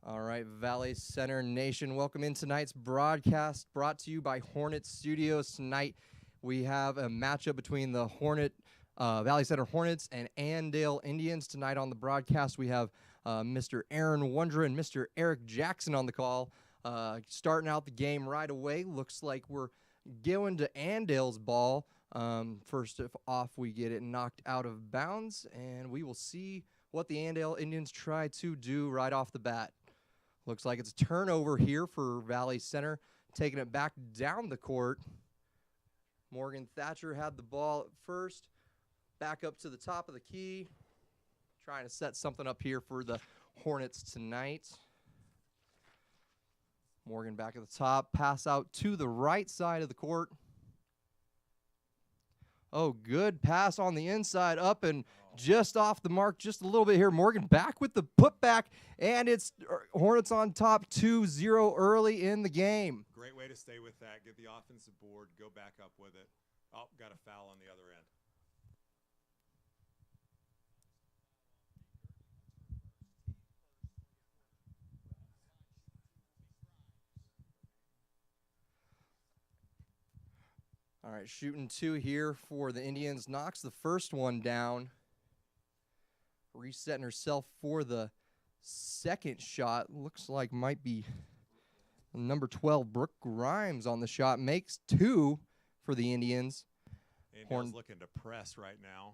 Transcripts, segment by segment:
All right, Valley Center Nation, welcome in tonight's broadcast brought to you by Hornet Studios. Tonight we have a matchup between the Valley Center Hornets and Andale Indians. Tonight on the broadcast we have Mr. Aaron Wondra and Mr. Eric Jackson on the call. Starting out the game right away, looks like we're going to Andale's ball. First off, we get it knocked out of bounds, and we will see what the Andale Indians try to do right off the bat. Looks like it's a turnover here for Valley Center, taking it back down the court. Morgan Thatcher had the ball at first, back up to the top of the key, trying to set something up here for the Hornets tonight. Morgan back at the top, pass out to the right side of the court. Oh, good pass on the inside, up and just off the mark just a little bit here. Morgan back with the putback, and it's Hornets on top 2-0 early in the game. Great way to stay with that. Get the offensive board, go back up with it. Oh, got a foul on the other end. All right, shooting two here for the Indians. Knocks the first one down. Resetting herself for the second shot. Looks like might be number 12, Brooke Grimes, on the shot. Makes two for the Indians. Andale's looking to press right now.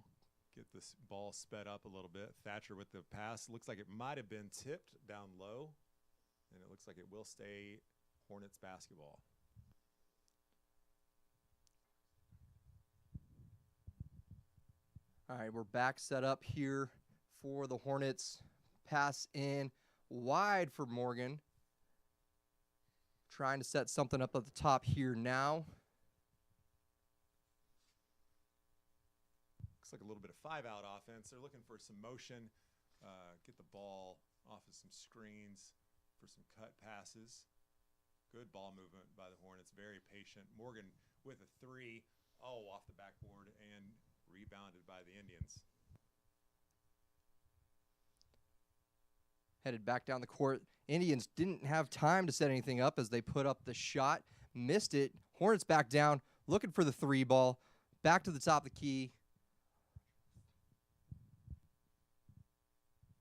Get this ball sped up a little bit. Thatcher with the pass. Looks like it might have been tipped down low, and it looks like it will stay Hornets basketball. All right, we're back set up here for the Hornets. Pass in wide for Morgan. Trying to set something up at the top here now. Looks like a little bit of five-out offense. They're looking for some motion, get the ball off of some screens for some cut passes. Good ball movement by the Hornets, very patient. Morgan with a three, off the backboard, and rebounded by the Indians. Headed back down the court. Indians didn't have time to set anything up as they put up the shot. Missed it. Hornets back down, looking for the three ball. Back to the top of the key.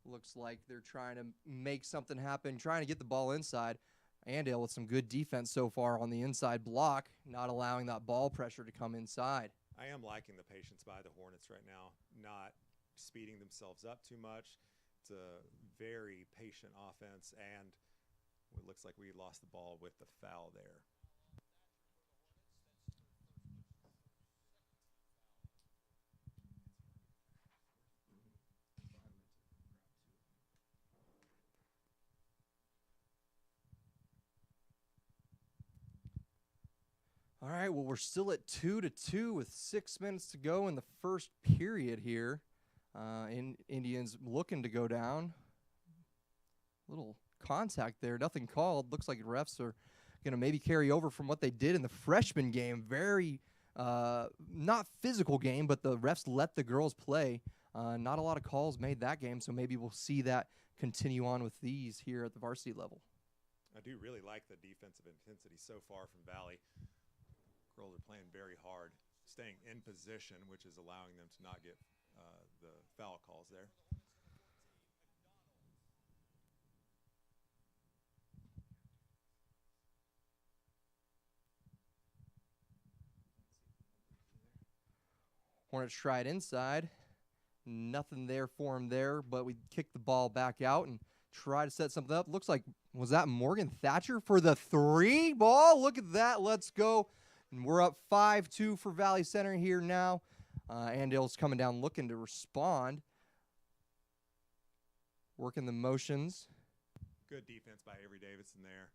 Looks like they're trying to make something happen, trying to get the ball inside. Andale with some good defense so far on the inside block, not allowing that ball pressure to come inside. I am liking the patience by the Hornets right now, not speeding themselves up too much. It's a very patient offense, and it looks like we lost the ball with the foul there. All right, well, we're still at 2-2 with 6 minutes to go in the first period here. Indians looking to go down. Little contact there, nothing called. Looks like the refs are going to maybe carry over from what they did in the freshman game. Very not physical game, but the refs let the girls play. Not a lot of calls made that game, so maybe we'll see that continue on with these here at the varsity level. I do really like the defensive intensity so far from Valley. Girls are playing very hard, staying in position, which is allowing them to not get the foul calls there. Hornets tried inside. Nothing there for him there, but we kick the ball back out and try to set something up. Looks like, was that Morgan Thatcher for the three ball? Look at that. Let's go. And we're up 5-2 for Valley Center here now. Andale's coming down looking to respond. Working the motions. Good defense by Avery Davidson there.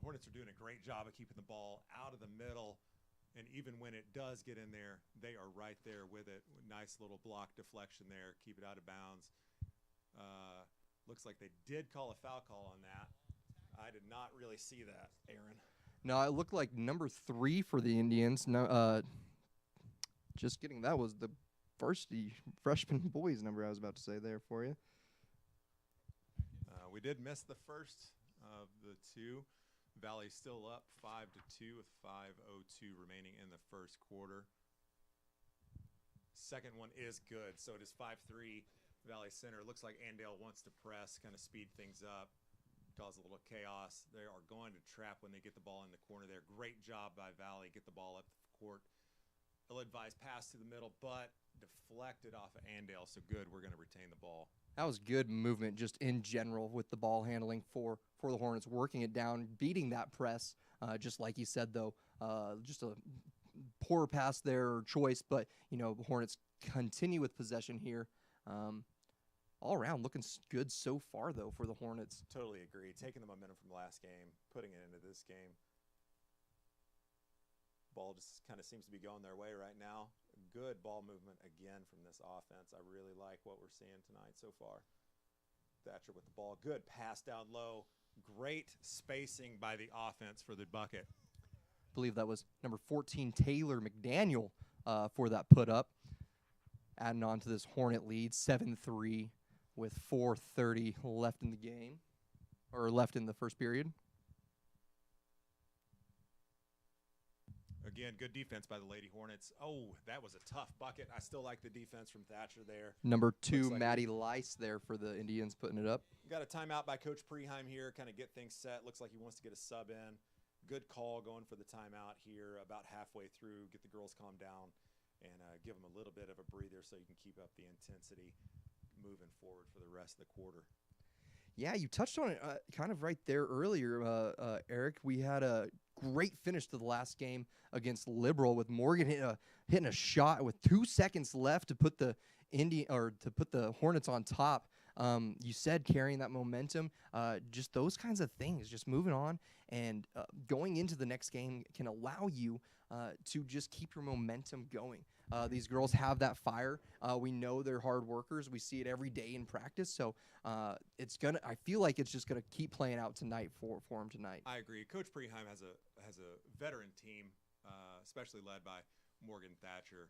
Hornets are doing a great job of keeping the ball out of the middle. And even when it does get in there, they are right there with it. Nice little block deflection there. Keep it out of bounds. Looks like they did call a foul call on that. I did not really see that, Aaron. No, it looked like number 3 for the Indians. No, just kidding. That was the varsity freshman boys number I was about to say there for you. We did miss the first of the two. Valley still up 5-2 with 5:02 remaining in the first quarter. Second one is good, so it is 5-3 Valley Center. Looks like Andale wants to press, kind of speed things up, cause a little chaos. They are going to trap when they get the ball in the corner there. Great job by Valley, get the ball up the court. Ill-advised pass to the middle, but deflected off of Andale, so good. We're going to retain the ball. That was good movement just in general with the ball handling for the Hornets, working it down, beating that press, just like you said, though. Just a poor pass there or choice, but, the Hornets continue with possession here. All around looking good so far, though, for the Hornets. Totally agree. Taking the momentum from last game, putting it into this game. Ball just kind of seems to be going their way right now. Good ball movement again from this offense. I really like what we're seeing tonight so far. Thatcher with the ball. Good pass down low. Great spacing by the offense for the bucket. I believe that was number 14, Taylor McDaniel, for that put up. Adding on to this Hornet lead, 7-3 with 4:30 left in the game, or left in the first period. Again, good defense by the Lady Hornets. Oh, that was a tough bucket. I still like the defense from Thatcher there. Number 2, like Maddie Lice there for the Indians putting it up. Got a timeout by Coach Preheim here, kind of get things set. Looks like he wants to get a sub in. Good call going for the timeout here about halfway through. Get the girls calmed down and give them a little bit of a breather so you can keep up the intensity moving forward for the rest of the quarter. Yeah, you touched on it kind of right there earlier, Eric. We had a great finish to the last game against Liberal with Morgan hitting a shot with 2 seconds left to put the Hornets on top. You said carrying that momentum, just those kinds of things, just moving on and going into the next game can allow you to just keep your momentum going. These girls have that fire. We know they're hard workers. We see it every day in practice. So I feel like it's just gonna keep playing out tonight for them tonight. I agree. Coach Preheim has a veteran team, especially led by Morgan Thatcher.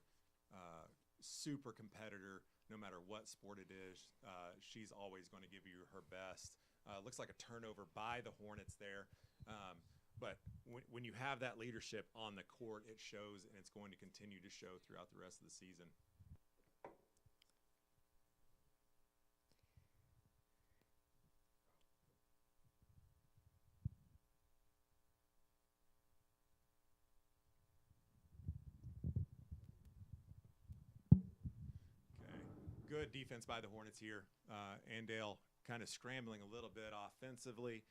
Super competitor, no matter what sport it is. She's always going to give you her best. Looks like a turnover by the Hornets there. But when you have that leadership on the court, it shows, and it's going to continue to show throughout the rest of the season. Okay, good defense by the Hornets here. Andale kind of scrambling a little bit offensively.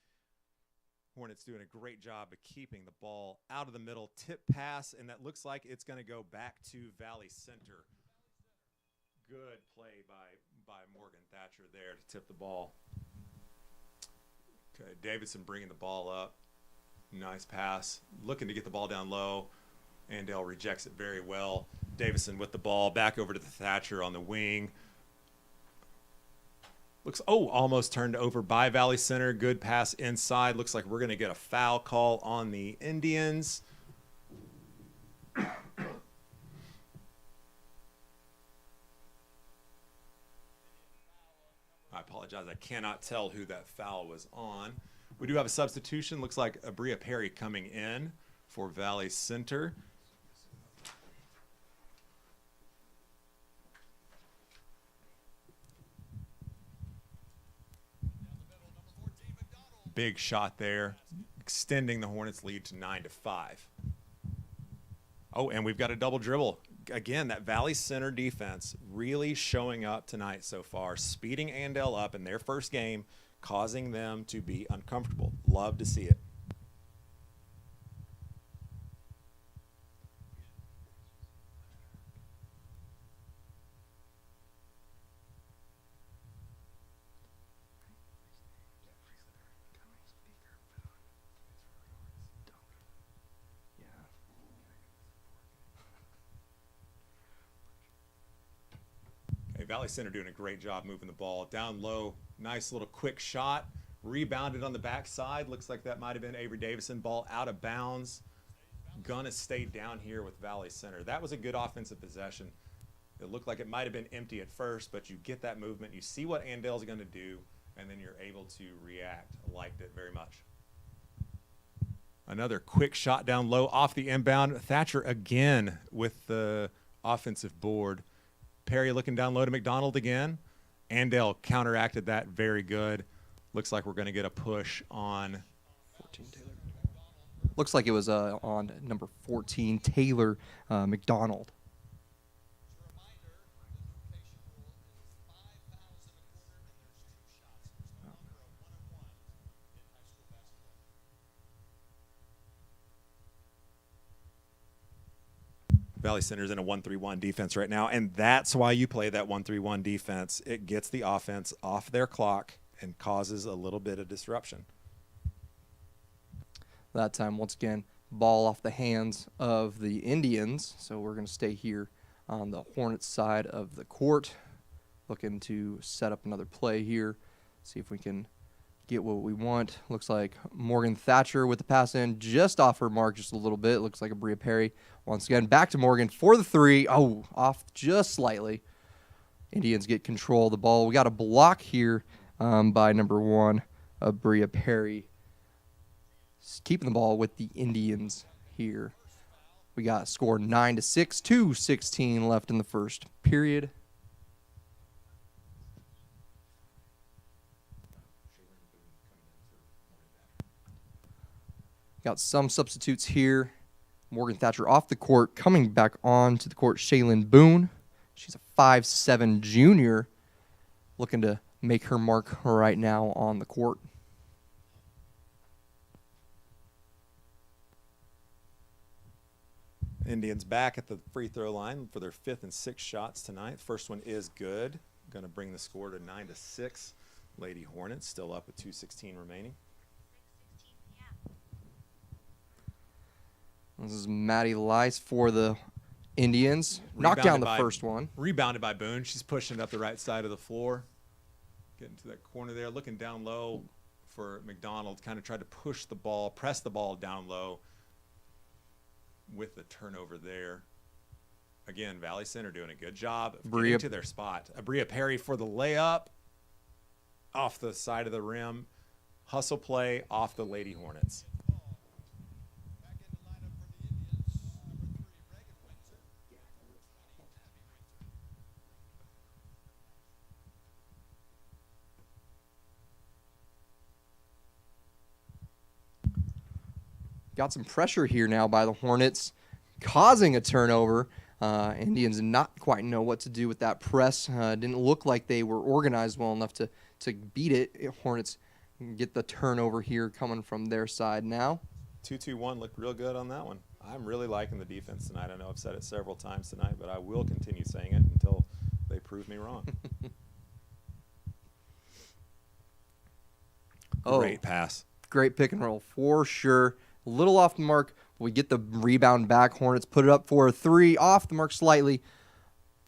Hornets doing a great job of keeping the ball out of the middle. Tip pass, and that looks like it's going to go back to Valley Center. Good play by Morgan Thatcher there to tip the ball. Okay, Davidson bringing the ball up. Nice pass. Looking to get the ball down low. Andale rejects it very well. Davison with the ball back over to the Thatcher on the wing. Almost turned over by Valley Center. Good pass inside. Looks like we're going to get a foul call on the Indians. I apologize. I cannot tell who that foul was on. We do have a substitution. Looks like Abria Perry coming in for Valley Center. Big shot there, extending the Hornets' lead to 9-5. Oh, and we've got a double dribble. Again, that Valley Center defense really showing up tonight so far, speeding Andale up in their first game, causing them to be uncomfortable. Love to see it. Valley Center doing a great job moving the ball down low. Nice little quick shot Rebounded on the backside. Looks like that might have been Avery Davison. Ball out of bounds. Gonna stay down here with Valley Center. That was a good offensive possession. It looked like it might have been empty at first, but you get that movement. You see what Andale's going to do, and then you're able to react. I liked it very much. Another quick shot down low off the inbound. Thatcher again with the offensive board. Perry looking down low to McDonald again. Andale counteracted that very good. Looks like we're going to get a push on 14 Taylor. Looks like it was on number 14, Taylor McDonald. Valley Center's in a 1-3-1 defense right now, and that's why you play that 1-3-1 defense. It gets the offense off their clock and causes a little bit of disruption. That time, once again, ball off the hands of the Indians. So we're going to stay here on the Hornets side of the court, looking to set up another play here, see if we can get what we want. Looks like Morgan Thatcher with the pass in just off her mark just a little bit. Looks like a Bria Perry. Once again, back to Morgan for the three. Oh, off just slightly. Indians get control of the ball. We got a block here by number 1, Bria Perry. Keeping the ball with the Indians here. We got a score 9-6, 2:16 left in the first period. Got some substitutes here. Morgan Thatcher off the court, coming back on to the court, Shaylin Boone. She's a 5'7" junior, looking to make her mark right now on the court. Indians back at the free throw line for their 5th and 6th shots tonight. First one is good. Going to bring the score to 9-6. Lady Hornets still up with 2:16 remaining. This is Maddie Lice for the Indians. Knocked down the first one. Rebounded by Boone. She's pushing it up the right side of the floor. Getting to that corner there. Looking down low for McDonald. Kind of tried to push the ball, press the ball down low with the turnover there. Again, Valley Center doing a good job of getting to their spot. Bria Perry for the layup. Off the side of the rim. Hustle play off the Lady Hornets. Got some pressure here now by the Hornets, causing a turnover. Indians did not quite know what to do with that press. Didn't look like they were organized well enough to beat it. Hornets get the turnover here coming from their side now. 2-2-1 looked real good on that one. I'm really liking the defense tonight. I know I've said it several times tonight, but I will continue saying it until they prove me wrong. Great pass. Great pick and roll for sure. A little off the mark. We get the rebound back. Hornets put it up for a 3. Off the mark slightly.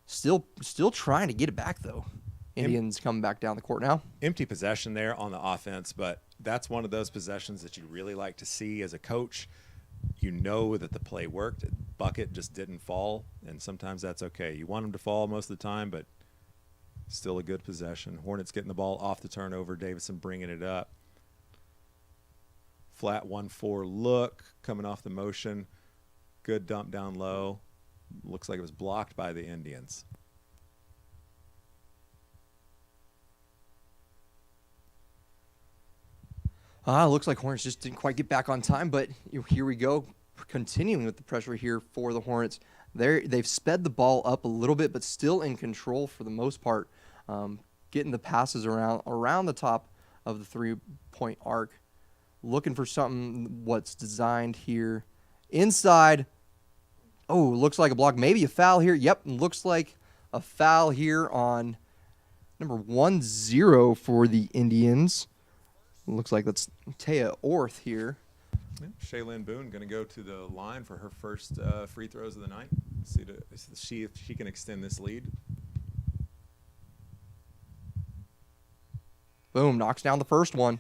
Still trying to get it back, though. Indians coming back down the court now. Empty possession there on the offense, but that's one of those possessions that you really like to see as a coach. You know that the play worked. Bucket just didn't fall, and sometimes that's okay. You want them to fall most of the time, but still a good possession. Hornets getting the ball off the turnover. Davison bringing it up. Flat 1-4 look coming off the motion. Good dump down low. Looks like it was blocked by the Indians. Looks like Hornets just didn't quite get back on time, but here we go. Continuing with the pressure here for the Hornets. They've sped the ball up a little bit, but still in control for the most part. Getting the passes around the top of the three-point arc. Looking for something what's designed here. Inside. Oh, looks like a block. Maybe a foul here. Yep, looks like a foul here on number 10 for the Indians. Looks like that's Taya Orth here. Yeah, Shaylin Boone going to go to the line for her first free throws of the night. See if she can extend this lead. Boom, knocks down the first one.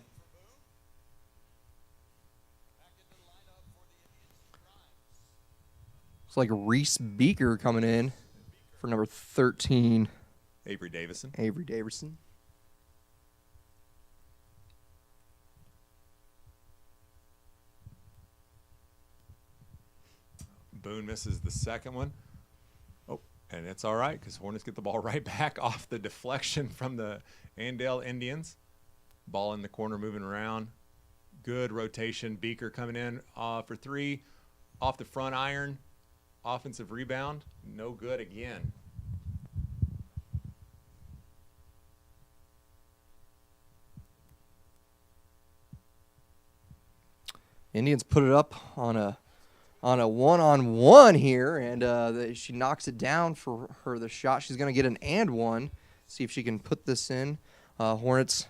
like Reese Beaker coming in for number 13. Avery Davison. Avery Davison. Boone misses the second one. Oh, and it's all right because Hornets get the ball right back off the deflection from the Andale Indians. Ball in the corner moving around. Good rotation. Beaker coming in for three. Off the front iron. Offensive rebound. No good again. Indians put it up on a one-on-one here, and she knocks it down for her. The shot, she's going to get an and one. See if she can put this in. Hornets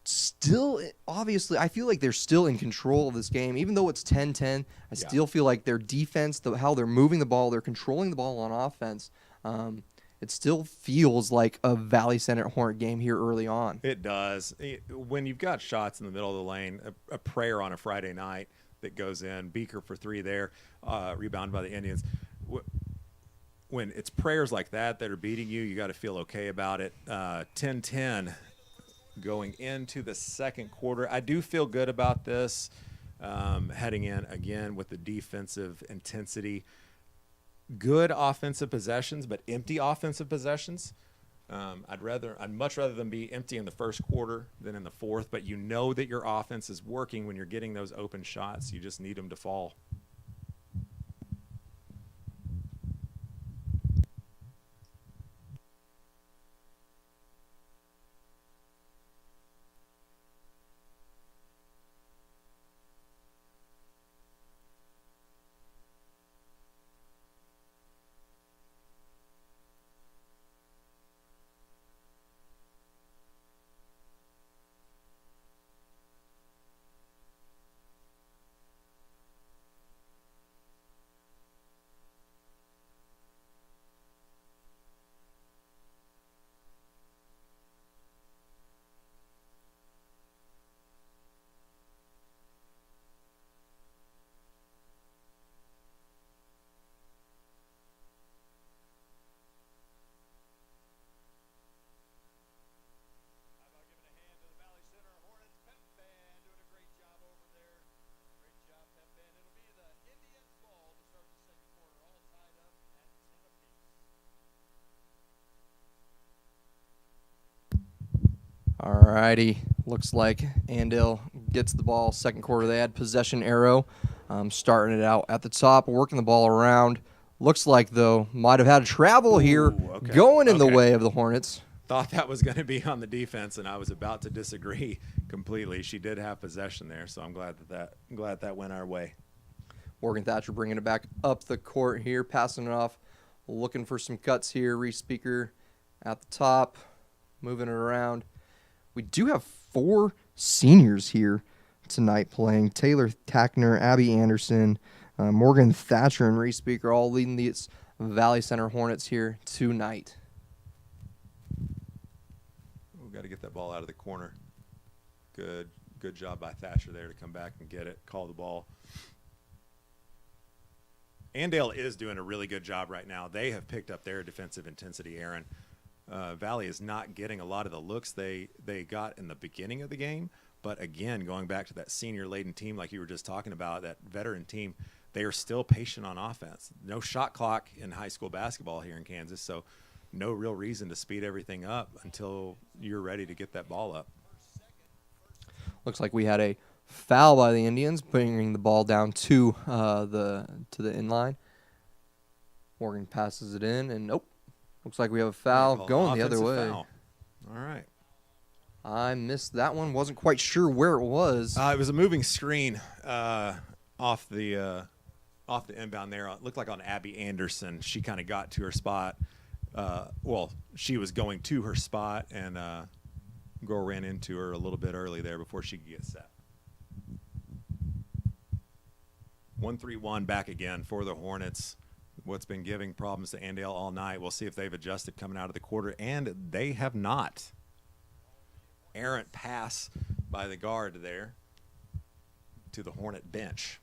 still, obviously, I feel like they're still in control of this game. Even though it's 10-10, I still feel like their defense, how they're moving the ball, they're controlling the ball on offense. It still feels like a Valley Center Hornet game here early on. It does. When you've got shots in the middle of the lane, a prayer on a Friday night that goes in, Beaker for three there, rebounded by the Indians. When it's prayers like that are beating you, you got to feel okay about it. 10-10 going into the second quarter. I do feel good about this heading in again with the defensive intensity. Good offensive possessions, but empty offensive possessions. I'd much rather them be empty in the first quarter than in the fourth, but you know that your offense is working when you're getting those open shots. You just need them to fall. Alrighty, looks like Andale gets the ball. Second quarter, they had possession arrow, starting it out at the top, working the ball around. Looks like, though, might have had a travel here going in the way of the Hornets. Thought that was going to be on the defense, and I was about to disagree completely. She did have possession there, so I'm glad that went our way. Morgan Thatcher bringing it back up the court here, passing it off, looking for some cuts here. Reese Speaker at the top, moving it around. We do have 4 seniors here tonight playing. Taylor Tackner, Abby Anderson, Morgan Thatcher, and Reese Speaker all leading these Valley Center Hornets here tonight. We've got to get that ball out of the corner. Good job by Thatcher there to come back and get it, call the ball. Andale is doing a really good job right now. They have picked up their defensive intensity, Aaron. Valley is not getting a lot of the looks they got in the beginning of the game. But again, going back to that senior-laden team like you were just talking about, that veteran team, they are still patient on offense. No shot clock in high school basketball here in Kansas, so no real reason to speed everything up until you're ready to get that ball up. Looks like we had a foul by the Indians, bringing the ball down to the inline. Morgan passes it in, and nope. Looks like we have a foul going the other way. Foul. All right. I missed that one. Wasn't quite sure where it was. It was a moving screen off the inbound there. It looked like on Abby Anderson. She kind of got to her spot. She was going to her spot, and girl ran into her a little bit early there before she could get set. 1-3-1 back again for the Hornets. What's been giving problems to Andale all night. We'll see if they've adjusted coming out of the quarter, and they have not. Errant pass by the guard there to the Hornet bench.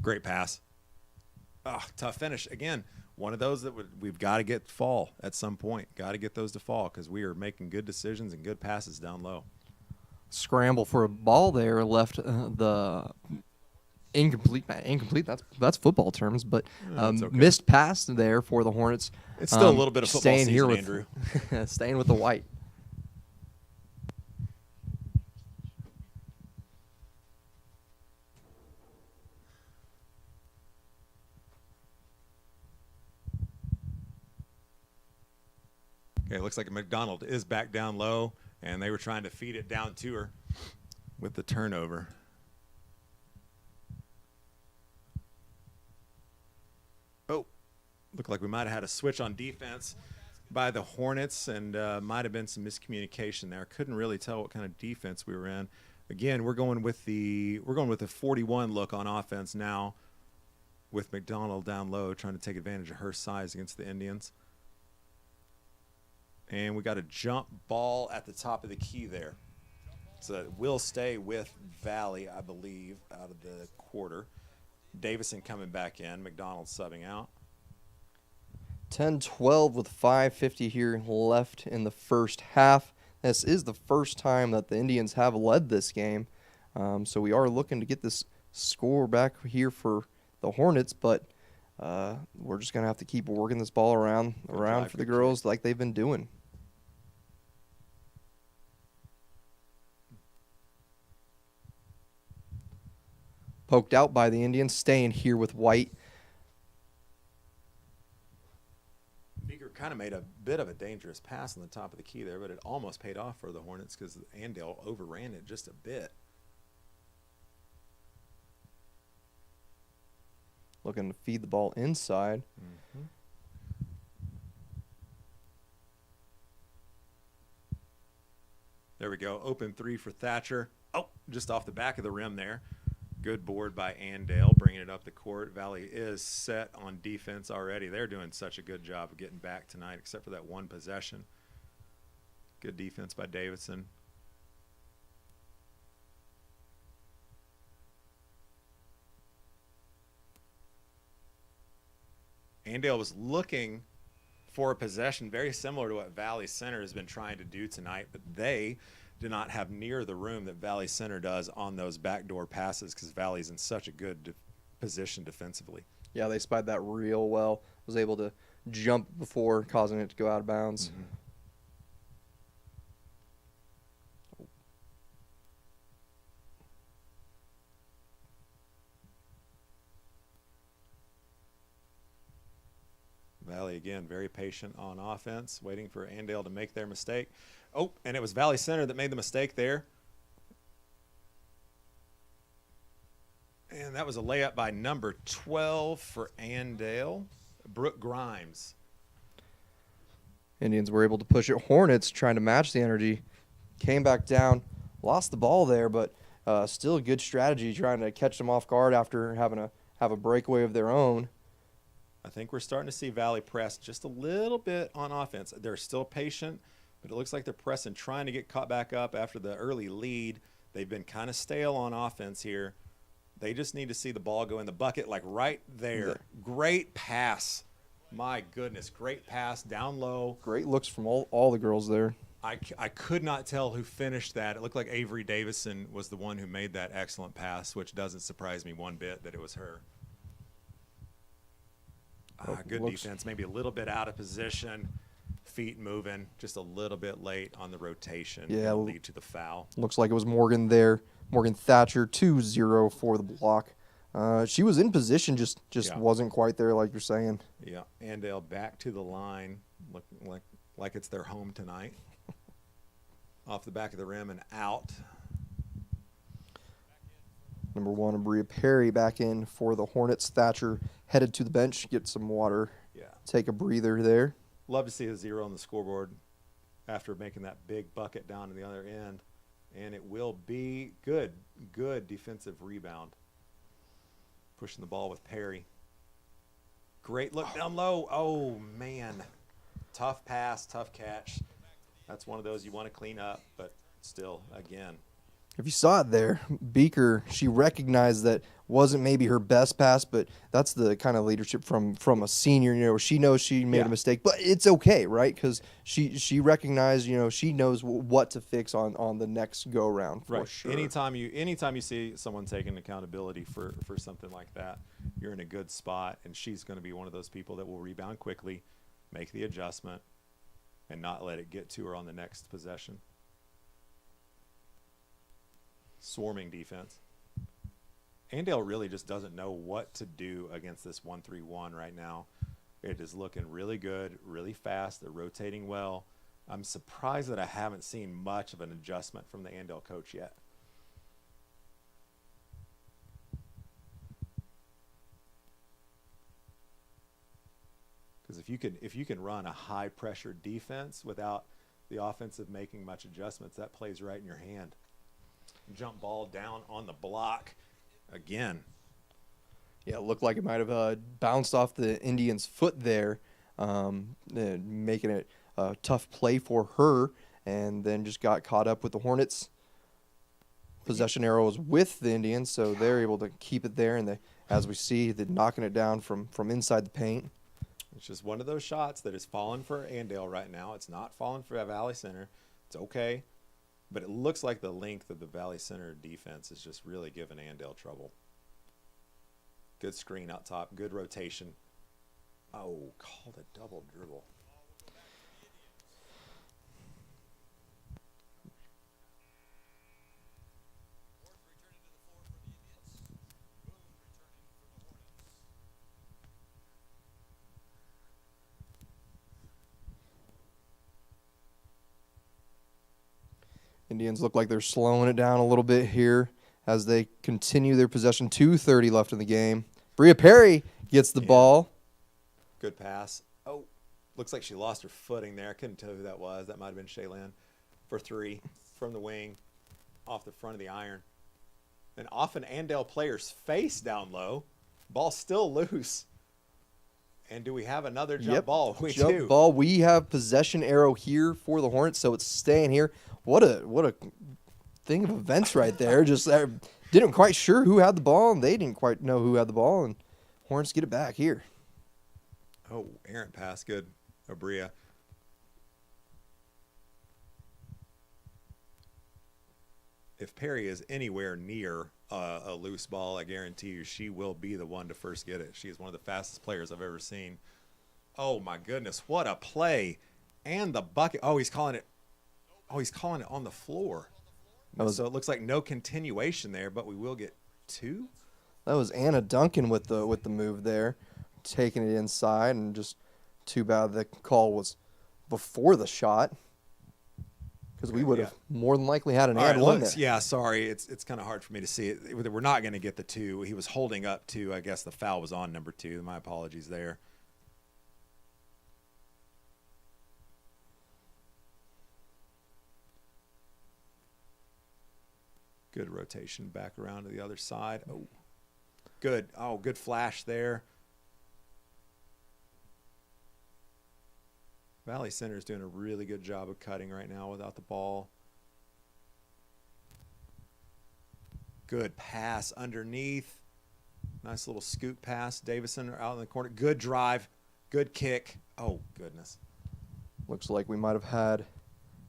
Great pass. Oh, tough finish. Again, one of those that we've got to get fall at some point. Got to get those to fall because we are making good decisions and good passes down low. Scramble for a ball there, left the incomplete. That's football terms, but okay. missed pass there for the Hornets. It's still a little bit of football staying season, here with Andrew. staying with the white. Okay, looks like McDonald is back down low, and they were trying to feed it down to her with the turnover. Oh, looked like we might have had a switch on defense by the Hornets, and might have been some miscommunication there. Couldn't really tell what kind of defense we were in. Again, we're going with the 41 look on offense now, with McDonald down low, trying to take advantage of her size against the Indians. And we got a jump ball at the top of the key there. So it will stay with Valley, I believe, out of the quarter. Davison coming back in. McDonald subbing out. 10-12 with 5:50 here left in the first half. This is the first time that the Indians have led this game. So we are looking to get this score back here for the Hornets, but we're just going to have to keep working this ball around for the girls like they've been doing. Poked out by the Indians, staying here with white. Beaker kind of made a bit of a dangerous pass on the top of the key there, but it almost paid off for the Hornets because Andale overran it just a bit. Looking to feed the ball inside. Mm-hmm. There we go. Open three for Thatcher. Oh, just off the back of the rim there. Good board by Andale, bringing it up the court. Valley is set on defense already. They're doing such a good job of getting back tonight, except for that one possession. Good defense by Davidson. Andale was looking for a possession very similar to what Valley Center has been trying to do tonight, but they do not have near the room that Valley Center does on those backdoor passes because Valley's in such a good position defensively. Yeah, they spied that real well. Was able to jump before causing it to go out of bounds. Mm-hmm. Valley, again, very patient on offense, waiting for Andale to make their mistake. Oh, and it was Valley Center that made the mistake there. And that was a layup by number 12 for Andale, Brooke Grimes. Indians were able to push it. Hornets trying to match the energy. Came back down, lost the ball there, but still a good strategy trying to catch them off guard after having have a breakaway of their own. I think we're starting to see Valley press just a little bit on offense. They're still patient, but it looks like they're pressing, trying to get caught back up after the early lead. They've been kind of stale on offense here. They just need to see the ball go in the bucket, like right there. Great pass. My goodness, great pass down low. Great looks from all the girls there. I could not tell who finished that. It looked like Avery Davison was the one who made that excellent pass, which doesn't surprise me one bit that it was her. Good defense, maybe a little bit out of position, feet moving, just a little bit late on the rotation. Yeah, lead to the foul. Looks like it was Morgan there. Morgan Thatcher, 2-0 for the block. She was in position, just wasn't quite there, like you're saying. Yeah, Andale back to the line, looking like it's their home tonight. Off the back of the rim and out. Number 1, Bria Perry back in for the Hornets. Thatcher headed to the bench, get some water, take a breather there. Love to see a 0 on the scoreboard after making that big bucket down to the other end. And it will be good defensive rebound. Pushing the ball with Perry. Great look down low. Oh, man. Tough pass, tough catch. That's one of those you want to clean up, but still, again. If you saw it there, Beaker, she recognized that wasn't maybe her best pass, but that's the kind of leadership from a senior. You know, she knows she made a mistake, but it's okay, right? Because she recognized, you know, she knows what to fix on the next go round for sure. Anytime you see someone taking accountability for something like that, you're in a good spot, and she's going to be one of those people that will rebound quickly, make the adjustment, and not let it get to her on the next possession. Swarming defense. Andale really just doesn't know what to do against this 1-3-1 right now. It is looking really good, really fast. They're rotating well. I'm surprised that I haven't seen much of an adjustment from the Andale coach yet. Because if you can run a high pressure defense without the offensive making much adjustments, that plays right in your hand. Jump ball down on the block again. Yeah, it looked like it might have bounced off the Indians' foot there, making it a tough play for her, and then just got caught up with the Hornets. Possession arrows with the Indians, so they're able to keep it there, and they, as we see, they're knocking it down from inside the paint. It's just one of those shots that is falling for Andale right now. It's not falling for Valley Center. It's okay. But it looks like the length of the Valley Center defense is just really giving Andale trouble. Good screen out top. Good rotation. Oh, called a double dribble. Indians look like they're slowing it down a little bit here as they continue their possession. 2:30 left in the game. Bria Perry gets the ball. Good pass. Oh, looks like she lost her footing there. I couldn't tell who that was. That might have been Shaylin for three from the wing off the front of the iron. And off an Andale player's face down low. Ball still loose. And do we have another jump ball? We do. Jump ball. We have possession arrow here for the Hornets, so it's staying here. What a thing of events right there. Just didn't quite sure who had the ball, and they didn't quite know who had the ball, and Hornets get it back here. Oh, errant pass. Good. Abria. If Perry is anywhere near a loose ball, I guarantee you she will be the one to first get it. She is one of the fastest players I've ever seen. Oh, my goodness. What a play. And the bucket. Oh, he's calling it. Oh, he's calling it on the floor. So it looks like no continuation there, but we will get two. That was Anna Duncan with the move there, taking it inside, and just too bad the call was before the shot, because we would have more than likely had an and one there. Yeah, sorry, it's kind of hard for me to see it. We're not going to get the two. He was holding up to. I guess the foul was on number 2. My apologies there. Good rotation back around to the other side. Oh, good. Oh, good flash there. Valley Center is doing a really good job of cutting right now without the ball. Good pass underneath. Nice little scoop pass. Davison out in the corner. Good drive. Good kick. Oh, goodness. Looks like we might have had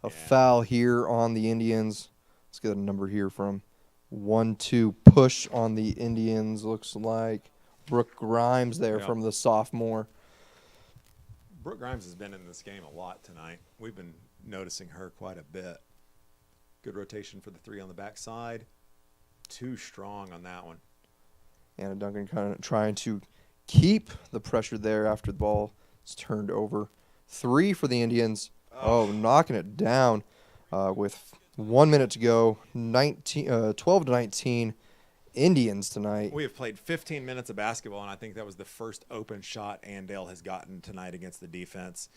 a foul here on the Indians. Let's get a number here from 1-2 push on the Indians. Looks like Brooke Grimes there from the sophomore. Brooke Grimes has been in this game a lot tonight. We've been noticing her quite a bit. Good rotation for the 3 on the backside. Too strong on that one. Anna Duncan kind of trying to keep the pressure there after the ball is turned over. 3 for the Indians. Oh, knocking it down with 1 minute to go. 12-19 Indians tonight. We have played 15 minutes of basketball, and I think that was the first open shot Andale has gotten tonight against the defense.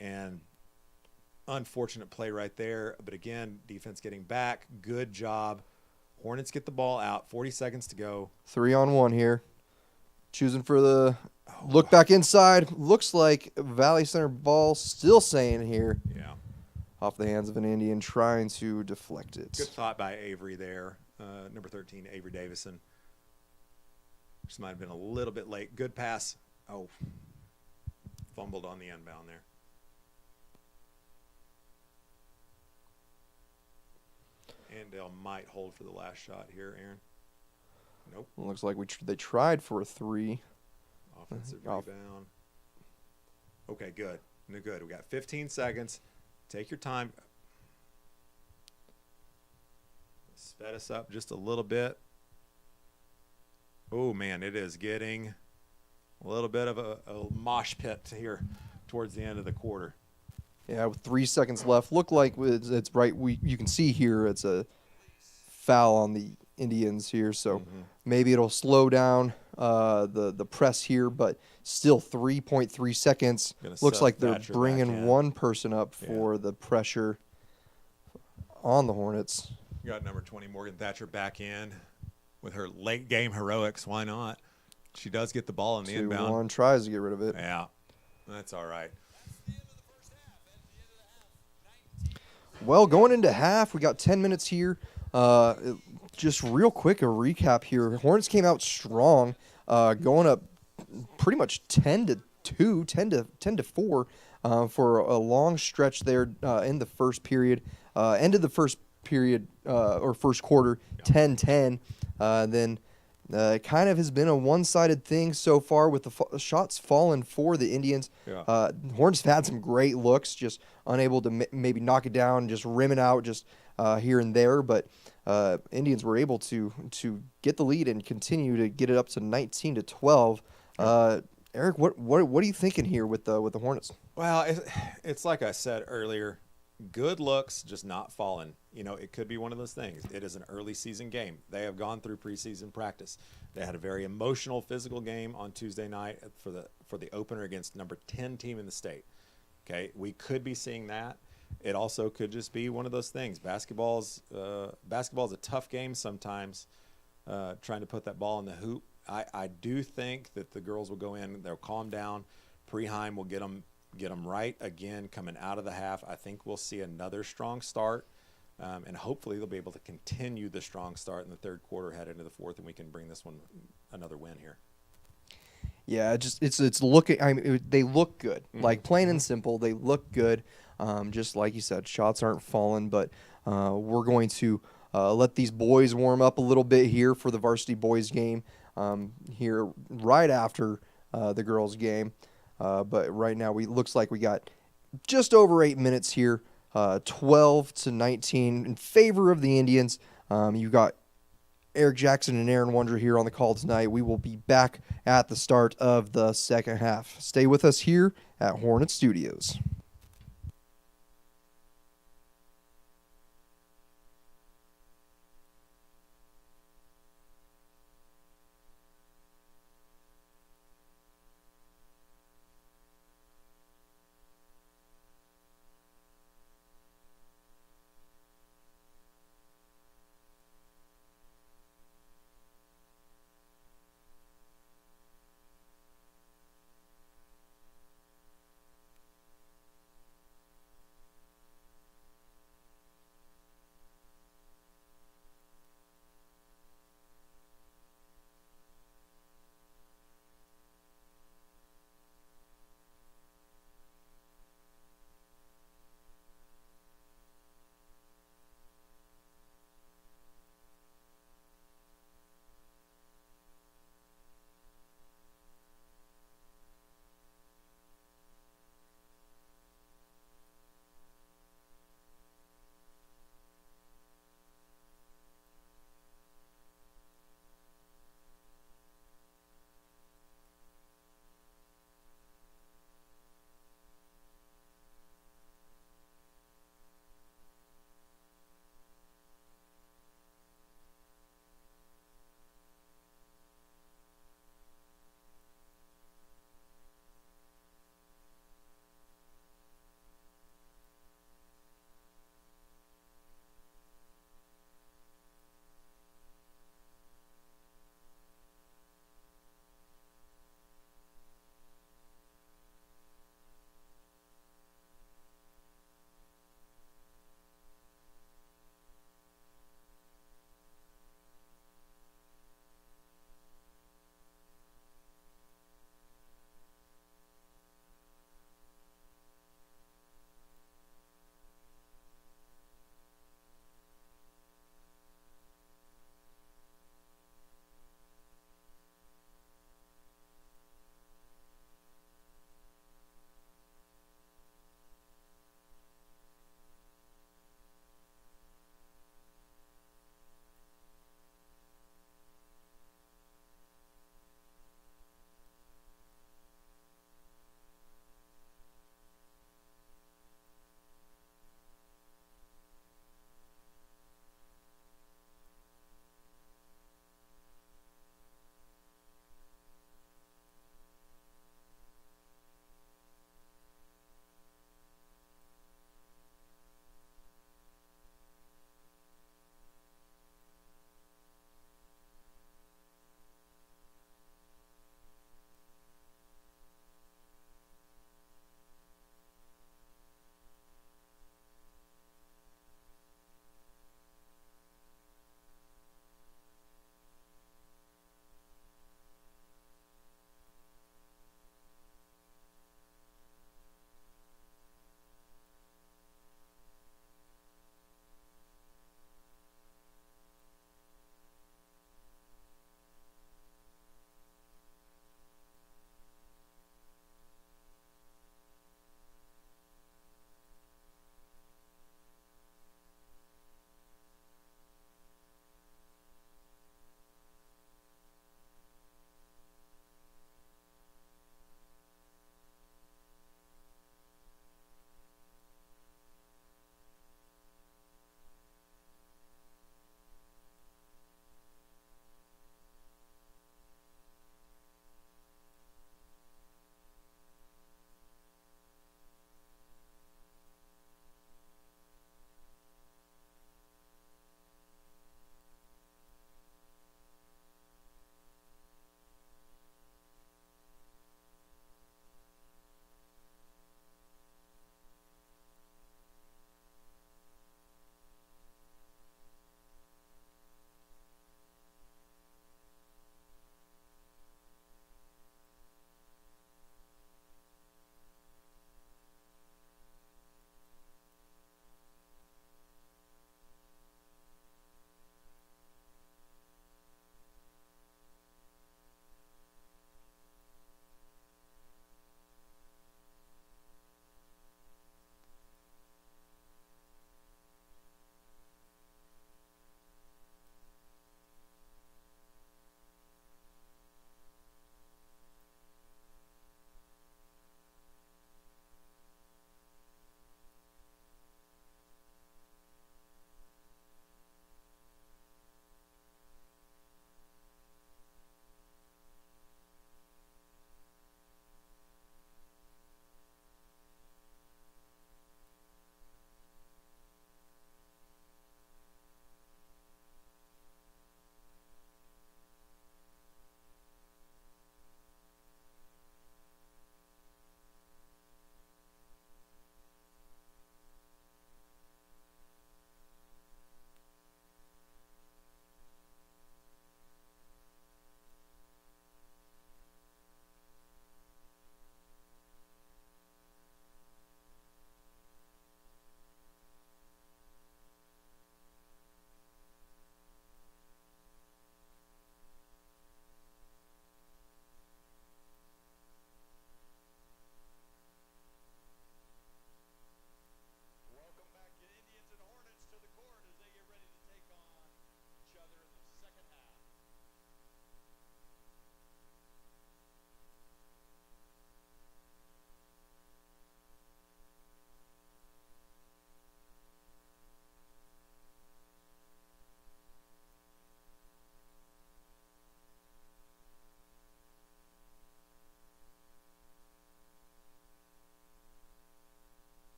And unfortunate play right there. But again, defense getting back. Good job. Hornets get the ball out. 40 seconds to go. 3-on-1 here. Choosing for the look back inside. Looks like Valley Center ball still staying here. Yeah. Off the hands of an Indian trying to deflect it. Good thought by Avery there. Number 13, Avery Davison. Just might have been a little bit late. Good pass. Oh, fumbled on the inbound there. Andale might hold for the last shot here, Aaron. Nope. Looks like they tried for a 3. Offensive rebound. Okay, good. No good. We got 15 seconds. Take your time. Sped us up just a little bit. Oh, man, it is getting a little bit of a mosh pit here towards the end of the quarter. Yeah, with 3 seconds left. Look like it's right. You can see here it's a foul on the Indians here, so maybe it'll slow down the press here, but still 3.3 seconds. Looks like they're bringing one person up for the pressure on the Hornets. You got number 20, Morgan Thatcher, back in with her late game heroics. Why not? She does get the ball in the inbound. 2-1, tries to get rid of it. Yeah, that's all right. Well, going into half, we got 10 minutes here. Just real quick, a recap here. Hornets came out strong, going up pretty much 10-2, 10-4 for a long stretch there in the first period. Ended the first period or first quarter 10-10. Then kind of has been a one-sided thing so far with the shots falling for the Indians. Yeah. Hornets have had some great looks, just unable to maybe knock it down, just rim it out just here and there. But Indians were able to get the lead and continue to get it up to 19-12. Eric, what are you thinking here with the Hornets? Well, it's like I said earlier, good looks, just not falling. You know, it could be one of those things. It is an early season game. They have gone through preseason practice. They had a very emotional, physical game on Tuesday night for the opener against number 10 team in the state. Okay, we could be seeing that. It also could just be one of those things. Basketball's a tough game sometimes, trying to put that ball in the hoop. I do think that the girls will go in, they'll calm down. Preheim will get them right again coming out of the half. I think we'll see another strong start, and hopefully they'll be able to continue the strong start in the third quarter, head into the fourth, and we can bring this one another win here. Yeah, it's looking. I mean, they look good. Like plain and simple, they look good. Just like you said, shots aren't falling, but we're going to let these boys warm up a little bit here for the varsity boys game here right after the girls game. But right now, looks like we got just over 8 minutes here, 12-19 in favor of the Indians. You got Eric Jackson and Aaron Wonder here on the call tonight. We will be back at the start of the second half. Stay with us here at Hornet Studios.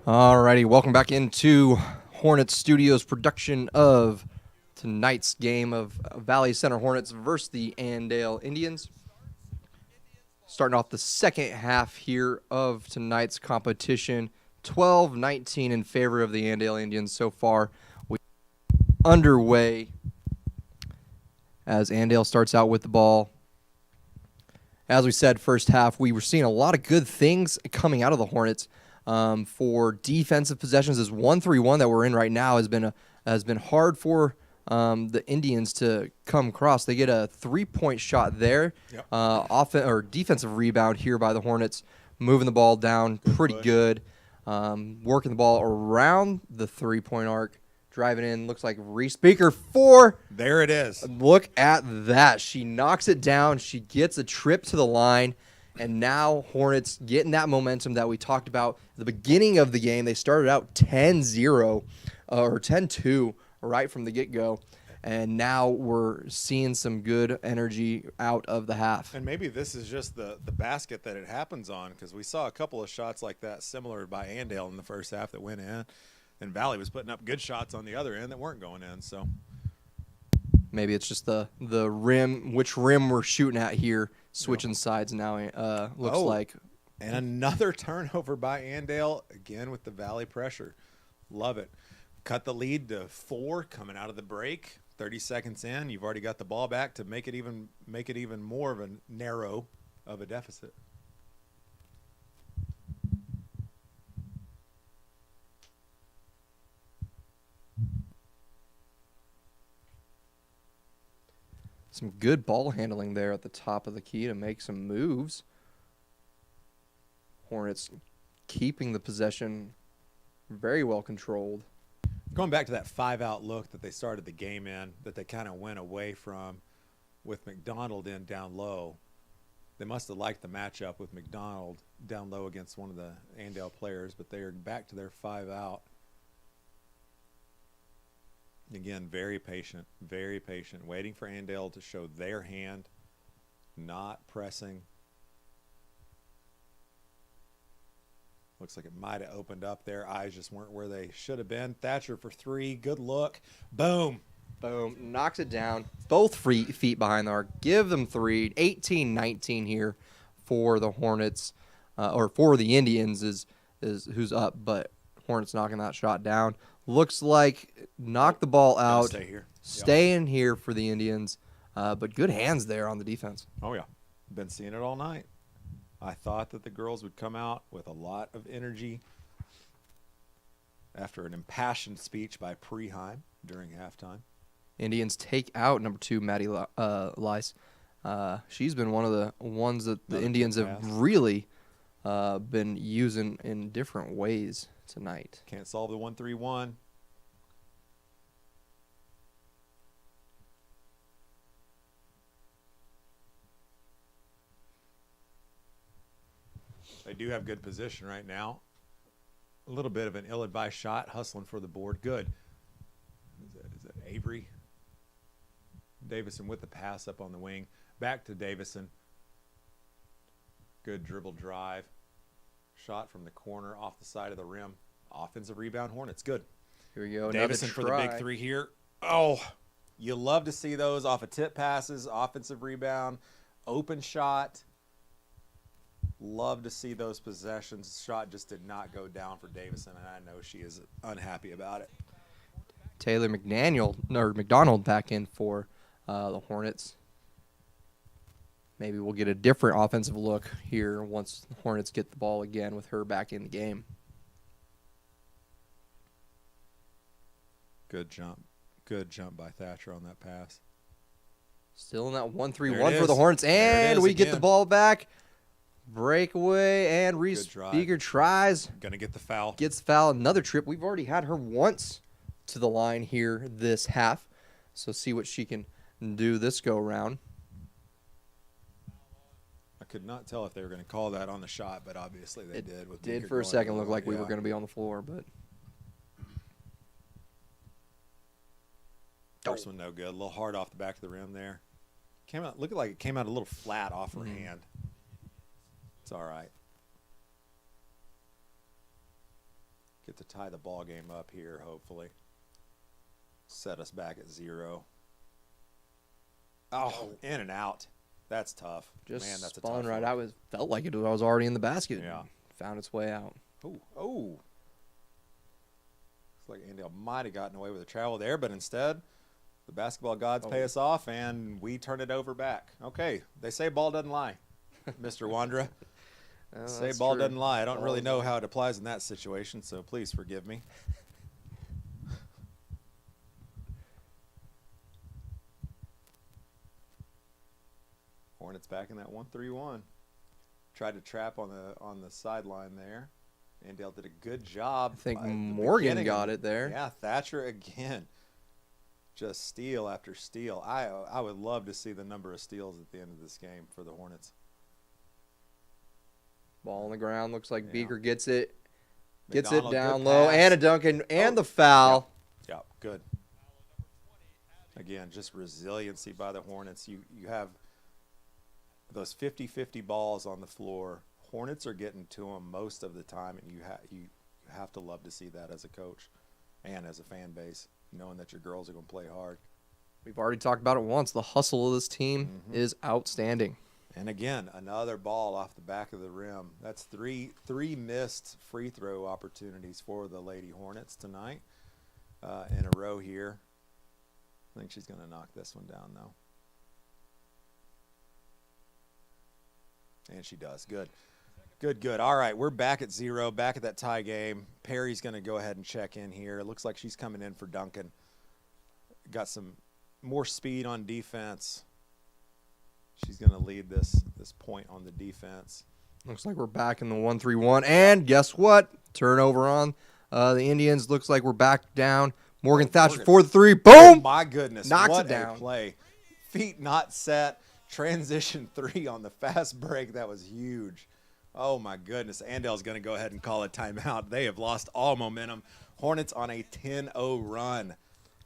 Alrighty, welcome back into Hornets Studios production of tonight's game of Valley Center Hornets versus the Andale Indians. Starting off the second half here of tonight's competition, 12-19 in favor of the Andale Indians so far. We underway as Andale starts out with the ball. As we said, first half, we were seeing a lot of good things coming out of the Hornets. For defensive possessions, this 1-3-1 that we're in right now has been hard for the Indians to come across. They get a 3-point shot there. Yep. Defensive rebound here by the Hornets, moving the ball down pretty good, working the ball around the 3-point arc, driving in. Looks like Reese Beaker 4. There it is. Look at that. She knocks it down. She gets a trip to the line. And now Hornets getting that momentum that we talked about at the beginning of the game. They started out 10-0 or 10-2 right from the get-go. And now we're seeing some good energy out of the half. And maybe this is just the basket that it happens on, because we saw a couple of shots like that similar by Andale in the first half that went in. And Valley was putting up good shots on the other end that weren't going in. So maybe it's just the rim, which rim we're shooting at here. Switching sides now, looks like. And another turnover by Andale, again with the Valley pressure. Love it. Cut the lead to 4 coming out of the break. 30 seconds in, you've already got the ball back to make it even more of a narrow of a deficit. Some good ball handling there at the top of the key to make some moves. Hornets keeping the possession very well controlled. Going back to that 5-out look that they started the game in, that they kind of went away from with McDonald in down low. They must have liked the matchup with McDonald down low against one of the Andale players, but they are back to their 5-out. Again, very patient, waiting for Andale to show their hand, not pressing. Looks like it might have opened up there. Eyes just weren't where they should have been. Thatcher for 3. Good look. Boom. Boom. Knocks it down. Both feet behind the arc. Give them 3. 18-19 here for the Hornets, or for the Indians is who's up, but Hornets knocking that shot down. Looks like knock the ball out. Stay here. Stay in here for the Indians, but good hands there on the defense. Oh, yeah. Been seeing it all night. I thought that the girls would come out with a lot of energy after an impassioned speech by Preheim during halftime. Indians take out number 2, Maddie Lice. She's been one of the ones that the Indians have really been using in different ways tonight. Can't solve the 1-3-1. They do have good position right now. A little bit of an ill-advised shot, hustling for the board. Good. Is that Avery? Davison with the pass up on the wing. Back to Davison. Good dribble drive. Shot from the corner off the side of the rim. Offensive rebound, Hornets. Good. Here we go. Davison for the big 3 here. Oh, you love to see those off of tip passes, offensive rebound, open shot. Love to see those possessions. Shot just did not go down for Davison, and I know she is unhappy about it. Taylor McDonald back in for the Hornets. Maybe we'll get a different offensive look here once the Hornets get the ball again with her back in the game. Good jump. Good jump by Thatcher on that pass. Still in that 1-3-1 for the Hornets, and we get the ball back. Breakaway, and Reese Beaker tries. Gonna get the foul. Gets the foul. Another trip. We've already had her once to the line here this half. So see what she can do this go around. I could not tell if they were going to call that on the shot, but obviously they did. With did for a second look like we were going to be on the floor, but first one no good. A little hard off the back of the rim there. Came out looked like it came out a little flat off her hand. It's all right. get to tie the ball game up here, hopefully. Set us back at 0. Oh, in and out. That's tough. Just Man, that's a spun tough right. one. Felt like I was already in the basket. Yeah. Found its way out. Oh. Looks like Andale might have gotten away with a travel there, but instead, the basketball gods pay us off, and we turn it over back. Okay, they say ball doesn't lie, Mr. Wandra. Say ball doesn't lie. I don't really know how it applies in that situation, so please forgive me. Hornets back in that 1-3-1. Tried to trap on the sideline there. Andale did a good job. I think Morgan got it there. Yeah, Thatcher again. Just steal after steal. I would love to see the number of steals at the end of this game for the Hornets. Ball on the ground. Looks like Beaker gets it. McDonald, Gets it down good low. pass. And a Duncan. And the foul. Yeah, good. Again, just resiliency by the Hornets. You have those 50-50 balls on the floor. Hornets are getting to them most of the time, and you have to love to see that as a coach and as a fan base, knowing that your girls are going to play hard. We've already talked about it once. The hustle of this team is outstanding. And again, another ball off the back of the rim. That's three missed free throw opportunities for the Lady Hornets tonight in a row here. I think she's going to knock this one down, though. And she does. Good. Good. All right, we're back at 0, back at that tie game. Perry's going to go ahead and check in here. It looks like she's coming in for Duncan. Got some more speed on defense. She's going to lead this point on the defense. Looks like we're back in the 1-3-1. And guess what? Turnover on the Indians. Looks like we're back down. Morgan Thatcher for the 3. Boom! Oh, my goodness. Knocks what it down. A play. Feet not set. Transition 3 on the fast break. That was huge. Oh, my goodness. Andale's going to go ahead and call a timeout. They have lost all momentum. Hornets on a 10-0 run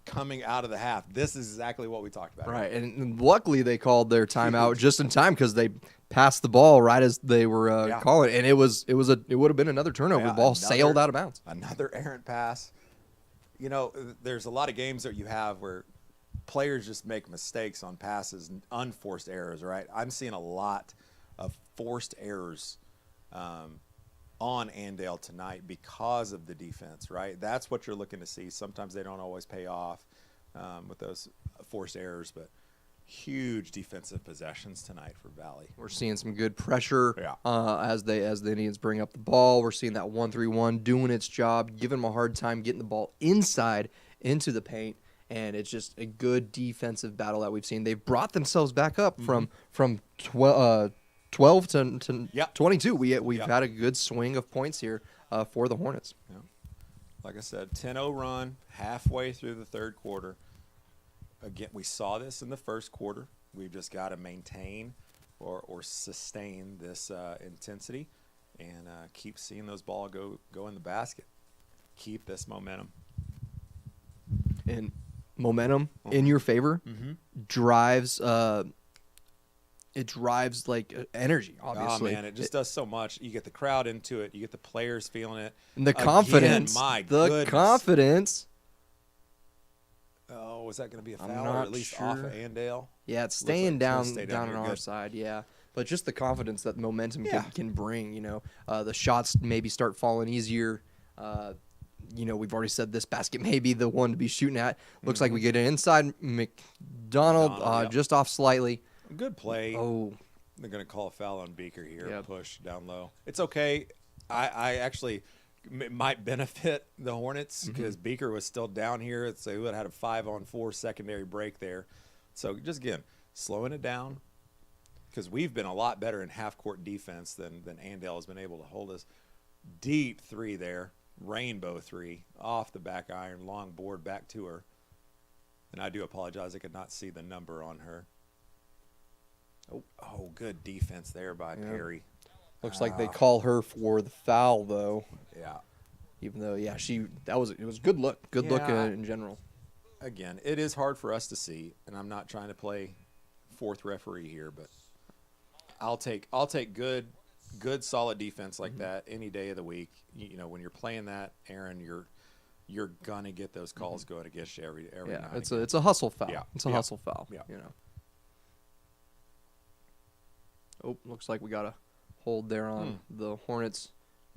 coming out of the half. This is exactly what we talked about. Right, and luckily they called their timeout just in time because they passed the ball right as they were calling it, and it would have been another turnover. The ball sailed out of bounds. Another errant pass. You know, there's a lot of games that you have where players just make mistakes on passes and unforced errors, right? I'm seeing a lot of forced errors on Andale tonight because of the defense, right? That's what you're looking to see. Sometimes they don't always pay off with those forced errors, but huge defensive possessions tonight for Valley. We're seeing some good pressure as the Indians bring up the ball. We're seeing that 1-3-1 doing its job, giving them a hard time getting the ball inside into the paint, and it's just a good defensive battle that we've seen. They've brought themselves back up from 12 to 22. We've had a good swing of points here for the Hornets. Yeah. Like I said, 10-0 run halfway through the third quarter. Again, we saw this in the first quarter. We've just got to maintain or sustain this intensity and keep seeing those balls go in the basket. Keep this momentum. And momentum in your favor drives it drives like energy, obviously. Oh, man, it just does so much. You get the crowd into it. You get the players feeling it. And the confidence. My the goodness. Confidence. Oh, was that going to be a I'm foul not or at least sure. off of Andale? Yeah, it's staying down here. on our Good. side, yeah. But just the confidence that momentum can bring, you know. The shots maybe start falling easier. You know, we've already said this basket may be the one to be shooting at. Looks like we get it inside. McDonald just off slightly. Good play. Oh. They're going to call a foul on Beaker here. Yep. Push down low. It's okay. I actually might benefit the Hornets because Beaker was still down here. So he would have had a 5-on-4 secondary break there. So just, again, slowing it down because we've been a lot better in half-court defense than Andale has been able to hold us. Deep 3 there. Rainbow 3 off the back iron. Long board back to her. And I do apologize. I could not see the number on her. Oh, good defense there by Perry. Looks like they call her for the foul, though. Yeah. Even though, it was a good look. Good look in general. Again, it is hard for us to see, and I'm not trying to play fourth referee here, but I'll take good Good, solid defense like that any day of the week. You know, when you're playing that, Aaron, you're gonna get those calls going against you every Yeah, night. it's a hustle foul. Yeah. It's a hustle foul. Yeah. You know. Oh, looks like we got a hold there on the Hornets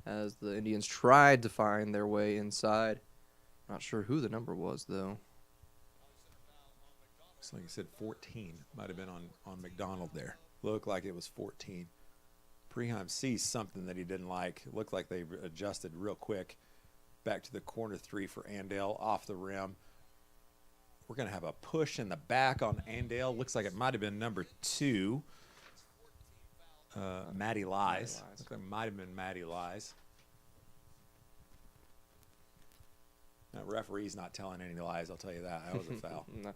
as the Indians tried to find their way inside. Not sure who the number was though. Looks like you said 14. Might have been on McDonald there. Looked like it was 14. Preheim sees something that he didn't like. It looked like they adjusted real quick. Back to the corner three for Andale off the rim. We're going to have a push in the back on Andale. Looks like it might have been number 2. Maddie Lies. Looks like it might have been Maddie Lies. That referee's not telling any lies, I'll tell you that. That was a foul. Yeah,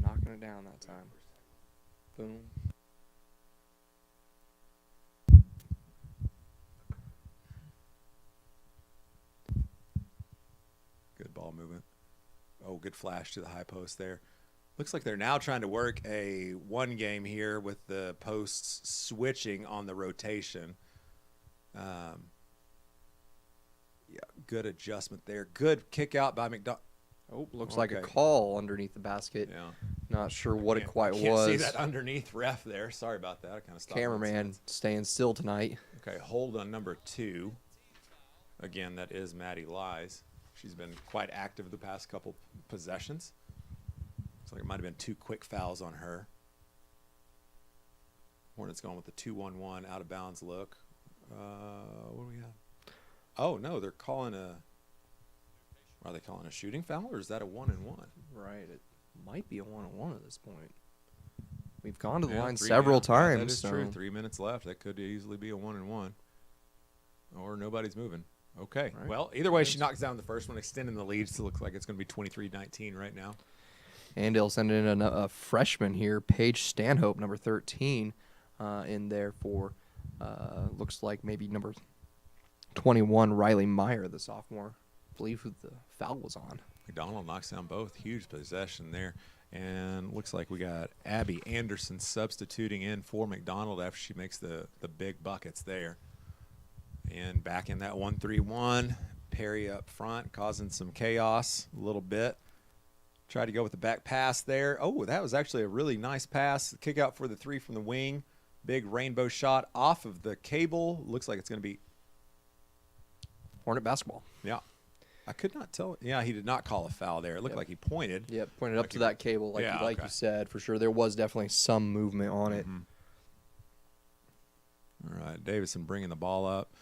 knocking it down that time. Boom. Good ball movement. Oh, good flash to the high post there. Looks like they're now trying to work a one game here with the posts switching on the rotation. Yeah, good adjustment there. Good kick out by McDonald. Oh, looks like a call underneath the basket. Yeah. Not sure what it quite Can't was. see that underneath ref there. Sorry about that. I kind of stopped. Cameraman staying still tonight. Okay, hold on number 2. Again, that is Maddie Lies. She's been quite active the past couple possessions. Looks like it might have been 2 quick fouls on her. Hornets going with the 2-1-1 out of bounds look. What do we have? Oh, no, they're calling a... Are they calling a shooting foul, or is that a 1-and-1? Right, it might be a 1-on-1 at this point. We've gone to the line 3 several that times. is true. 3 minutes left. That could easily be a 1-and-1. Or nobody's moving. Okay. Right. Well, either way, she knocks down the first one, extending the lead. So it looks like it's going to be 23-19 right now. Andale sending in a freshman here, Paige Stanhope, number 13, in there for, looks like maybe number 21, Riley Meyer, the sophomore. I believe who the foul was on. McDonald knocks down both. Huge possession there. And looks like we got Abby Anderson substituting in for McDonald after she makes the big buckets there. And back in that 1-3-1, Perry up front, causing some chaos a little bit. Tried to go with the back pass there. Oh, that was actually a really nice pass. Kick out for the 3 from the wing. Big rainbow shot off of the cable. Looks like it's going to be Hornet basketball. Yeah. I could not tell. Yeah, he did not call a foul there. It looked like he pointed. Yep, pointed up to that cable like Yeah, you said. For sure, there was definitely some movement on it. All right, Davison bringing the ball up.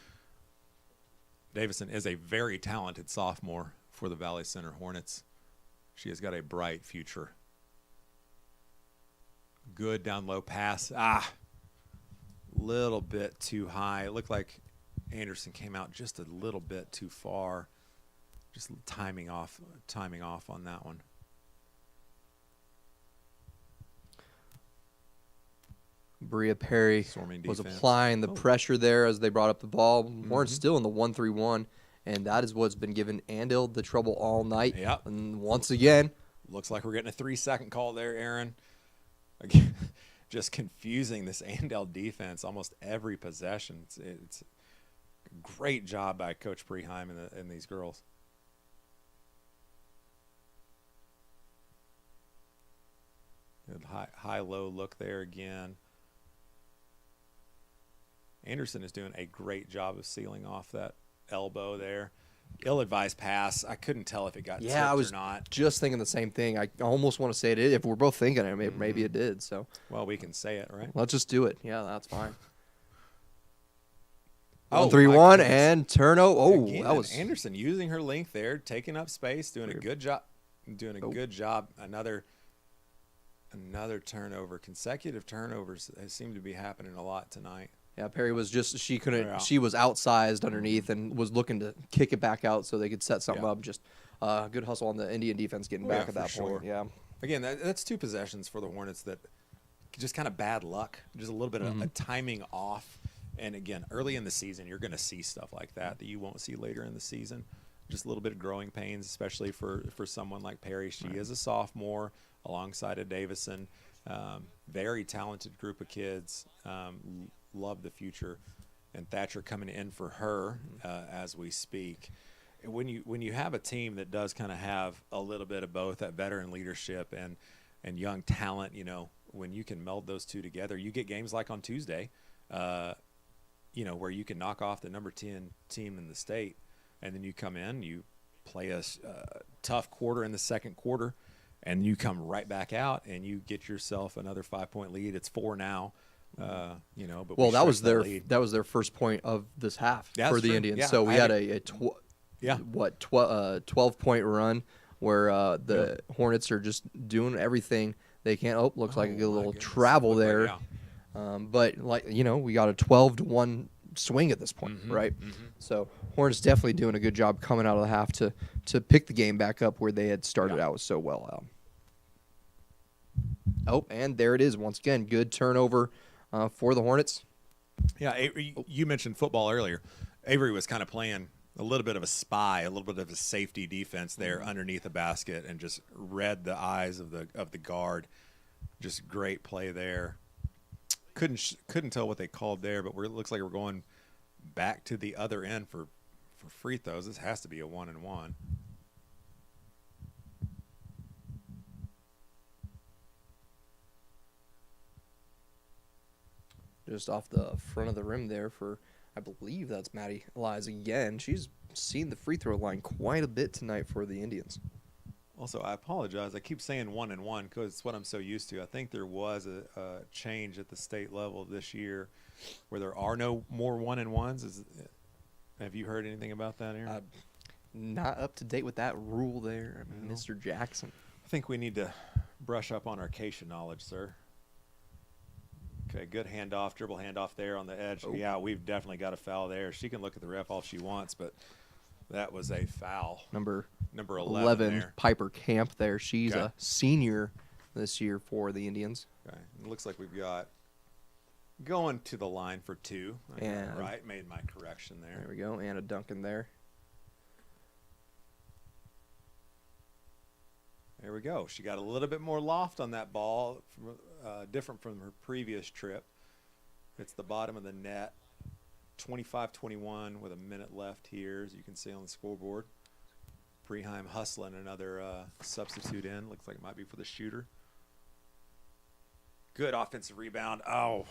Davison is a very talented sophomore for the Valley Center Hornets. She has got a bright future. Good down low pass. Little bit too high. It looked like Anderson came out just a little bit too far. Just timing off on that one. Bria Perry was applying the pressure there as they brought up the ball. Hornets still in the 1-3-1, and that is what's been giving Andale the trouble all night. Yep. And once again, looks like we're getting a 3-second call there, Aaron. Again, just confusing this Andale defense almost every possession. It's a great job by Coach Preheim and these girls. Good high-low look there again. Anderson is doing a great job of sealing off that elbow there. Ill-advised pass. I couldn't tell if it got tipped I was or not. just thinking the same thing. I almost want to say it did. If we're both thinking it, maybe it did. So, well, we can say it, right? Let's just do it. Yeah, that's fine. Oh, 1-3-1 and turnover. Oh, again, that was Anderson using her length there, taking up space, doing a good job. Good job. Another turnover. Consecutive turnovers seem to be happening a lot tonight. Yeah, Perry was she was outsized underneath and was looking to kick it back out so they could set something up. Just good hustle on the Indian defense getting back at that point. Yeah. Again, that's 2 possessions for the Hornets that just kind of bad luck, just a little bit of a timing off. And again, early in the season, you're going to see stuff like that you won't see later in the season. Just a little bit of growing pains, especially for someone like Perry. She is a sophomore alongside of Davison. Very talented group of kids. love the future. And Thatcher coming in for her as we speak. When you have a team that does kind of have a little bit of both, that veteran leadership and young talent, you know, when you can meld those two together, you get games like on Tuesday, you know, where you can knock off the number 10 team in the state, and then you come in, you play a tough quarter in the second quarter, and you come right back out and you get yourself another 5-point lead. It's 4 now. You know, but that was lead. that was their first point of this half for the true. Indians. Yeah, So we had a 12-point run where the Hornets are just doing everything they can. Oh, looks like a good little travel there. But like, you know, we got a 12-1 swing at this point, right? So Hornets definitely doing a good job coming out of the half to pick the game back up where they had started out so well out. Oh, and there it is once again. Good turnover for the Hornets. Yeah, Avery, you mentioned football earlier. Avery was kind of playing a little bit of a spy, a little bit of a safety defense there underneath the basket, and just read the eyes of the guard. Just great play there. Couldn't tell what they called there, but it looks like we're going back to the other end for free throws. This has to be a 1-1. Just off the front of the rim there for, I believe that's Maddie Elias again. She's seen the free throw line quite a bit tonight for the Indians. Also, I apologize. I keep saying 1-1 because it's what I'm so used to. I think there was a change at the state level this year where there are no more 1-1s. Have you heard anything about that, Aaron? Not up to date with that rule there, No. Mr. Jackson. I think we need to brush up on our Acacia knowledge, sir. Okay, good handoff, dribble handoff there on the edge. Oh. Yeah, we've definitely got a foul there. She can look at the ref all she wants, but that was a foul. Number 11 there. Piper Camp there. She's Okay. a senior this year for the Indians. Okay, it looks like we've got going to the line for 2. I got it And- right, made my correction there. There we go. Anna Duncan there. There we go. She got a little bit more loft on that ball, different from her previous trip. It's the bottom of the net. 25-21 with a minute left here, as you can see on the scoreboard. Preheim hustling another substitute in. Looks like it might be for the shooter. Good offensive rebound. Oh,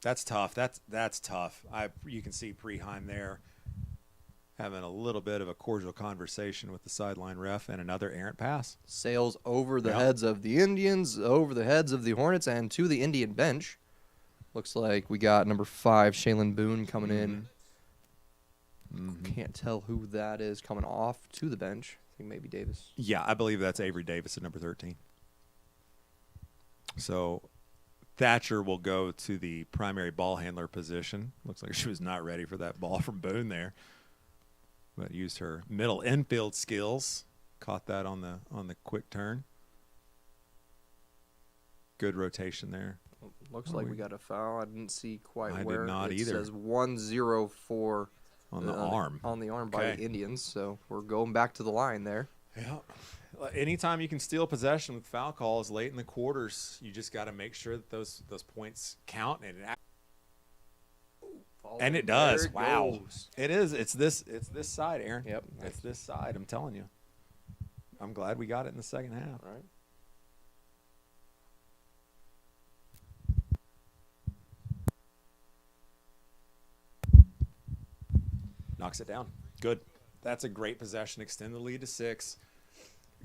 that's tough. That's tough. You can see Preheim there having a little bit of a cordial conversation with the sideline ref, and another errant pass. Sails over the heads of the Indians, over the heads of the Hornets, and to the Indian bench. Looks like we got number 5, Shaylin Boone, coming in. Can't tell who that is coming off to the bench. I think maybe Davis. Yeah, I believe that's Avery Davis at number 13. So Thatcher will go to the primary ball handler position. Looks like she was not ready for that ball from Boone there, but used her middle infield skills. Caught that on the quick turn. Good rotation there. Looks like we got a foul. I didn't see quite I did where. not it either. says 1-0 for On the arm. On the arm by Okay. the Indians. So we're going back to the line there. Yeah. Anytime you can steal possession with foul calls late in the quarters, you just got to make sure that those points count. And it does. There it Wow. goes. It is. It's this side, Aaron. Yep. It's this side. I'm telling you. I'm glad we got it in the second half. All right. Knocks it down. Good. That's a great possession. Extend the lead to 6.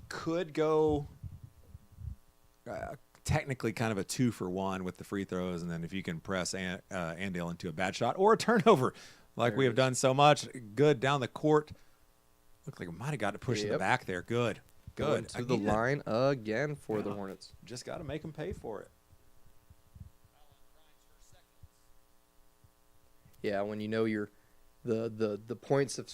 Could go technically kind of a 2-for-1 with the free throws, and then if you can press Andale into a bad shot or a turnover, like we have done so much. Good down the court. Looked like we might have got to push in the back there. Good. Going Good. to the line again for the Yeah. Hornets. Just got to make them pay for it. Yeah, when you know the points have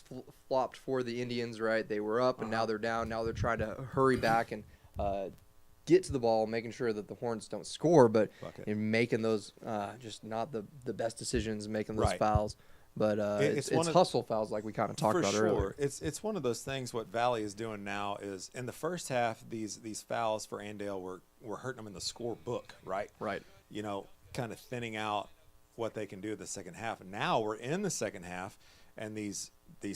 flopped for the Indians, right? They were up and now they're down. Now they're trying to hurry back and get to the ball, making sure that the Hornets don't score, but in making those just not the best decisions, making those fouls. But it's hustle fouls like we kind of talked about earlier. It's one of those things. What Valley is doing now is in the first half, these fouls for Andale were hurting them in the scorebook, right? Right. You know, kind of thinning out what they can do in the second half. Now we're in the second half, and these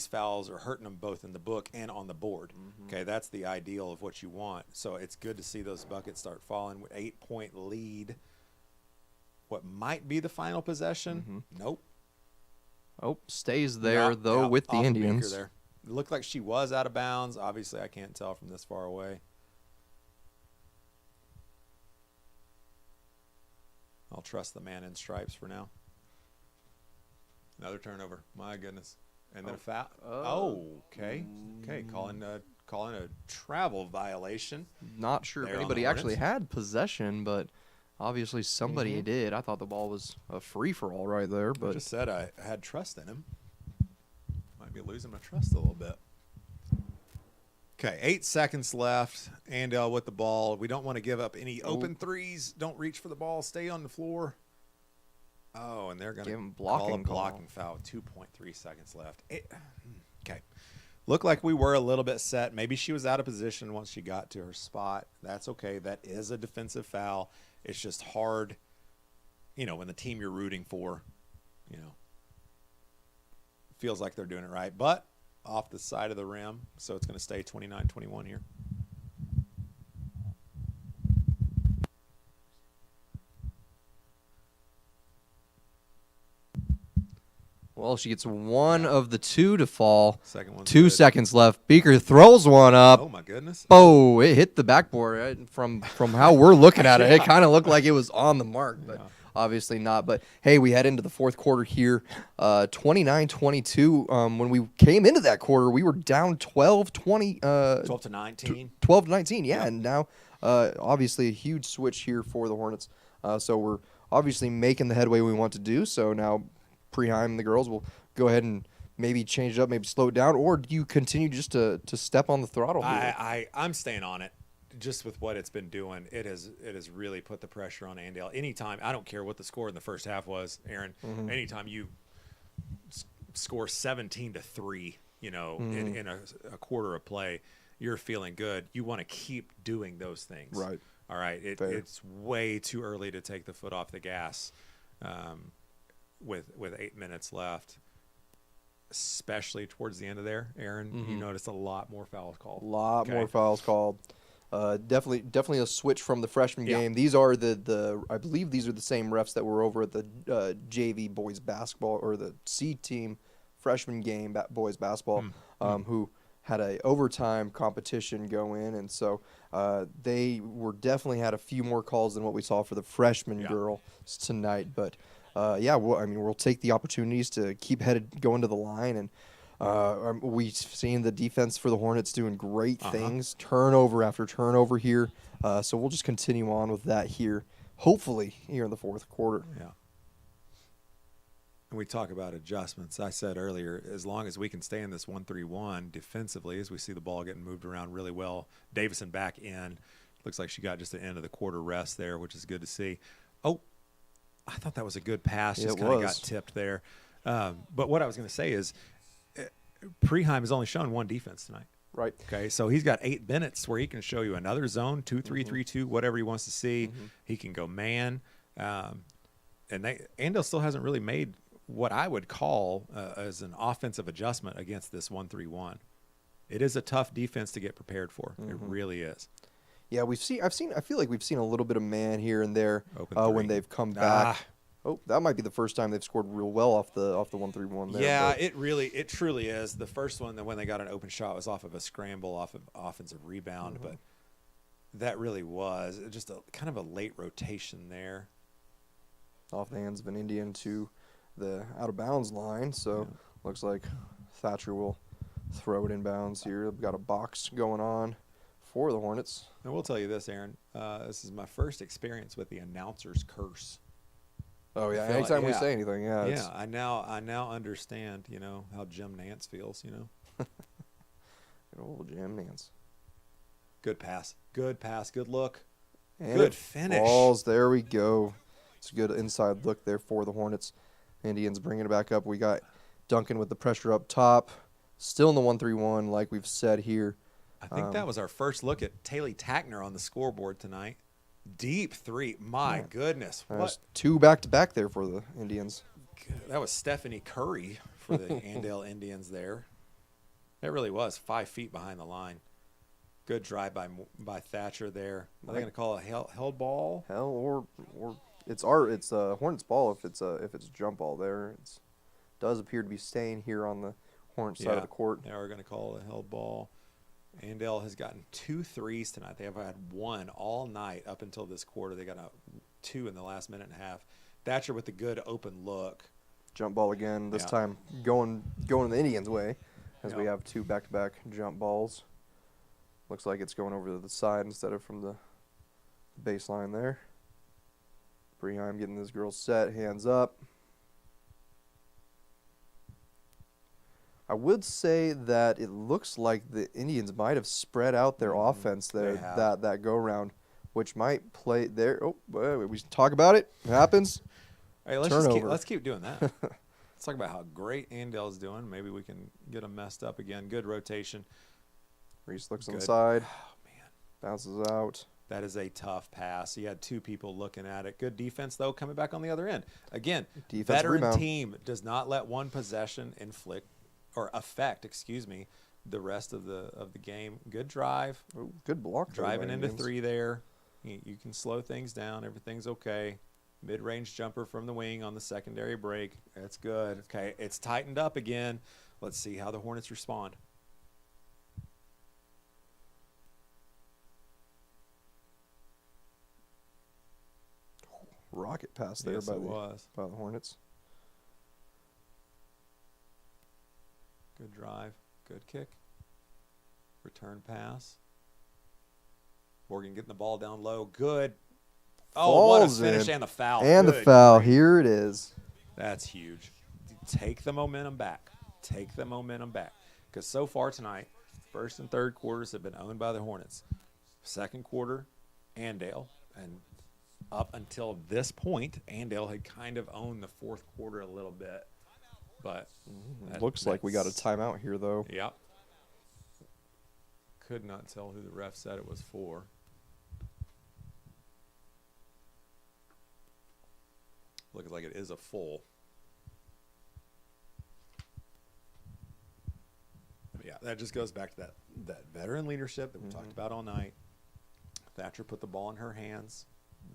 fouls are hurting them both in the book and on the board. Okay, that's the ideal of what you want. So it's good to see those buckets start falling with 8-point lead. What might be the final possession? Nope. Oh, stays there, though, with the Indians. There. It looked like she was out of bounds. Obviously, I can't tell from this far away. I'll trust the man in stripes for now. Another turnover. My goodness. And then a foul. Okay. Okay. Calling a travel violation. Not sure if anybody actually had possession, but obviously somebody did. I thought the ball was a free-for-all right there. But I just said I had trust in him. Might be losing my trust a little bit. Okay, 8 seconds left. Andale with the ball. We don't want to give up any open threes. Don't reach for the ball. Stay on the floor. Oh, and they're going to call a blocking foul. 2.3 seconds left. Okay. Looked like we were a little bit set. Maybe she was out of position once she got to her spot. That's okay. That is a defensive foul. It's just hard, when the team you're rooting for, feels like they're doing it right. But off the side of the rim, so it's going to stay 29-21 here. Well, she gets one of the two to fall. Second one. 2 seconds left. Beaker throws one up. Oh, my goodness. Oh, it hit the backboard. Right? From how we're looking at it, it kind of looked like it was on the mark, but obviously not. But, hey, we head into the fourth quarter here, 29-22. When we came into that quarter, we were down 12-20. 12-19. 12-19, yeah. And now, obviously, a huge switch here for the Hornets. So we're obviously making the headway we want to do. So now Preheim and the girls will go ahead and maybe change it up, maybe slow it down, or do you continue just to step on the throttle here? I'm staying on it. Just with what it's been doing, it has really put the pressure on Andale. Anytime, I don't care what the score in the first half was, Aaron. Anytime you score 17-3, in a quarter of play, you're feeling good. You want to keep doing those things, right? All right, it's way too early to take the foot off the gas. With 8 minutes left, especially towards the end of there, Aaron, you noticed a lot more fouls called. A lot more fouls called. Definitely a switch from the freshman game. These are I believe these are the same refs that were over at the JV boys basketball or the C team freshman game boys basketball, who had a overtime competition go in, and so they definitely had a few more calls than what we saw for the freshman girls tonight, but. We'll take the opportunities to keep going to the line, and we've seen the defense for the Hornets doing great things, turnover after turnover here. So we'll just continue on with that here, hopefully here in the fourth quarter. Yeah. And we talk about adjustments. I said earlier, as long as we can stay in this 1-3-1 defensively, as we see the ball getting moved around really well, Davison back in. Looks like she got just the end of the quarter rest there, which is good to see. Oh. I thought that was a good pass. Just kind of got tipped there. But what I was going to say is Preheim has only shown one defense tonight. Right. Okay, so he's got 8 minutes where he can show you another zone, 2-3-3-2, whatever he wants to see. He can go man. And Andale still hasn't really made what I would call as an offensive adjustment against this 1-3-1. It is a tough defense to get prepared for. It really is. Yeah, I feel like we've seen a little bit of man here and there when they've come back. Oh, that might be the first time they've scored real well off the 1-3-1 there. Yeah, it truly is. The first one, when they got an open shot, was off of a scramble, off of offensive rebound, but that really was just a kind of a late rotation there. Off the hands of an Indian to the out of bounds line, so looks like Thatcher will throw it in bounds here. We've got a box going on for the Hornets. And we'll tell you this, Aaron. This is my first experience with the announcer's curse. Oh yeah, anytime we say anything, I now understand, how Jim Nance feels, Good old Jim Nance. Good pass, good look, and good finish. Balls, there we go. It's a good inside look there for the Hornets. Indians bringing it back up. We got Duncan with the pressure up top. Still in the 1-3-1, like we've said here. I think that was our first look at Taylor Tackner on the scoreboard tonight. deep three. My Yeah. goodness. There's What? 2 back-to-back there for the Indians. That was Stephanie Curry for the Andale Indians there. That really was 5 feet behind the line. Good drive by Thatcher there. Are they going to call it held ball? Hell, or it's Hornets ball if it's a jump ball there. It does appear to be staying here on the Hornets side of the court. They are going to call it a held ball. Andale has gotten 2 threes tonight. They have had 1 all night up until this quarter. They got 2 in the last minute and a half. Thatcher with the good open look. Jump ball again. This time going the Indians' way, as we have 2 back-to-back jump balls. Looks like it's going over to the side instead of from the baseline there. Breheim getting this girl set, hands up. I would say that it looks like the Indians might have spread out their offense there that go round, which might play there. Oh, we talk about it. It happens. Hey, let's keep doing that. Let's talk about how great Andale's doing. Maybe we can get them messed up again. Good rotation. Reese looks on the side. Oh, man. Bounces out. That is a tough pass. He had 2 people looking at it. Good defense, though, coming back on the other end. Again, veteran team does not let one possession affect the rest of the game. Good drive. Ooh, good block. Driving into 3 there. You can slow things down. Everything's okay. Mid-range jumper from the wing on the secondary break. That's good. Okay, it's tightened up again. Let's see how the Hornets respond. Rocket pass there by the Hornets. Good drive. Good kick. Return pass. Morgan getting the ball down low. Good. Oh, what a finish and a foul. And the foul. Here it is. That's huge. Take the momentum back. Take the momentum back. Because so far tonight, first and third quarters have been owned by the Hornets. Second quarter, Andale. And up until this point, Andale had kind of owned the fourth quarter a little bit. But looks like we got a timeout here, though. Yep. Could not tell who the ref said it was for. Looks like it is a full. But yeah, that just goes back to that veteran leadership that we talked about all night. Thatcher put the ball in her hands,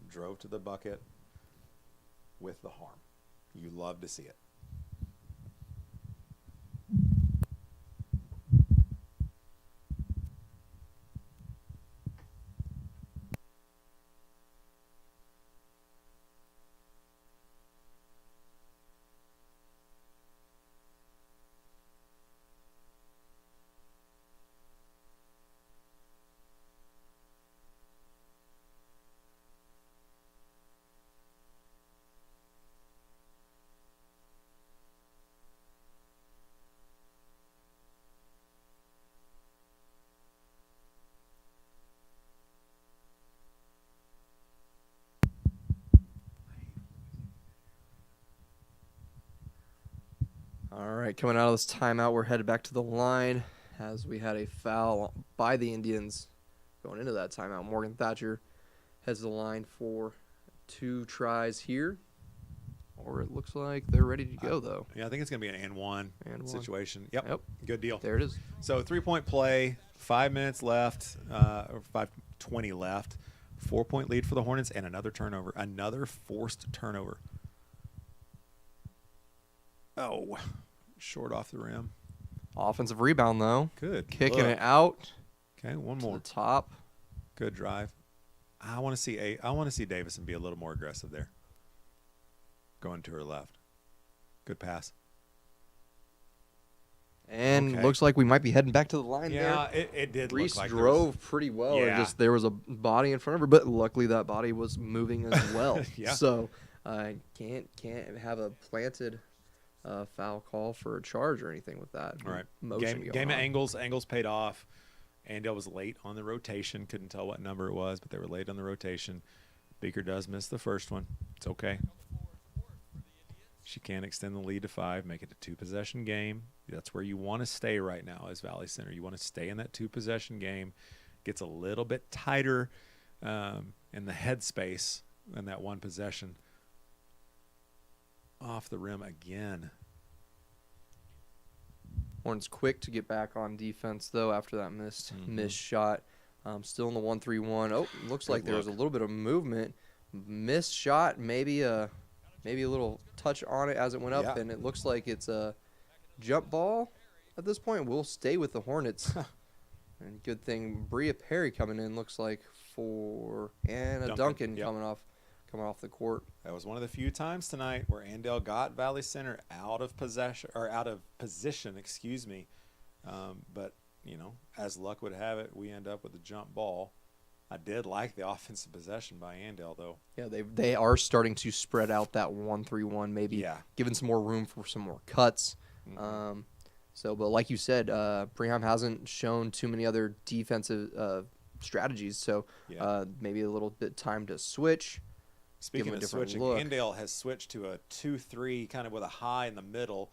drove to the bucket with the harm. You love to see it. All right, coming out of this timeout, we're headed back to the line as we had a foul by the Indians going into that timeout. Morgan Thatcher heads the line for 2 tries here. Or it looks like they're ready to go, though. Yeah, I think it's going to be an and one situation. Yep. Good deal. There it is. So 3-point play, 5 minutes left, or 5:20 left. 4-point lead for the Hornets and another turnover. Another forced turnover. Oh, short off the rim. Offensive rebound, though. Good. Kicking it out. Okay, one more. To the top. Good drive. I want to see Davison be a little more aggressive there. Going to her left. Good pass. And looks like we might be heading back to the line there. Yeah, it did Reese look like drove pretty well. Yeah. And there was a body in front of her, but luckily that body was moving as well. Yeah. So can't have a planted foul call for a charge or anything with that. All right. Motion Game of angles. Angles paid off. Andale was late on the rotation. Couldn't tell what number it was, but they were late on the rotation. Beaker does miss the first one. It's okay. She can extend the lead to 5, make it a 2-possession game. That's where you want to stay right now as Valley Center. You want to stay in that 2-possession game. Gets a little bit tighter in the headspace in that one possession. Off the rim again. Hornets quick to get back on defense, though, after that missed shot. Still in the 1-3-1. Oh, looks like there was a little bit of movement. Missed shot, maybe a little touch on it as it went up, and it looks like it's a jump ball at this point. We'll stay with the Hornets. And good thing Bria Perry coming in, looks like, for Anna Duncan coming off the court. That was one of the few times tonight where Andale got Valley Center out of position, excuse me. But you know, as luck would have it, we end up with a jump ball. I did like the offensive possession by Andale, though. Yeah, they are starting to spread out that 1-3-1, maybe giving some more room for some more cuts. But like you said, Preheim hasn't shown too many other defensive strategies, so maybe a little bit time to switch. Speaking of switching, Andale has switched to a 2-3, kind of with a high in the middle.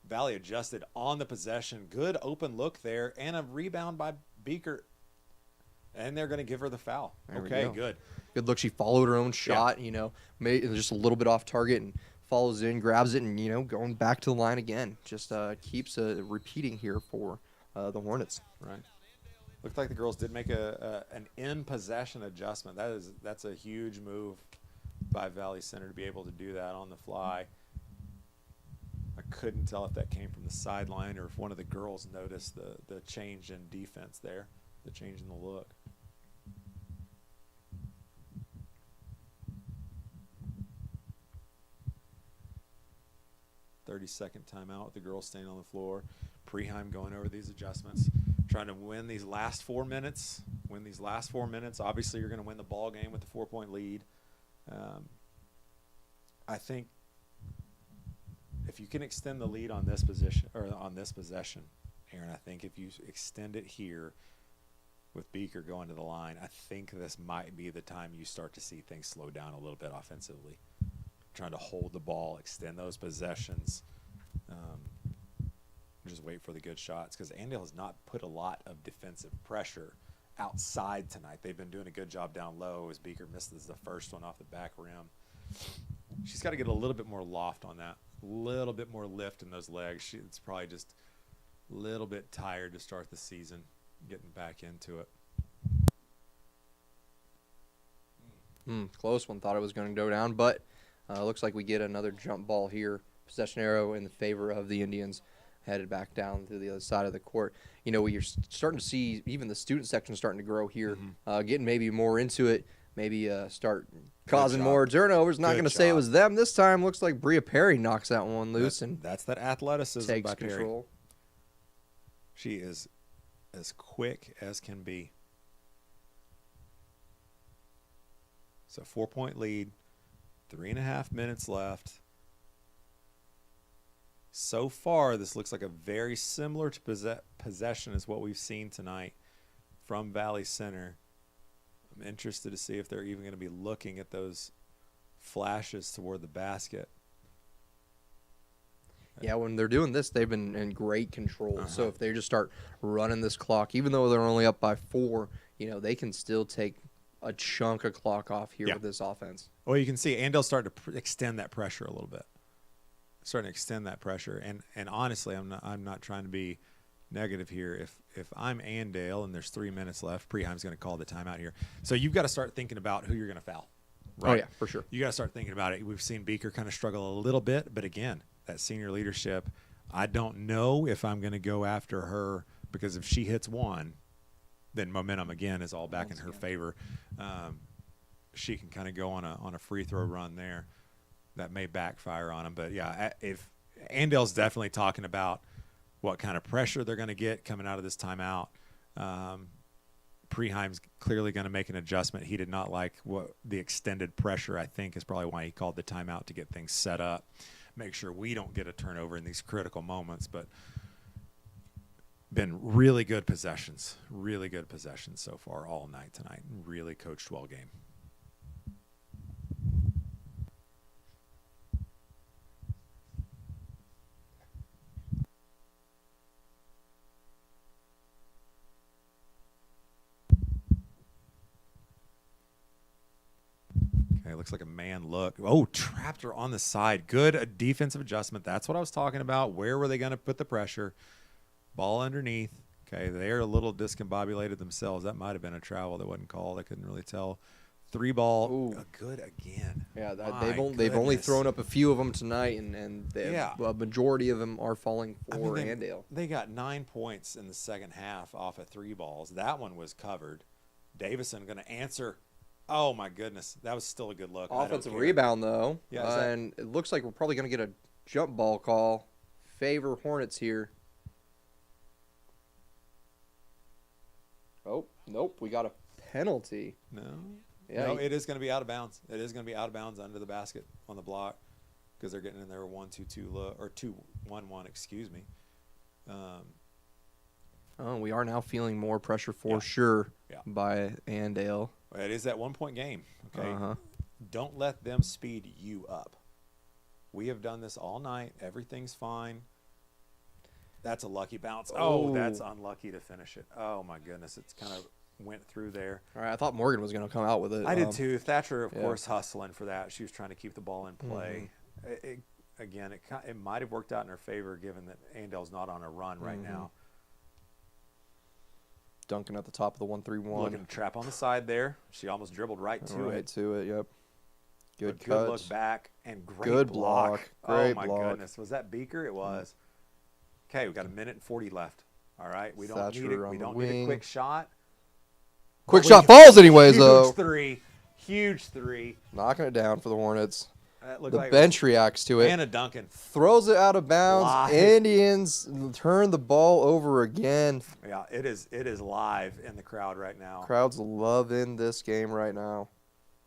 Valley adjusted on the possession. Good open look there, and a rebound by Beaker. And they're going to give her the foul. Okay, good. Good look. She followed her own shot, made just a little bit off target and follows in, grabs it, and, going back to the line again. Just keeps repeating here for the Hornets. Right. Looked like the girls did make an in-possession adjustment. That's a huge move by Valley Center to be able to do that on the fly. I couldn't tell if that came from the sideline or if one of the girls noticed the change in defense there, the change in the look. 30-second timeout with the girls staying on the floor. Preheim going over these adjustments, trying to win these last 4 minutes. Obviously, you're going to win the ball game with the 4-point lead. I think if you can extend the lead on this possession, Aaron, I think if you extend it here with Beaker going to the line, I think this might be the time you start to see things slow down a little bit offensively. Trying to hold the ball, extend those possessions, just wait for the good shots, because Andale has not put a lot of defensive pressure outside tonight. They've been doing a good job down low, as Beaker misses the first one off the back rim. She's got to get a little bit more loft on that, a little bit more lift in those legs. It's probably just a little bit tired to start the season, getting back into it. Close one. Thought it was going to go down, but looks like we get another jump ball here. Possession arrow in the favor of the Indians, headed back down to the other side of the court. You're starting to see even the student section starting to grow here, getting maybe more into it, maybe start causing more turnovers. Not going to say it was them this time. Looks like Bria Perry knocks that one loose, and that's that athleticism takes by control. Perry. She is as quick as can be. So 4-point lead, 3.5 minutes left. So far, this looks like a very similar to possession as what we've seen tonight from Valley Center. I'm interested to see if they're even going to be looking at those flashes toward the basket. Yeah, when they're doing this, they've been in great control. So if they just start running this clock, even though they're only up by 4, they can still take a chunk of clock off here with this offense. Well, you can see Andale starting to extend that pressure a little bit. Starting to extend that pressure, and honestly, I'm not trying to be negative here. If I'm Andale and there's 3 minutes left, Preheim's going to call the timeout here. So you've got to start thinking about who you're going to foul. Right? Oh yeah, for sure. You got to start thinking about it. We've seen Beaker kind of struggle a little bit, but again, that senior leadership. I don't know if I'm going to go after her, because if she hits one, then momentum again is all back in her favor. She can kind of go on a free throw run there. That may backfire on them. But, yeah, if Andale's definitely talking about what kind of pressure they're going to get coming out of this timeout. Preheim's clearly going to make an adjustment. He did not like what the extended pressure, I think, is probably why he called the timeout, to get things set up, make sure we don't get a turnover in these critical moments. But been really good possessions so far all night tonight. Really coached well game. looks like a man look. Oh, trapped her on the side. Good defensive adjustment. That's what I was talking about. Where were they going to put the pressure? Ball underneath. Okay, they're a little discombobulated themselves. That might have been a travel that wasn't called. I couldn't really tell. 3 ball, good again. Yeah, My they've only goodness. thrown up a few of them tonight, and a majority of them are falling for Andale. They got 9 points in the second half off of 3 balls. That one was covered. Davison going to answer. Oh, my goodness. That was still a good look. Offensive rebound, though. Yeah, and it looks like we're probably going to get a jump ball call. Favor Hornets here. Oh, nope. We got a penalty. No. Yeah, no, it is going to be out of bounds. It is going to be out of bounds under the basket on the block because they're getting in there 1-2-2 look or 2-1-1. Excuse me. We are now feeling more pressure for sure Yeah. by Andale. It is that 1 point game. Okay. Uh-huh. Don't let them speed you up. We have done this all night. Everything's fine. That's a lucky bounce. Oh, that's unlucky to finish it. Oh my goodness, it's kind of went through there. All right, I thought Morgan was going to come out with it. I did too. Thatcher, of course, hustling for that. She was trying to keep the ball in play. It might have worked out in her favor given that Andale's not on a run right now. Duncan at the top of the 1-3-1. Looking to trap on the side there. She almost dribbled right to it. Yep. Good cut. Good look back and great Good block. Great oh my block. goodness, was that Beaker? It was. Okay, we got 1 minute and 40 left. All right, we don't Thatcher need it. on We the don't need a wing. quick shot. Quick shot falls anyways, huge though. Huge three. Knocking it down for the Hornets. That The bench reacts to it. Anna Duncan. Throws it out of bounds. Live. Indians turn the ball over again. Yeah, it is live in the crowd right now. Crowd's loving this game right now.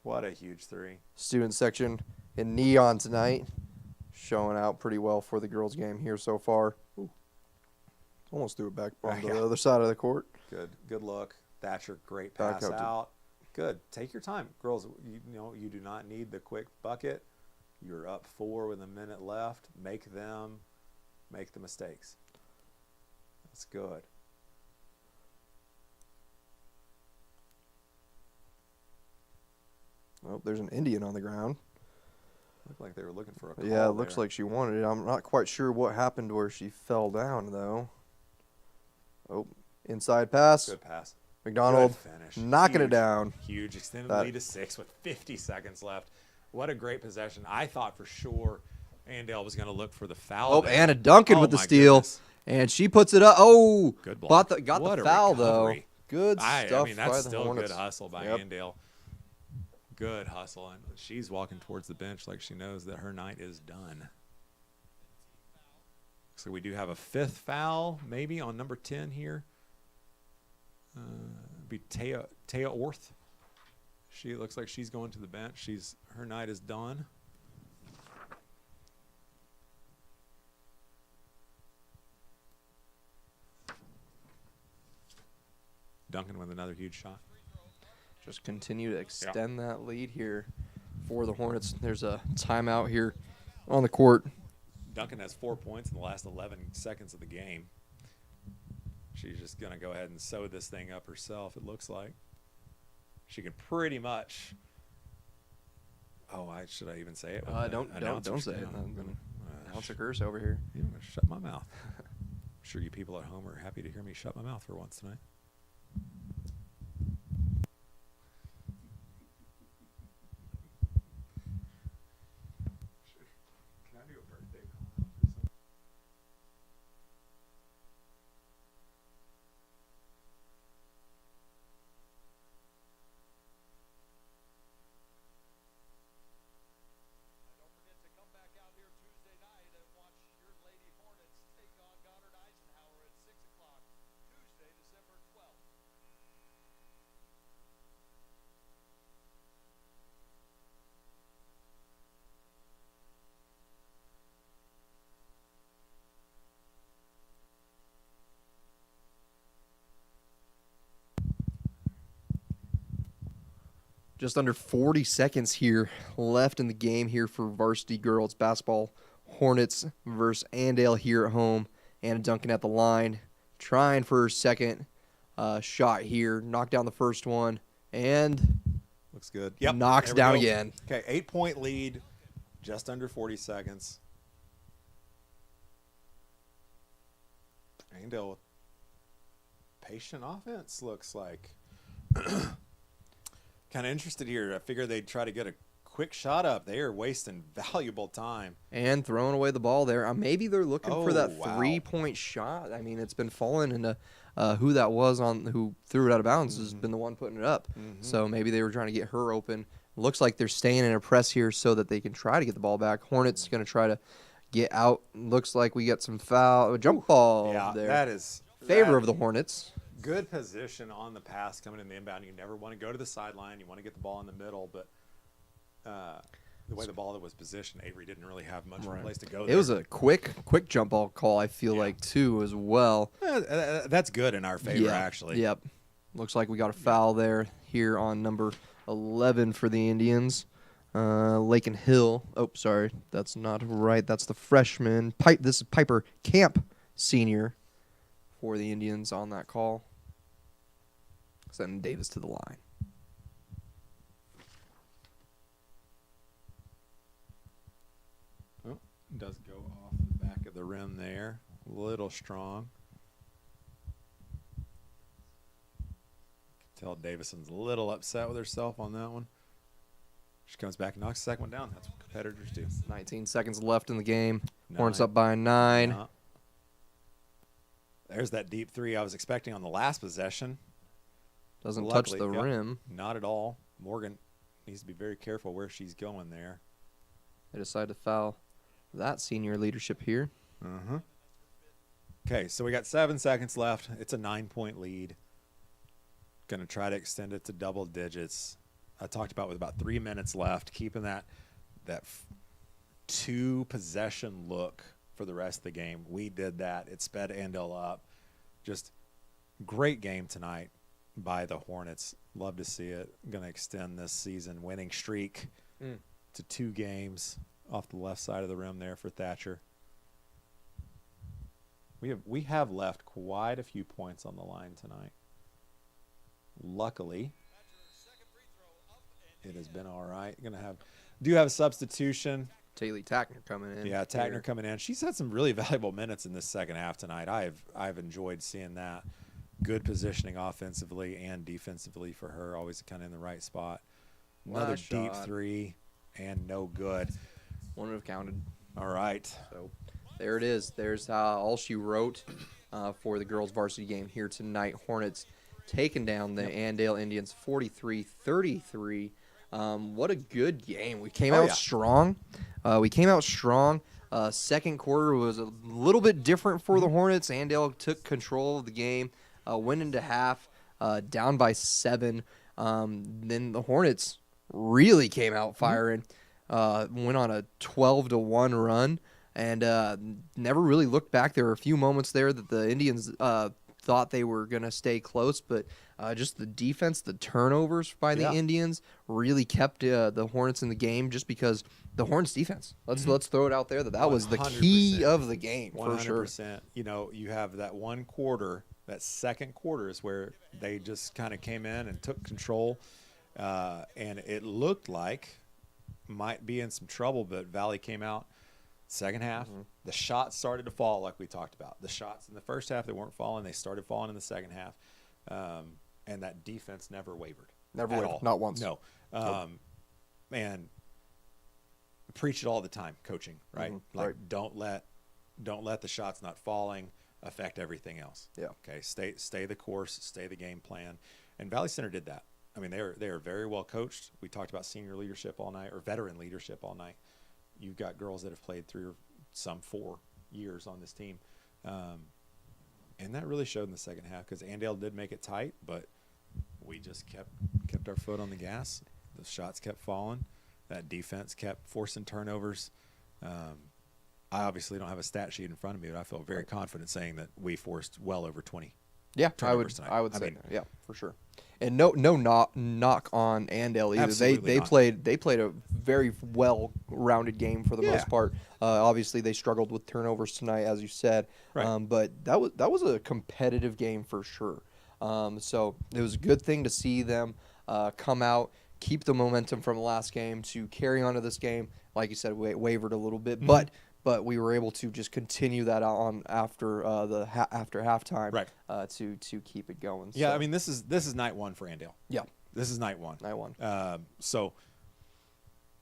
What a huge three. Student section in neon tonight. Showing out pretty well for the girls' game here so far. Ooh. Almost threw it back on the other side of the court. Good look. Thatcher, great pass out. Good. Take your time. Girls, you do not need the quick bucket. You're up 4 with 1 minute left. Make the mistakes. That's good. Oh, there's an Indian on the ground. Looked like they were looking for a call. Yeah, it looks like she wanted it. I'm not quite sure what happened where she fell down, though. Oh, inside pass. Good pass. McDonald Good finish. knocking it down. Huge. Extended lead to 6 with 50 seconds left. What a great possession. I thought for sure Andale was going to look for the foul. Oh, Anna Duncan with the steal. Goodness. And she puts it up. Oh, good block. Got What the a foul, recovery. though. Good I stuff mean, by that's the still Hornets. good hustle by Andale. Good hustle. And she's walking towards the bench like she knows that her night is done. So we do have a 5th foul maybe on number 10 here. Be Taya Orth. She looks like she's going to the bench. Her night is done. Duncan with another huge shot. Just continue to extend that lead here for the Hornets. There's a timeout here on the court. Duncan has 4 points in the last 11 seconds of the game. She's just going to go ahead and sew this thing up herself, it looks like. She can pretty much. Should I even say it? Don't say it. Announcer curse over here. I'm going to shut my mouth. I'm sure you people at home are happy to hear me shut my mouth for once tonight. Can I do a birthday call out for some? Don't forget to come back out here Tuesday night and watch your Lady Hornets take on Goddard Eisenhower at 6 o'clock, Tuesday, December 12th. Just under 40 seconds here left in the game here for varsity girls basketball. Hornets versus Andale here at home. Anna Duncan at the line, trying for her second shot here. Knocked down the first one, and Looks good. Yep. Knocks there we down go. again. Okay, 8-point lead, just under 40 seconds. Andale, patient offense looks like. Kind of interested here. I figure they'd try to get a quick shot up. They are wasting valuable time. And throwing away the ball there. Maybe they're looking for that wow. 3-point shot. I mean, it's been falling into who that was on who threw it out of bounds has been the one putting it up. So maybe they were trying to get her open. Looks like they're staying in a press here so that they can try to get the ball back. Hornets going to try to get out. Looks like we got some foul jump ball Yeah, there. that is Favor of the Hornets. good position on the pass coming in the inbound. You never want to go to the sideline. You want to get the ball in the middle, but the way the ball that was positioned, Avery didn't really have much of a place to go. It was a quick jump ball call, I feel like, too, as well. That's good in our favor, Yeah. actually. Yep. Looks like we got a foul there here on number 11 for the Indians. Lake and Hill. Oh, sorry. That's not right. That's the freshman. This is Piper Camp, senior, for the Indians on that call. Sending Davis to the line. Oh, does go off the back of the rim there. A little strong. Can tell Davison's a little upset with herself on that one. She comes back and knocks the second one down. That's what competitors do. 19 seconds left in the game. Hornets 9. up by 9. Yeah. There's that deep three I was expecting on the last possession. Doesn't Luckily, touch the yep, rim. Not at all. Morgan needs to be very careful where she's going there. They decide to foul that senior leadership here. Okay, so we got 7 seconds left. It's a 9-point lead. Going to try to extend it to double digits. I talked about with about 3 minutes left, keeping that 2-possession look for the rest of the game. We did that. It sped Andale up. Just great game tonight by the Hornets. Love to see it. Going to extend this season winning streak to 2 games off the left side of the rim there for Thatcher. We have left quite a few points on the line tonight. Luckily, it has been all right. Do have a substitution. Taylor Tackner coming in. Yeah, Tackner coming in. She's had some really valuable minutes in this second half tonight. I've enjoyed seeing that. Good positioning offensively and defensively for her. Always kind of in the right spot. Another Nice deep shot. 3 and no good. Wouldn't have counted. All right. So there it is. There's all she wrote for the girls' varsity game here tonight. Hornets taking down the Andale Indians 43-33. What a good game. We came out strong. Second quarter was a little bit different for the Hornets. Andale took control of the game, went into half, down by 7. Then the Hornets really came out firing, went on a 12-1 run, and never really looked back. There were a few moments there that the Indians thought they were going to stay close, but just the defense, the turnovers by the Indians really kept the Hornets in the game, just because the Hornets defense. Let's throw it out there that was the key of the game for sure. 100%. You know, you have that one quarter, that second quarter is where they just kind of came in and took control, and it looked like might be in some trouble, but Valley came out. Second half, the shots started to fall like we talked about. The shots in the first half, they weren't falling. They started falling in the second half. And that defense never wavered. Never at wavered, all. not once. No. Man, preach it all the time, coaching, right? Like don't let the shots not falling affect everything else. Yeah. Okay. Stay the course, stay the game plan. And Valley Center did that. I mean, they are very well coached. We talked about senior leadership all night, or veteran leadership all night. You've got girls that have played 3 or some 4 years on this team. And that really showed in the second half, because Andale did make it tight, but we just kept our foot on the gas. The shots kept falling. That defense kept forcing turnovers. I obviously don't have a stat sheet in front of me, but I feel very confident saying that we forced well over 20. Yeah, turnovers tonight. I would say mean, that. Yeah, for sure. And no knock on Andale either. Absolutely They not. played a very well-rounded game for the most part. Obviously, they struggled with turnovers tonight, as you said. Right. But that was a competitive game for sure. So it was a good thing to see them come out, keep the momentum from the last game to carry on to this game. Like you said, we wavered a little bit, Mhm. but we were able to just continue that on after after halftime, Right. To keep it going. Yeah, So, I mean, this is night one for Andale. yeah, This is night one. I won. So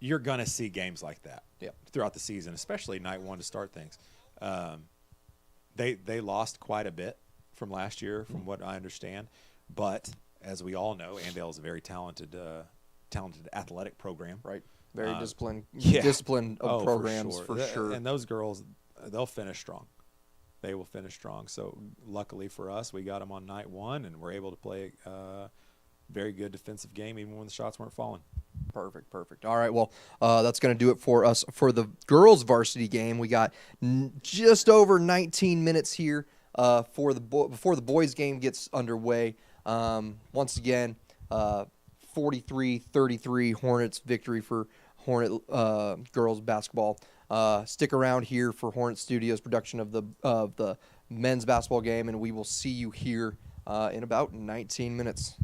you're going to see games like that Yep. throughout the season, especially night one to start things. They lost quite a bit from last year, from what I understand. But as we all know, Andale is a very talented athletic program. Right. Very disciplined yeah. discipline of programs for sure. And those girls, they'll finish strong. They will finish strong. So luckily for us, we got them on night one, and we're able to play a very good defensive game even when the shots weren't falling. Perfect. All right, well, that's going to do it for us for the girls' varsity game. We got just over 19 minutes here before the boys' game gets underway. Once again, 43-33 Hornets victory for Hornet girls basketball. Stick around here for Hornet Studios production of the men's basketball game, and we will see you here in about 19 minutes.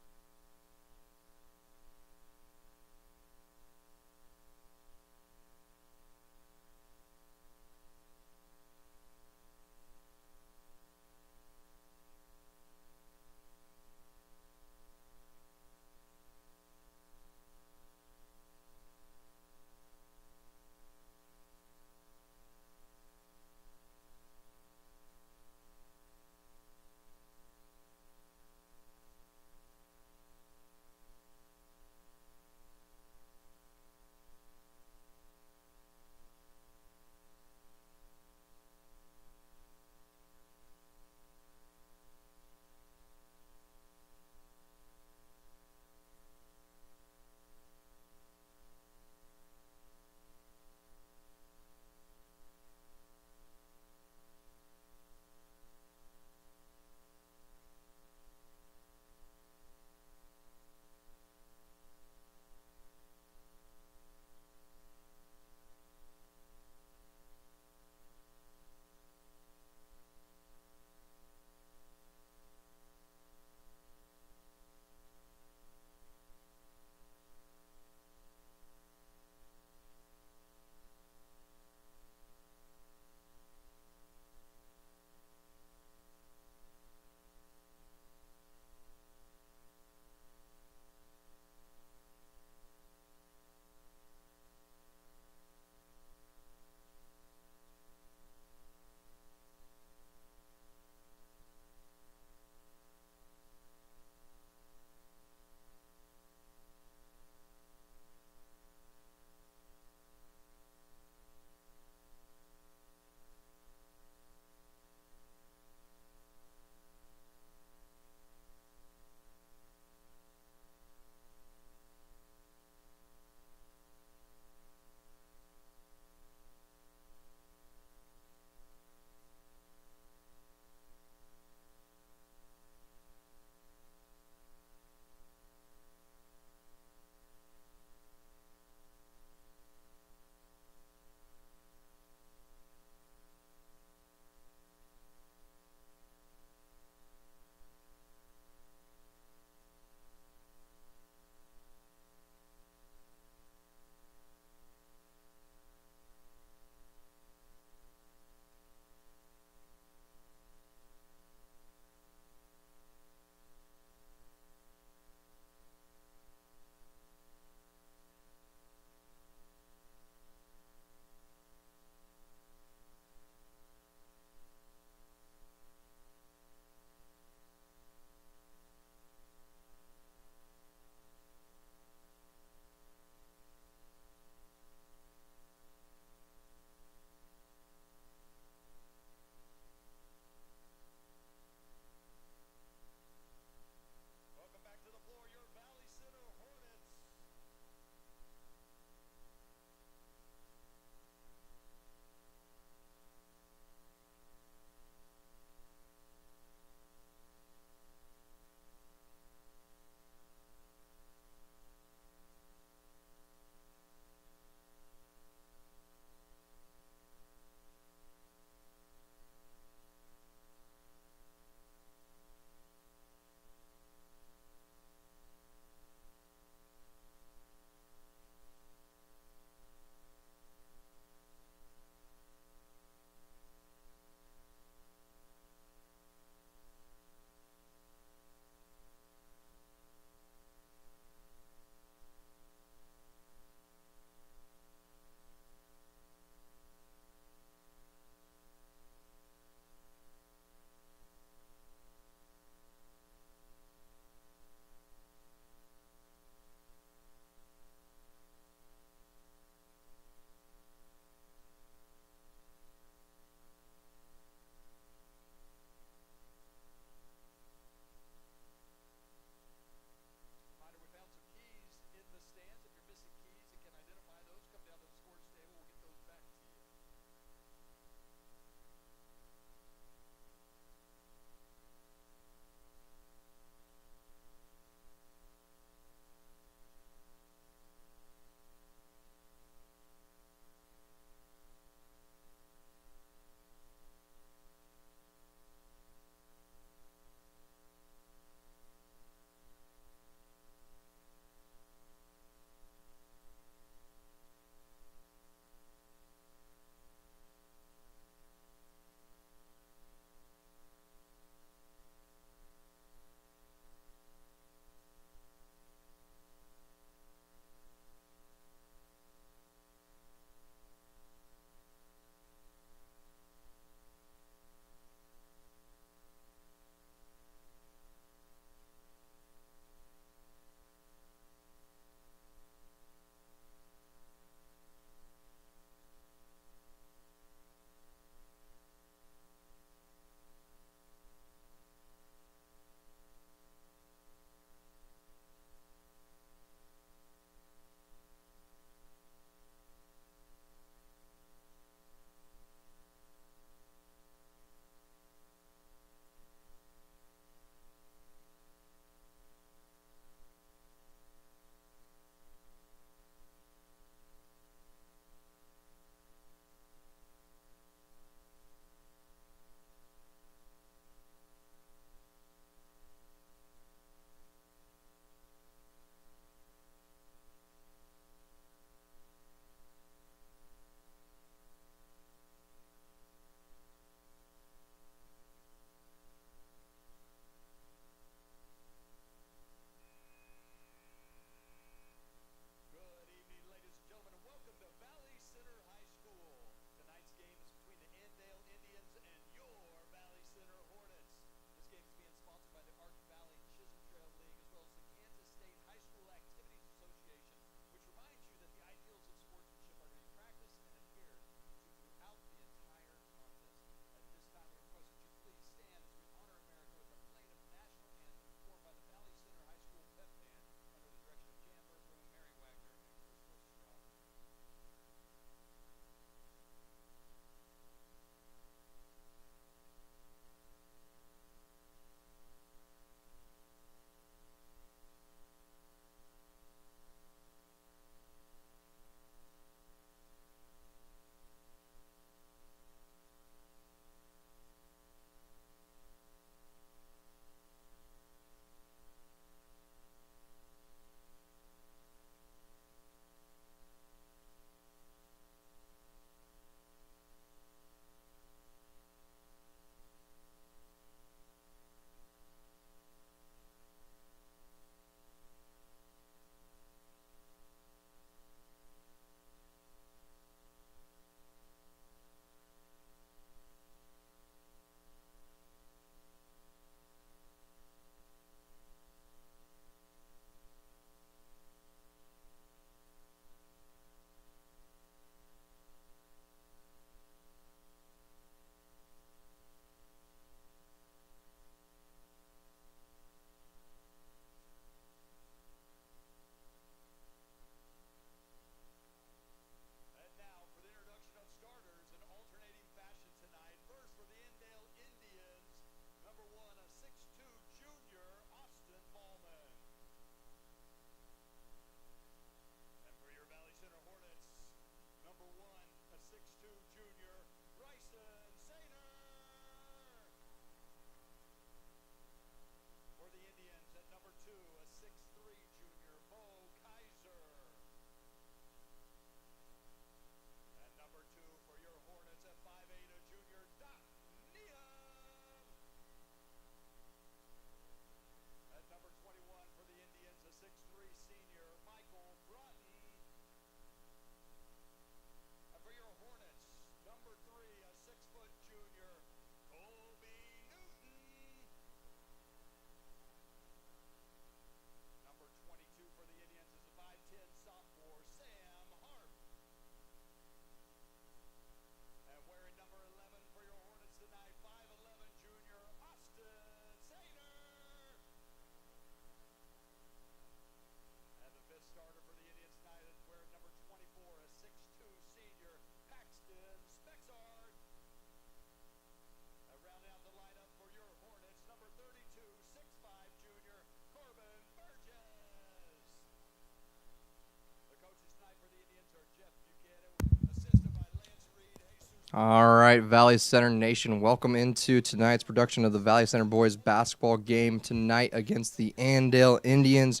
All right, Valley Center Nation, welcome into tonight's production of the Valley Center boys basketball game tonight against the Andale Indians.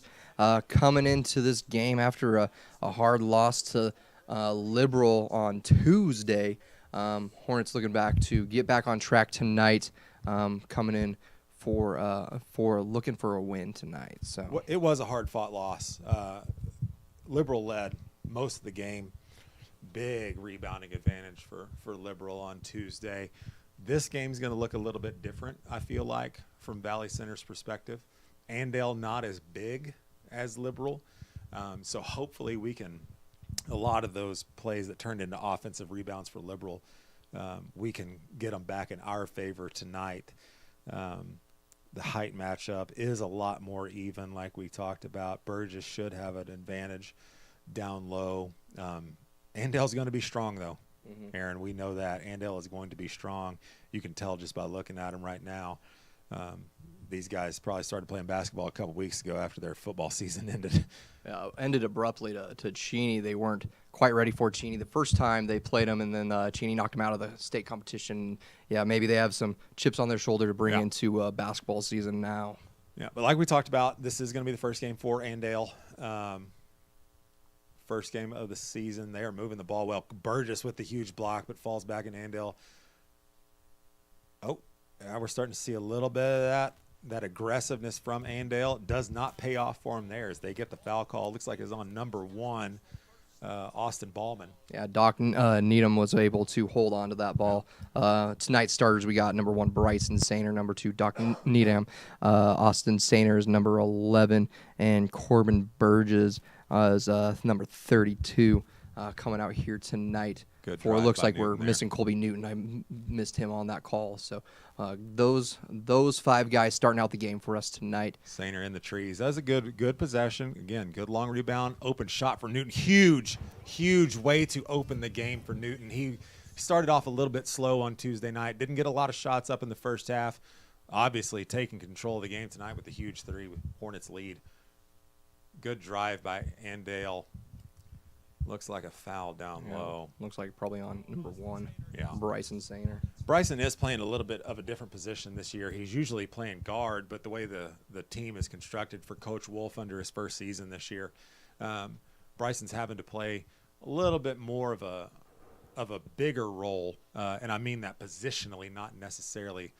Coming into this game after a hard loss to Liberal on Tuesday. Hornets looking back to get back on track tonight, coming in for looking for a win tonight. So It was a hard-fought loss. Liberal led most of the game. Big rebounding advantage for Liberal on Tuesday. This game's going to look a little bit different, I feel like, from Valley Center's perspective. Andale not as big as Liberal, so hopefully we can – a lot of those plays that turned into offensive rebounds for Liberal, we can get them back in our favor tonight. The height matchup is a lot more even, like we talked about. Burgess should have an advantage down low. Andale's going to be strong, though, Aaron. We know that. Andale is going to be strong. You can tell just by looking at them right now. These guys probably started playing basketball a couple weeks ago after their football season ended. Ended abruptly to Cheney. They weren't quite ready for Cheney the first time they played him, and then Cheney knocked him out of the state competition. Yeah, maybe they have some chips on their shoulder to bring into basketball season now. Yeah, but like we talked about, this is going to be the first game for Andale. First game of the season. They are moving the ball well. Burgess with the huge block, but falls back in Andale. Oh, yeah, we're starting to see a little bit of that aggressiveness from Andale. Does not pay off for them there as they get the foul call. Looks like it's on number 1, Austin Ballman. Yeah, Doc Needham was able to hold on to that ball. Tonight's starters, we got number 1, Bryson Sainer, number 2, Doc Needham, Austin Sainer is number 11, and Corbin Burgess is number 32 coming out here tonight. Good For it drive looks by like we're Newton there. missing Colby Newton. I missed him on that call. So those 5 guys starting out the game for us tonight. Sainer in the trees. That was a good possession. Again, good long rebound. Open shot for Newton. Huge way to open the game for Newton. He started off a little bit slow on Tuesday night. Didn't get a lot of shots up in the first half. Obviously taking control of the game tonight with a huge 3 with Hornets lead. Good drive by Andale. Looks like a foul down low. Looks like probably on number 1, Yeah. Bryson Sainer. Bryson is playing a little bit of a different position this year. He's usually playing guard, but the way the team is constructed for Coach Wolf under his first season this year, Bryson's having to play a little bit more of a bigger role, and I mean that positionally, not necessarily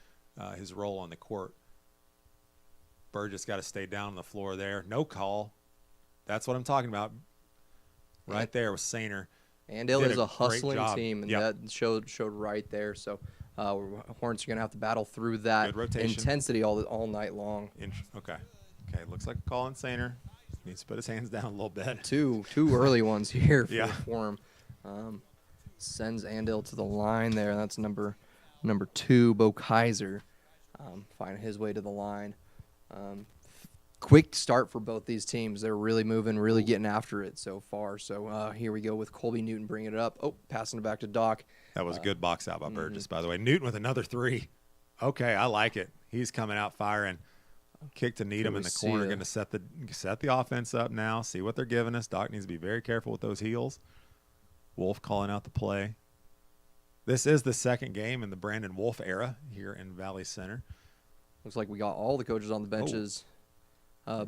his role on the court. Burgess got to stay down on the floor there. No call. That's what I'm talking about. Right there with Sainer. Andale Did is a a great hustling job. team, and Yep. that showed right there. So Hornets are going to have to battle through that Good rotation. intensity all night long. Okay. Looks like a call on Sainer. Needs to put his hands down a little bit. Two early ones here Yeah. for him. Sends Andale to the line there. That's number 2, Bo Kaiser, finding his way to the line. Quick start for both these teams. They're really moving, really getting after it so far. So here we go with Colby Newton bringing it up. Oh, passing it back to Doc. That was a good box out by Burgess, by the way. Newton with another 3. Okay, I like it. He's coming out firing. Kick to Needham we in the see corner. a- Going to set the offense up now. See what they're giving us. Doc needs to be very careful with those heels. Wolf calling out the play. This is the second game in the Brandon Wolf era here in Valley Center. Looks like we got all the coaches on the benches.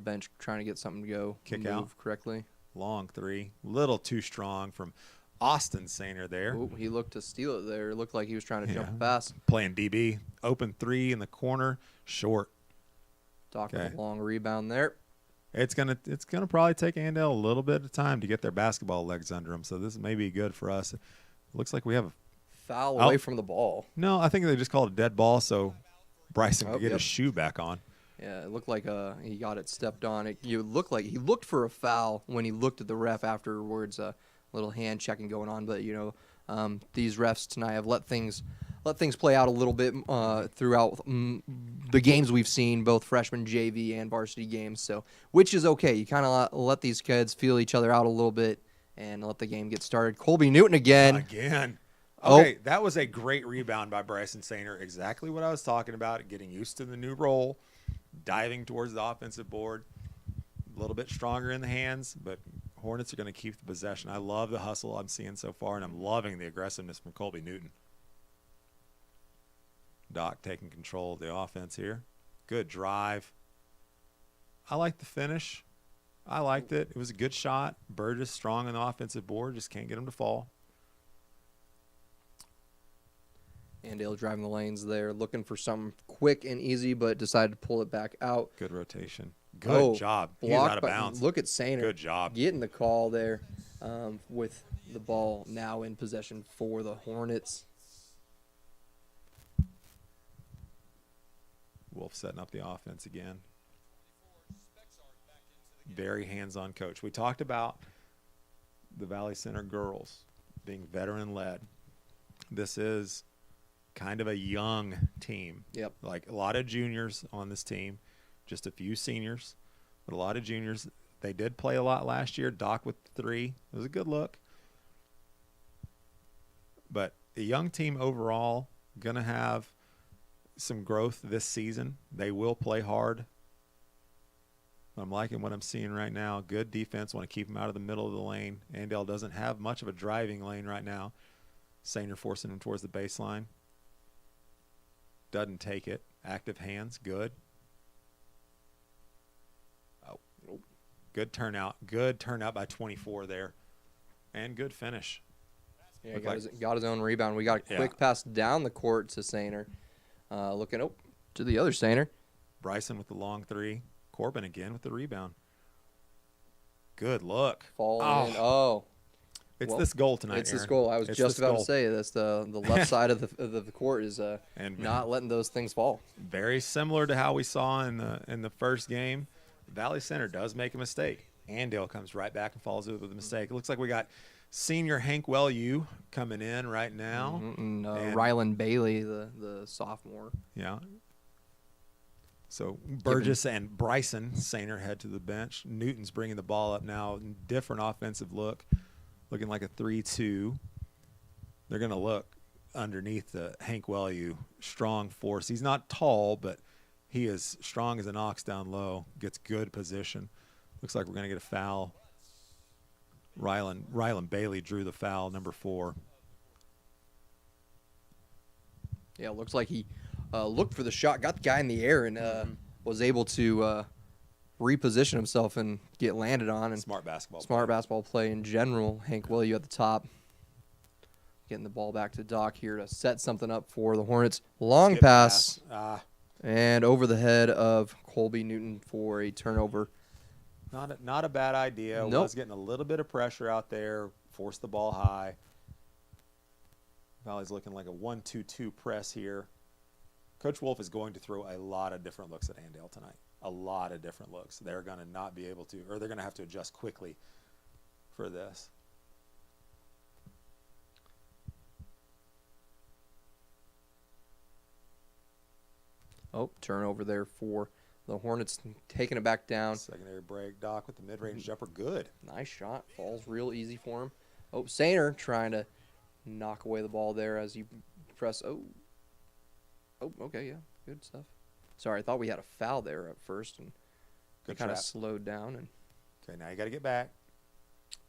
Bench trying to get something to go. Kick move out. correctly. Long 3. Little too strong from Austin Sainer there. Oh, he looked to steal it there. It looked like he was trying to jump Yeah. fast. Playing DB. Open 3 in the corner. Short. Doc with Okay. a long rebound there. It's gonna probably take Andale a little bit of time to get their basketball legs under them. So this may be good for us. It looks like we have Foul Oh. away from the ball. no. I think they just called it a dead ball, so Bryson Oh, could get yep. his shoe back on. Yeah, it looked like he got it stepped on. He looked for a foul when he looked at the ref afterwards. A little hand checking going on, but these refs tonight have let things play out a little bit throughout the games we've seen, both freshman, JV, and varsity games. So, which is okay. You kind of let these kids feel each other out a little bit and let the game get started. Colby Newton again. Oh. Okay, that was a great rebound by Bryson Sainer. Exactly what I was talking about. Getting used to the new role, diving towards the offensive board. A little bit stronger in the hands, but Hornets are going to keep the possession. I love the hustle I'm seeing so far, and I'm loving the aggressiveness from Colby Newton. Doc taking control of the offense here. Good drive. I like the finish. I liked it. It was a good shot. Burgess strong on the offensive board. Just can't get him to fall. Andale driving the lanes there, looking for something quick and easy, but decided to pull it back out. Good rotation. Good job. He's out of Blocked by- bounds. Look at Sainer. Good job. Getting the call there with the ball now in possession for the Hornets. Wolf setting up the offense again. Very hands-on coach. We talked about the Valley Center girls being veteran-led. This is kind of a young team. Yep. Like a lot of juniors on this team, just a few seniors, but a lot of juniors. They did play a lot last year. Doc with 3. It was a good look. But a young team overall, going to have some growth this season. They will play hard. I'm liking what I'm seeing right now. Good defense. Want to keep them out of the middle of the lane. Andale doesn't have much of a driving lane right now. Sainer forcing him towards the baseline. Doesn't take it. Active hands. Good. Oh, good turnout. Good turnout by 24 there. And good finish. Yeah, got his own rebound. We got a quick pass down the court to Sainer. Looking to the other Sainer. Bryson with the long 3. Corbin again with the rebound. Good look. Falling in. Oh. It's this goal tonight, It's Aaron. this goal. I was just about to say that's the left side of the court is and not letting those things fall. Very similar to how we saw in the first game. Valley Center does make a mistake. Andale comes right back and follows it with a mistake. It looks like we got senior Hank Wellew coming in right now. And And- Rylan Bailey, the sophomore. Yeah. So Burgess and Bryson Sainer head to the bench. Newton's bringing the ball up now. Different offensive look. Looking like a 3-2. They're going to look underneath the Hank Wellew. Strong force. He's not tall, but he is strong as an ox down low. Gets good position. Looks like we're going to get a foul. Rylan Bailey drew the foul, number 4. Yeah, looks like he looked for the shot, got the guy in the air, and was able to reposition himself and get landed on. And Smart basketball. basketball play in general. Hank Wellew at the top. Getting the ball back to Doc here to set something up for the Hornets. Long Skip pass. And And over the head of Colby Newton for a turnover. Not a bad idea. Nope. Was getting a little bit of pressure out there. Forced the ball high. Valley's looking like a 1-2-2 press here. Coach Wolf is going to throw a lot of different looks at Andale tonight. A lot of different looks. They're going to not be able to, or they're going to have to adjust quickly for this. Oh, turnover there for the Hornets, taking it back down. Secondary break. Doc with the mid-range jumper. Good. Nice shot. Falls real easy for him. Oh, Sainer trying to knock away the ball there as you press. Oh, okay, yeah. Good stuff. Sorry, I thought we had a foul there at first, and Good kind of trap. slowed down. And Okay, now you got to get back.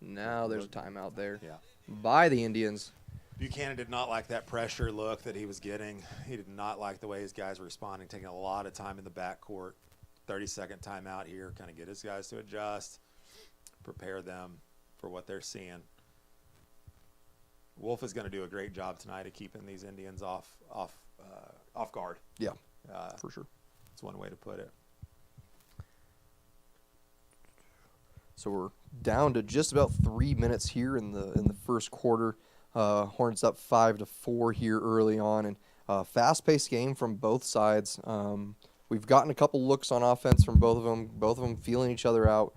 now there's a timeout there Yeah. by the Indians. Buchanan did not like that pressure look that he was getting. He did not like the way his guys were responding, taking a lot of time in the backcourt. 30-second timeout here, kind of get his guys to adjust, prepare them for what they're seeing. Wolf is going to do a great job tonight of keeping these Indians off guard. Yeah, for sure. That's one way to put it. So we're down to just about 3 minutes here in the first quarter. Hornets up 5-4 here early on, and fast-paced game from both sides. We've gotten a couple looks on offense from both of them. Both of them feeling each other out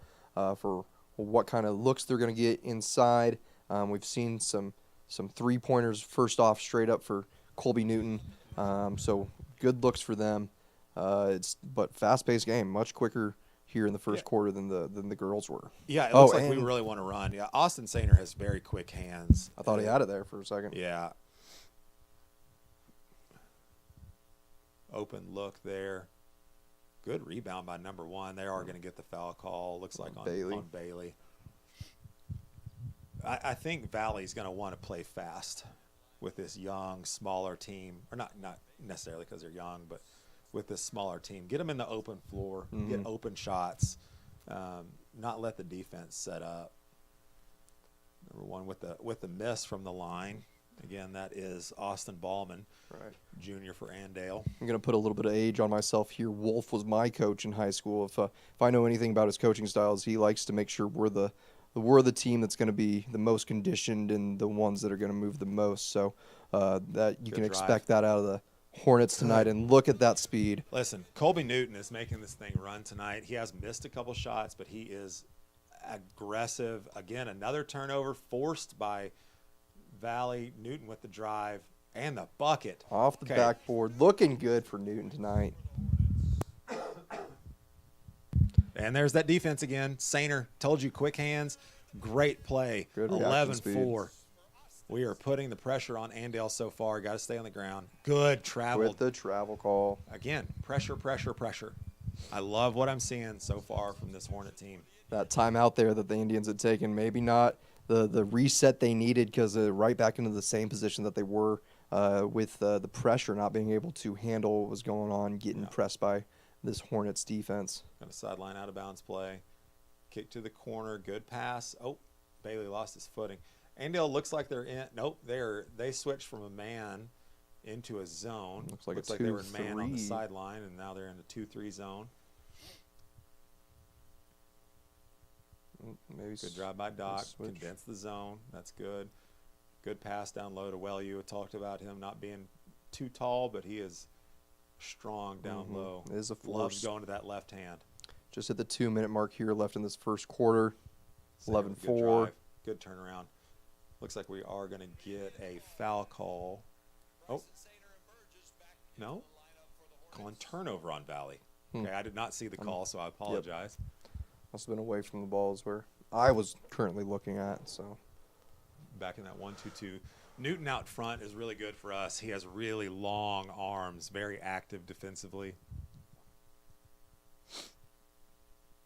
for what kind of looks they're going to get inside. We've seen some 3-pointers first off straight up for Colby Newton. So good looks for them. But fast-paced game, much quicker here in the first quarter than the girls were. Yeah, it looks like we really want to run. Yeah, Austin Sainer has very quick hands. I thought he had it there for a second. Yeah. Open look there. Good rebound by number 1. They are going to get the foul call. Looks like on Bailey. I think Valley's going to want to play fast with this young, smaller team, or not necessarily because they're young, but with this smaller team. Get them in the open floor, get open shots, not let the defense set up. Number one with the miss from the line. Again, that is Austin Ballman, junior for Andale. I'm going to put a little bit of age on myself here. Wolf was my coach in high school. If I know anything about his coaching styles, he likes to make sure we're the team that's going to be the most conditioned and the ones that are going to move the most. So that you can expect that out of the Hornets tonight. And look at that speed. Listen, Colby Newton is making this thing run tonight. He has missed a couple shots, but he is aggressive. Again, another turnover forced by Valley. Newton with the drive and the bucket. Off the backboard. Looking good for Newton tonight. And there's that defense again. Sainer, told you, quick hands. Great play. 11-4. We are putting the pressure on Andale so far. Got to stay on the ground. Good travel. With the travel call. Again, pressure, pressure, pressure. I love what I'm seeing so far from this Hornet team. That time out there that the Indians had taken, maybe not the reset they needed, because right back into the same position that they were with the pressure, not being able to handle what was going on, getting pressed by this Hornets defense. Got a sideline out of bounds play. Kick to the corner. Good pass. Oh, Bailey lost his footing. Andale looks like they're in. Nope, they switched from a man into a zone. Looks like they were in man on the sideline, and now they're in a 2-3 zone. Maybe good drive by Doc. Condense the zone. That's good. Good pass down low to Wellew. I talked about him not being too tall, but he is strong down low. It is a force. Loves going to that left hand. Just at the 2-minute mark here left in this first quarter. 11-4. Good turnaround. Looks like we are going to get a foul call. Oh. No. Calling turnover on Valley. Okay, I did not see the call, so I apologize. Must have been away from the balls where I was currently looking at. So back in that 1-2-2. Newton out front is really good for us. He has really long arms, very active defensively.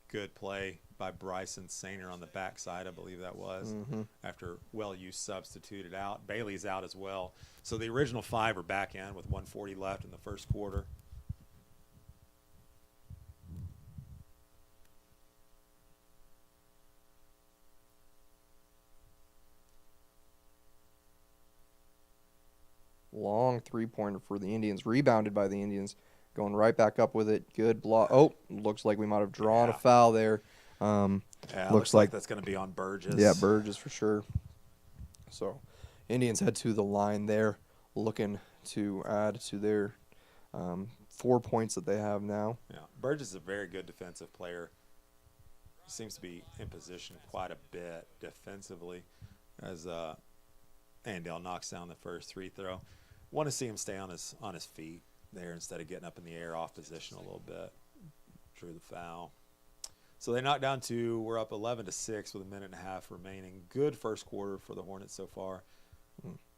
Good play by Bryson Sainer on the backside, I believe that was, after Wellew substituted out. Bailey's out as well. So the original 5 are back in with 1:40 left in the first quarter. Long three-pointer for the Indians, rebounded by the Indians, going right back up with it. Good block. Oh, looks like we might have drawn a foul there. Looks like that's going to be on Burgess. Yeah, Burgess for sure. So Indians head to the line there, looking to add to their 4 points that they have now. Yeah, Burgess is a very good defensive player. Seems to be in position quite a bit defensively as Andale knocks down the first free throw. Want to see him stay on his feet there instead of getting up in the air off position a little bit. Drew the foul. So they knocked down 2. We're up 11-6 with a minute and a half remaining. Good first quarter for the Hornets so far.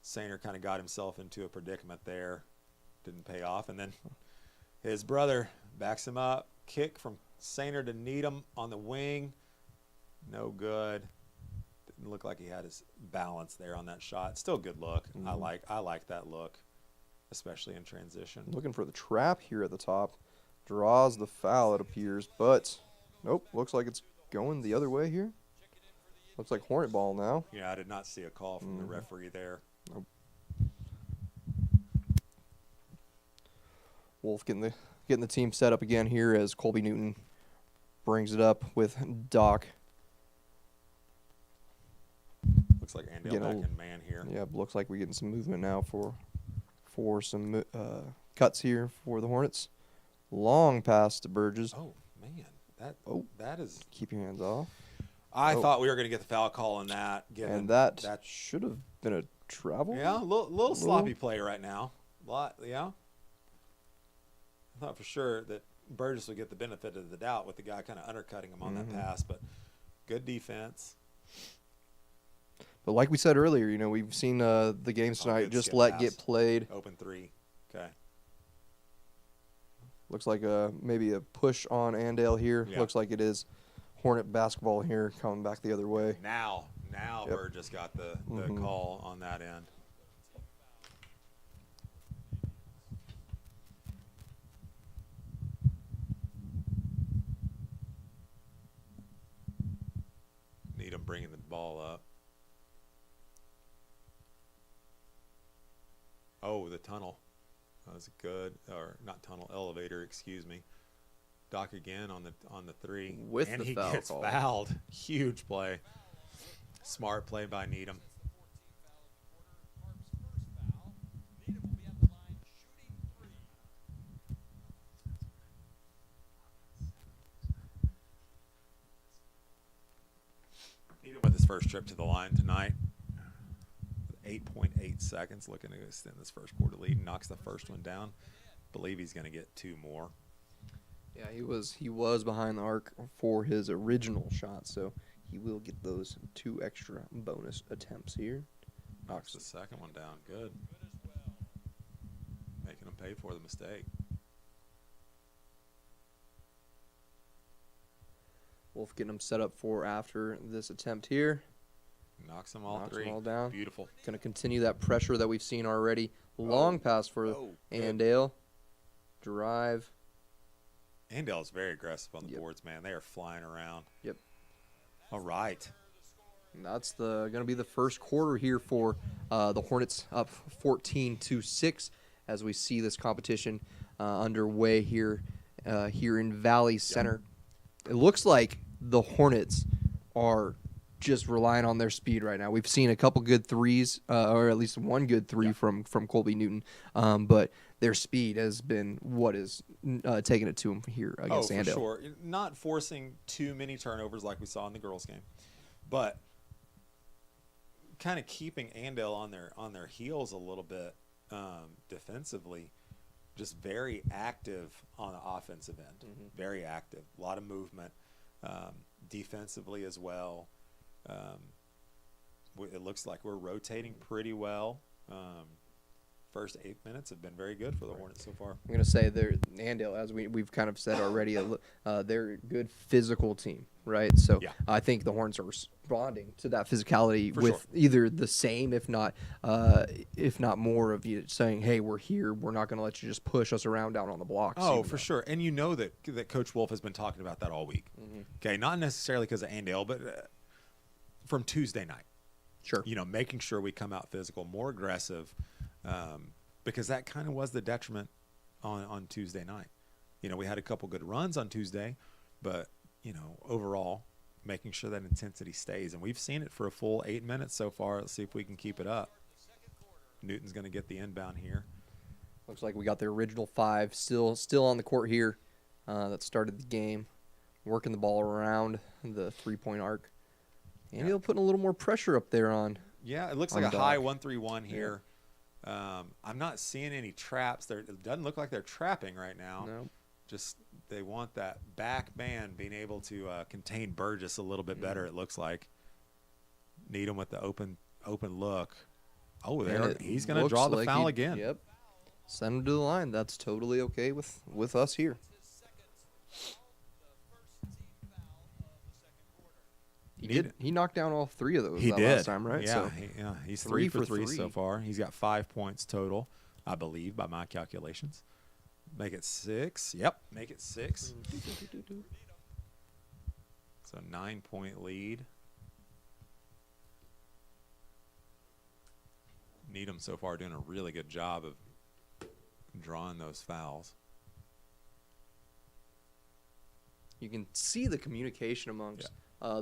Sainer kind of got himself into a predicament there. Didn't pay off. And then his brother backs him up. Kick from Sainer to Needham on the wing. No good. Didn't look like he had his balance there on that shot. Still a good look. I like that look, especially in transition. Looking for the trap here at the top. Draws the foul, it appears, but nope, looks like it's going the other way here. Looks like Hornet ball now. Yeah, I did not see a call from the referee there. Nope. Wolf getting the team set up again here as Colby Newton brings it up with Doc. Looks like Andale back in man here. Yeah, looks like we're getting some movement now for some cuts here for the Hornets. Long pass to Burgess. Oh man, that is. Keep your hands off. I thought we were going to get the foul call on that. And that should have been a travel. Yeah, a little sloppy play right now. Yeah. I thought for sure that Burgess would get the benefit of the doubt with the guy kind of undercutting him on that pass, but good defense. But like we said earlier, we've seen the games tonight just let get played. Open 3. Okay. Looks like maybe a push on Andale here. Yeah. Looks like it is Hornet basketball here coming back the other way. Now Now Yep. Burgess got the Mhm. call on that end. Needham bringing the ball up. Oh, the tunnel. That was good, or not tunnel, elevator, excuse me. Doc again on the three. With and the he foul gets call. fouled. Huge play. Smart play by Needham. Needham will be at the line shooting 3. Needham with his first trip to the line tonight. 8.8 seconds, looking to extend this first quarter lead. Knocks the first one down. Believe he's going to get 2 more. Yeah, he was behind the arc for his original shot, so he will get those 2 extra bonus attempts here. Knocks the second one down. Good. Making him pay for the mistake. Wolf getting him set up for after this attempt here. Knocks them all Knocks 3. them all down. Beautiful. Going to continue that pressure that we've seen already. Long pass for Oh, good. Andale. Drive. Andale's very aggressive on the Yep. boards, man. They are flying around. Yep. All right. And that's going to be the first quarter here for the Hornets, up 14-6 as we see this competition underway here in Valley Center. It looks like the Hornets are just relying on their speed right now. We've seen a couple good threes, or at least one good three from Colby Newton, but their speed has been what is taking it to them here against Andale. For sure. Not forcing too many turnovers like we saw in the girls' game, but kind of keeping Andale on their heels a little bit defensively. Just very active on the offensive end. Very active. A lot of movement. Defensively as well. It looks like we're rotating pretty well. First 8 minutes have been very good for the Hornets so far. I'm going to say they're Andale, as we've kind of said already, they're a good physical team, right? So Yeah. I think the Hornets are responding to that physicality For with sure. either the same, if not more of you saying, hey, we're here. We're not going to let you just push us around down on the blocks. Oh, for sure. And you know that Coach Wolf has been talking about that all week. Okay, not necessarily because of Andale, but from Tuesday night. Sure. You know, making sure we come out physical, more aggressive, because that kind of was the detriment on Tuesday night. You know, we had a couple good runs on Tuesday, but, you know, overall, making sure that intensity stays. And we've seen it for a full 8 minutes so far. Let's see if we can keep it up. Newton's going to get the inbound here. Looks like we got the original 5 still on the court here that started the game, working the ball around the three-point arc. Andale putting a little more pressure up there on. Yeah, it looks on like a Doc. high 1-3-1 here. I'm not seeing any traps. It doesn't look like they're trapping right now. No. Just they want that back man being able to contain Burgess a little bit better, it looks like. Needham with the open look. Oh, And there it he's going to looks draw the like foul he- again. Yep. Send him to the line. That's totally okay with us here. He knocked down all 3 of those He that did. last time, right? Yeah, So he's 3 3 for for 3 so 3. far. He's got 5 points total, I believe, by my calculations. Make it 6. Yep, make it 6. So 9-point lead. Needham so far doing a really good job of drawing those fouls. you can see the communication amongst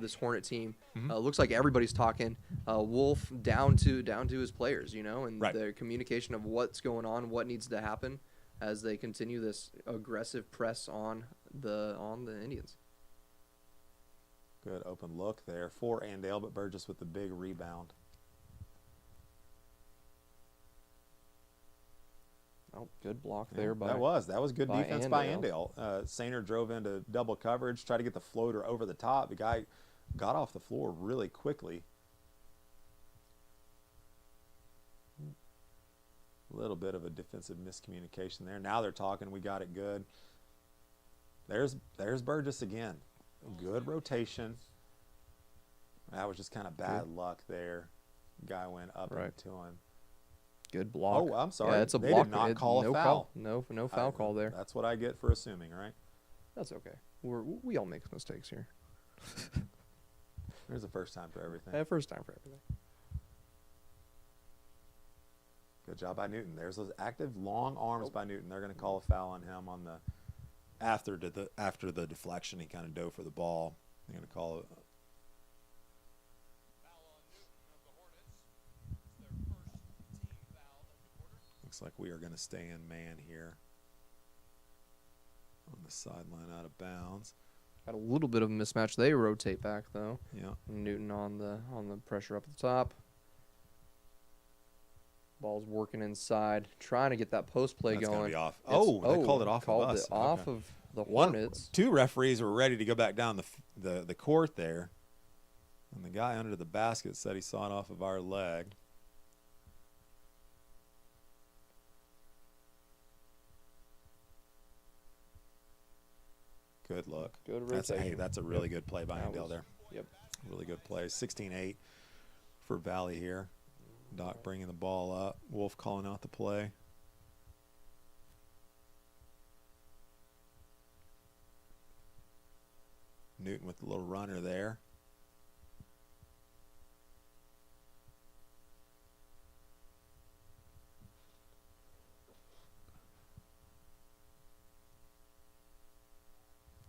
this Hornet team. Mhm. Looks like everybody's talking Wolf down to his players, and Right. the communication of what's going on, what needs to happen as they continue this aggressive press on the Indians. Good open look there for Andale, but Burgess with the big rebound. Oh, good block Yeah, there by that was good by defense by Andale. Andale. Sainer drove into double coverage, tried to get the floater over the top. The guy got off the floor really quickly. A little bit of a defensive miscommunication there. Now they're talking. We got it good. There's Burgess again. Good rotation. That was just kind of bad luck there. Guy went up Right. into him. Good block. Oh, I'm sorry. Yeah, it's a They block. did not call no a foul. No foul call there. That's what I get for assuming, right? That's okay. We all make mistakes here. There's a first time for everything. First time for everything. Good job by Newton. There's those active long arms by Newton. They're going to call a foul on him on the after the deflection. He kind of dove for the ball. They're going to call it. Foul on Newton of the Hornets. It's their first team foul of the quarter. Looks like we are going to stay in man here on the sideline out of bounds. Got a little bit of a mismatch. They rotate back though. Yeah. Newton on the pressure up at the top. Ball's working inside, trying to get that post play That's going. going to be off. It's- Oh, they called it off of Called us. it off Okay. of the Hornets. Two referees were ready to go back down the court there, and the guy under the basket said he saw it off of our leg. Good look. Good That's rotation. that's a really good play by That Andale was- there. Yep. Really good play. 16-8 for Valley here. Doc bringing the ball up. Wolf calling out the play. Newton with the little runner there.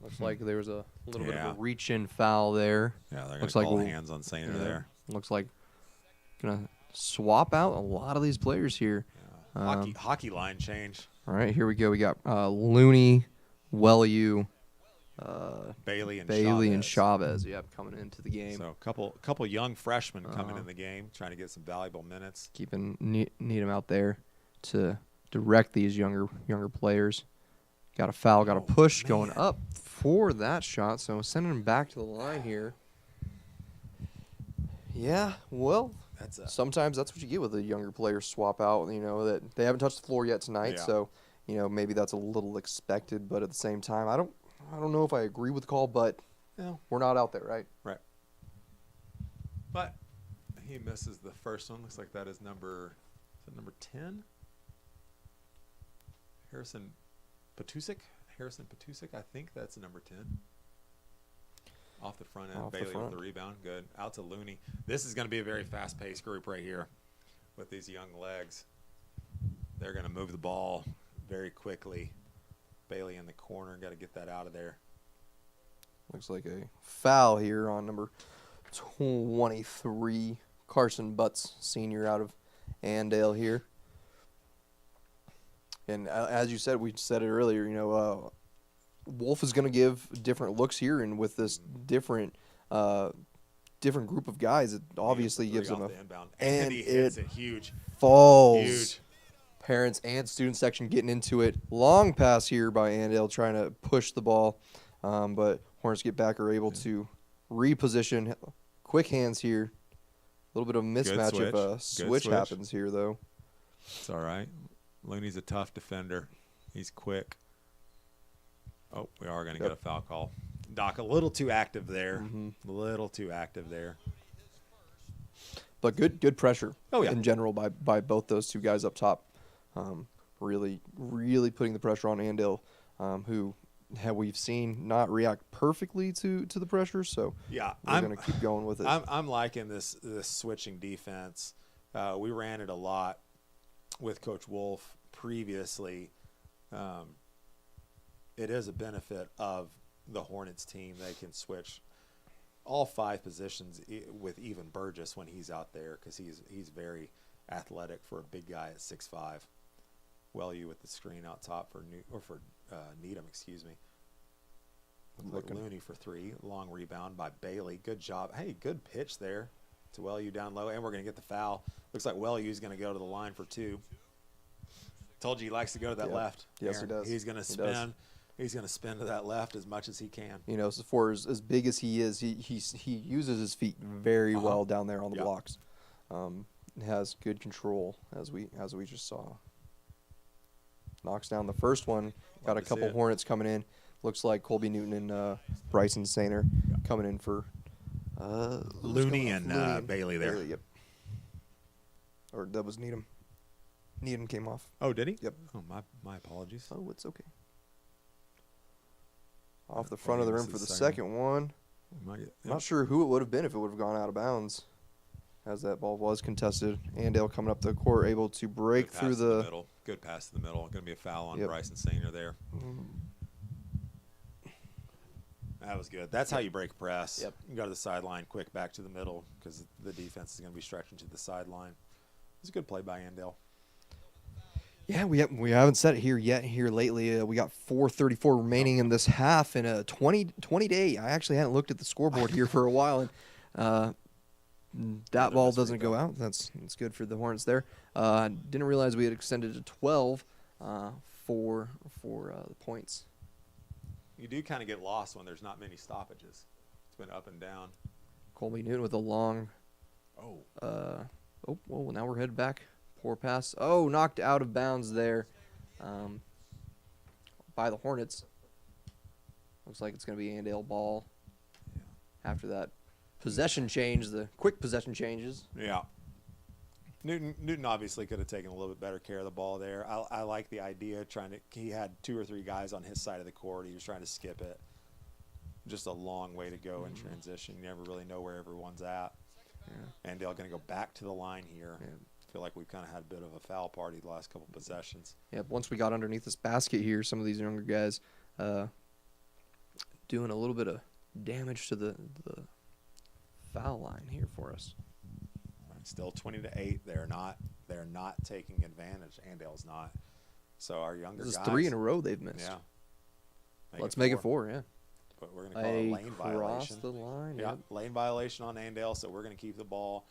Looks like there was a little bit Yeah. of a reach in foul there. Yeah, they're going Looks to like call we'll- hands on Sainer Yeah. there. Looks like gonna swap out a lot of these players here. Hockey line change. All right, here we go. We got Looney, Wellew, Bailey and Bailey, and Chavez. Chavez. Yep, coming into the game. So a couple young freshmen coming Uh-huh. in the game, trying to get some valuable minutes. Keeping Needham out there to direct these younger players. Got a foul, got a Oh, push going man. up for that shot. So sending him back to the line here. Yeah, well, That's a sometimes that's what you get with a younger player swap out. You know that they haven't touched the floor yet tonight, Yeah. so maybe that's a little expected. But at the same time, I don't know if I agree with the call, but we're not out there, right? right. But he misses the first one. Looks like that is number 10. Harrison Patusik, I think that's number 10. Off the front end, Off the Bailey with front. the rebound. Good. Out to Looney. This is going to be a very fast-paced group right here with these young legs. They're going to move the ball very quickly. Bailey in the corner. Got to get that out of there. Looks like a foul here on number 23, Carson Butts, senior out of Andale here. And as you said, we said it earlier, Wolf is going to give different looks here, and with this different group of guys, it obviously gives them off a the inbound. and he hits it it huge. falls. Huge. Parents and student section getting into it. Long pass here by Andale trying to push the ball, but Hornets get back are able to reposition. Quick hands here. A little bit of a mismatch switch. if a Good switch switch. happens here, though. It's all right. Looney's a tough defender. He's quick. Oh, we are going to get a foul call. Doc, a little too active there. A little too active there. But good pressure Oh, yeah. in general by both those two guys up top. Really putting the pressure on Andale, who we've seen not react perfectly to the pressure. So Yeah, we're going to keep going with it. I'm liking this switching defense. We ran it a lot with Coach Wolf previously. It is a benefit of the Hornets team. They can switch all 5 positions with even Burgess when he's out there because he's very athletic for a big guy at 6'5". Wellew with the screen out top for Needham, excuse me. Look, Looney for 3. Long rebound by Bailey. Good job. Hey, good pitch there to Wellew down low, and we're going to get the foul. Looks like Wellew's going to go to the line for 2. Told you he likes to go to that left. Yes, he Aaron. does. He's going to He does. spin. He's going to spin to that left as much as he can. So for as big as he is, he uses his feet very well down there on the Yep. blocks. Has good control as we just saw. Knocks down the first one. Got Love a to see couple it. Hornets coming in. Looks like Colby Newton and Bryson Sainer coming in for Looney and Bailey there. Yep. Or that was Needham. Needham came off. Oh, did he? Yep. Oh, my apologies. Oh, it's okay. Off the front of the rim for the second one. Not sure who it would have been if it would have gone out of bounds, as that ball was contested. Andale coming up the court, able to break through the middle. Good pass to the middle. Going to be a foul on Yep. Bryson Sainer there. That was good. That's how you break press. Yep. You go to the sideline, quick back to the middle because the defense is going to be stretching to the sideline. It was a good play by Andale. Yeah, we haven't said it here yet. Here lately, we got 4:34 remaining in this half in a 20-8. I actually hadn't looked at the scoreboard here for a while, and that ball doesn't go out. That's good for the Hornets there. Didn't realize we had extended to 12 for the points. You do kind of get lost when there's not many stoppages. It's been up and down. Colby Newton with a long. Oh. Well, now we're headed back. Poor pass. Oh, knocked out of bounds there by the Hornets. Looks like it's going to be Andale ball. Yeah. After that possession change, the quick possession changes. Yeah. Newton obviously could have taken a little bit better care of the ball there. I like the idea he had 2 or 3 guys on his side of the court. He was trying to skip it. Just a long way to go in transition. You never really know where everyone's at. Yeah. Andale going to go back to the line here. Yeah. Feel like we've kind of had a bit of a foul party the last couple possessions. Yeah, once we got underneath this basket here, some of these younger guys doing a little bit of damage to the foul line here for us. Still 20-8. They're not taking advantage. Andale's not. So our younger This is guys. 3 in a row they've missed. Yeah. Let's make it 4. Yeah. But we're going to call it a lane violation. Cross the line. Yeah, Yep. lane violation on Andale. So we're going to keep the ball.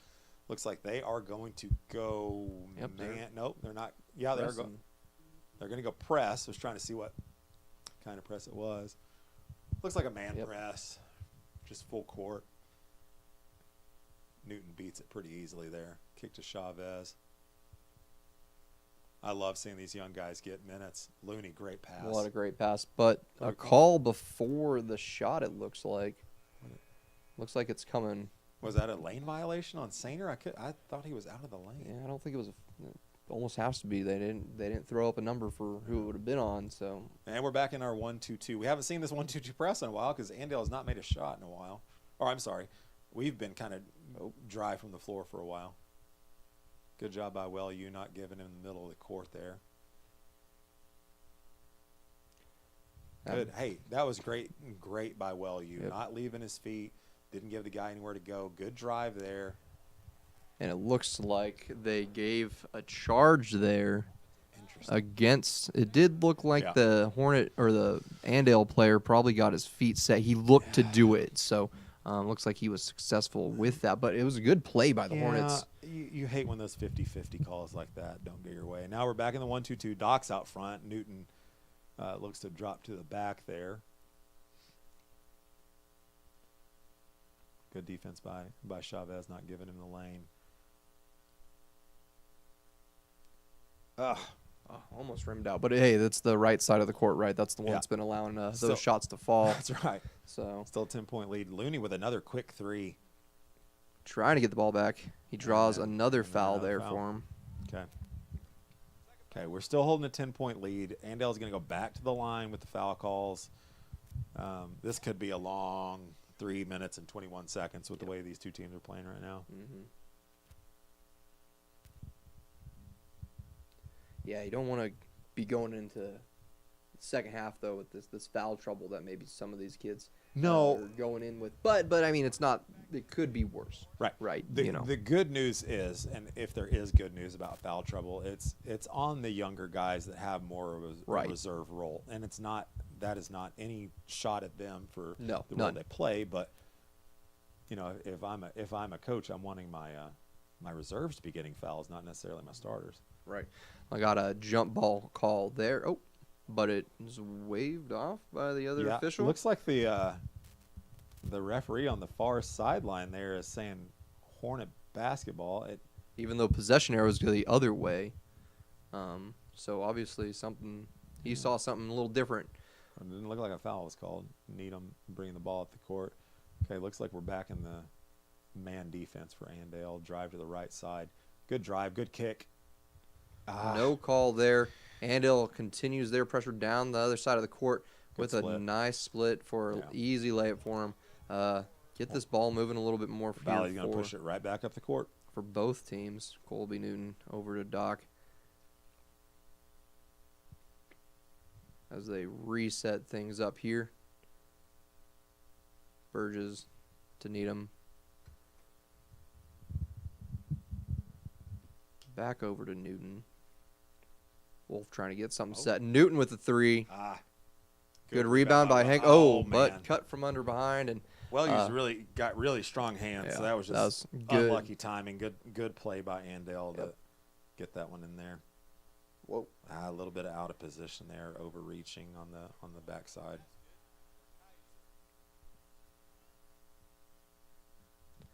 Looks like they are going to go. Yep, Nope, they're not. Yeah, they're going. They're going to go press. I was trying to see what kind of press it was. Looks like a man press, just full court. Newton beats it pretty easily there. Kick to Chavez. I love seeing these young guys get minutes. Looney, great pass. A lot of great pass, but a call before the shot. It looks like. Looks like it's coming. Was that a lane violation on Sainer? I thought he was out of the lane. Yeah, I don't think it was. Almost has to be. They didn't throw up a number for who it would have been on. So. And we're back in our 1-2-2. We haven't seen this 1-2-2 press in a while because Andale has not made a shot in a while. Or I'm sorry, we've been kind of dry from the floor for a while. Good job by you not giving him the middle of the court there. Good. Hey, that was great by you. Yep. Not leaving his feet. Didn't give the guy anywhere to go. Good drive there. And it looks like they gave a charge there against. It did look like the Hornet or the Andale player probably got his feet set. He looked to do it, so looks like he was successful with that. But it was a good play by the Hornets. You hate when those 50-50 calls like that don't go your way. Now we're back in the 1-2-2. Doc's out front. Newton looks to drop to the back there. Good defense by Chavez, not giving him the lane. Almost rimmed out. But hey, that's the right side of the court, right? That's the one that's been allowing those shots to fall. That's right. So still a 10-point lead. Looney with another quick 3. Trying to get the ball back. He draws another foul there for him. Okay, we're still holding a 10-point lead. Andale's going to go back to the line with the foul calls. This could be a long 3 minutes and 21 seconds with the way these two teams are playing right now. Yeah, you don't want to be going into the second half though with this foul trouble that maybe some of these kids are going in with. But I mean, it's not. It could be worse. Right. The good news is, and if there is good news about foul trouble, it's on the younger guys that have more of a reserve role, and that is not any shot at them for the role they play. But if I'm a coach, I'm wanting my reserves to be getting fouls, not necessarily my starters. Right. I got a jump ball call there. Oh, but it was waved off by the other official. Looks like the referee on the far sideline there is saying Hornet basketball. Even though possession arrows go the other way. So obviously he saw something a little different. It didn't look like a foul was called. Needham bringing the ball up the court. Okay, looks like we're back in the man defense for Andale. Drive to the right side. Good drive, good kick. No call there. Andale continues their pressure down the other side of the court with a split. nice split for an Yeah. easy layup for him. Get this ball moving a little bit more Valley's here going to push it right back up the court. for both teams. Colby Newton over to Doc as they reset things up here. Burgess to Needham. Back over to Newton. Wolf trying to get something set. Newton with the three. Good rebound by Hank. Oh, but man. cut from under behind. And Well, he's really got really strong hands. So yeah, that was that just was good. unlucky timing. Good play by Andale to get that one in there. Whoa. A little bit out of position there, overreaching on the backside.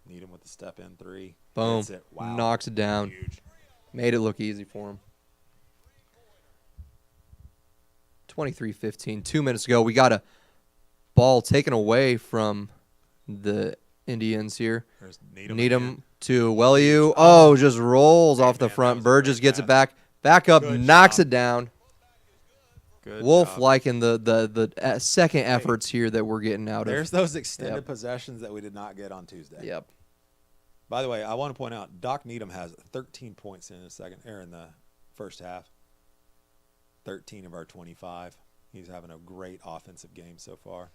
Need him with the step in three. Boom. That's it. Wow. Knocks it down. Huge. Made it look easy for him. 23-15. 2 minutes ago, we got a ball taken away from the Indians here. There's Needham. Needham to Wellew. Oh, just rolls off the man, that front. was a Burgess great gets it pass. back up, Good knocks job. it down. Good Wolf job. liking the second efforts here that we're getting out There's of. those extended Yep. possessions that we did not get on Tuesday. Yep. By the way, I want to point out Doc Needham has 13 points in the first half. 13 of our 25. He's having a great offensive game so far.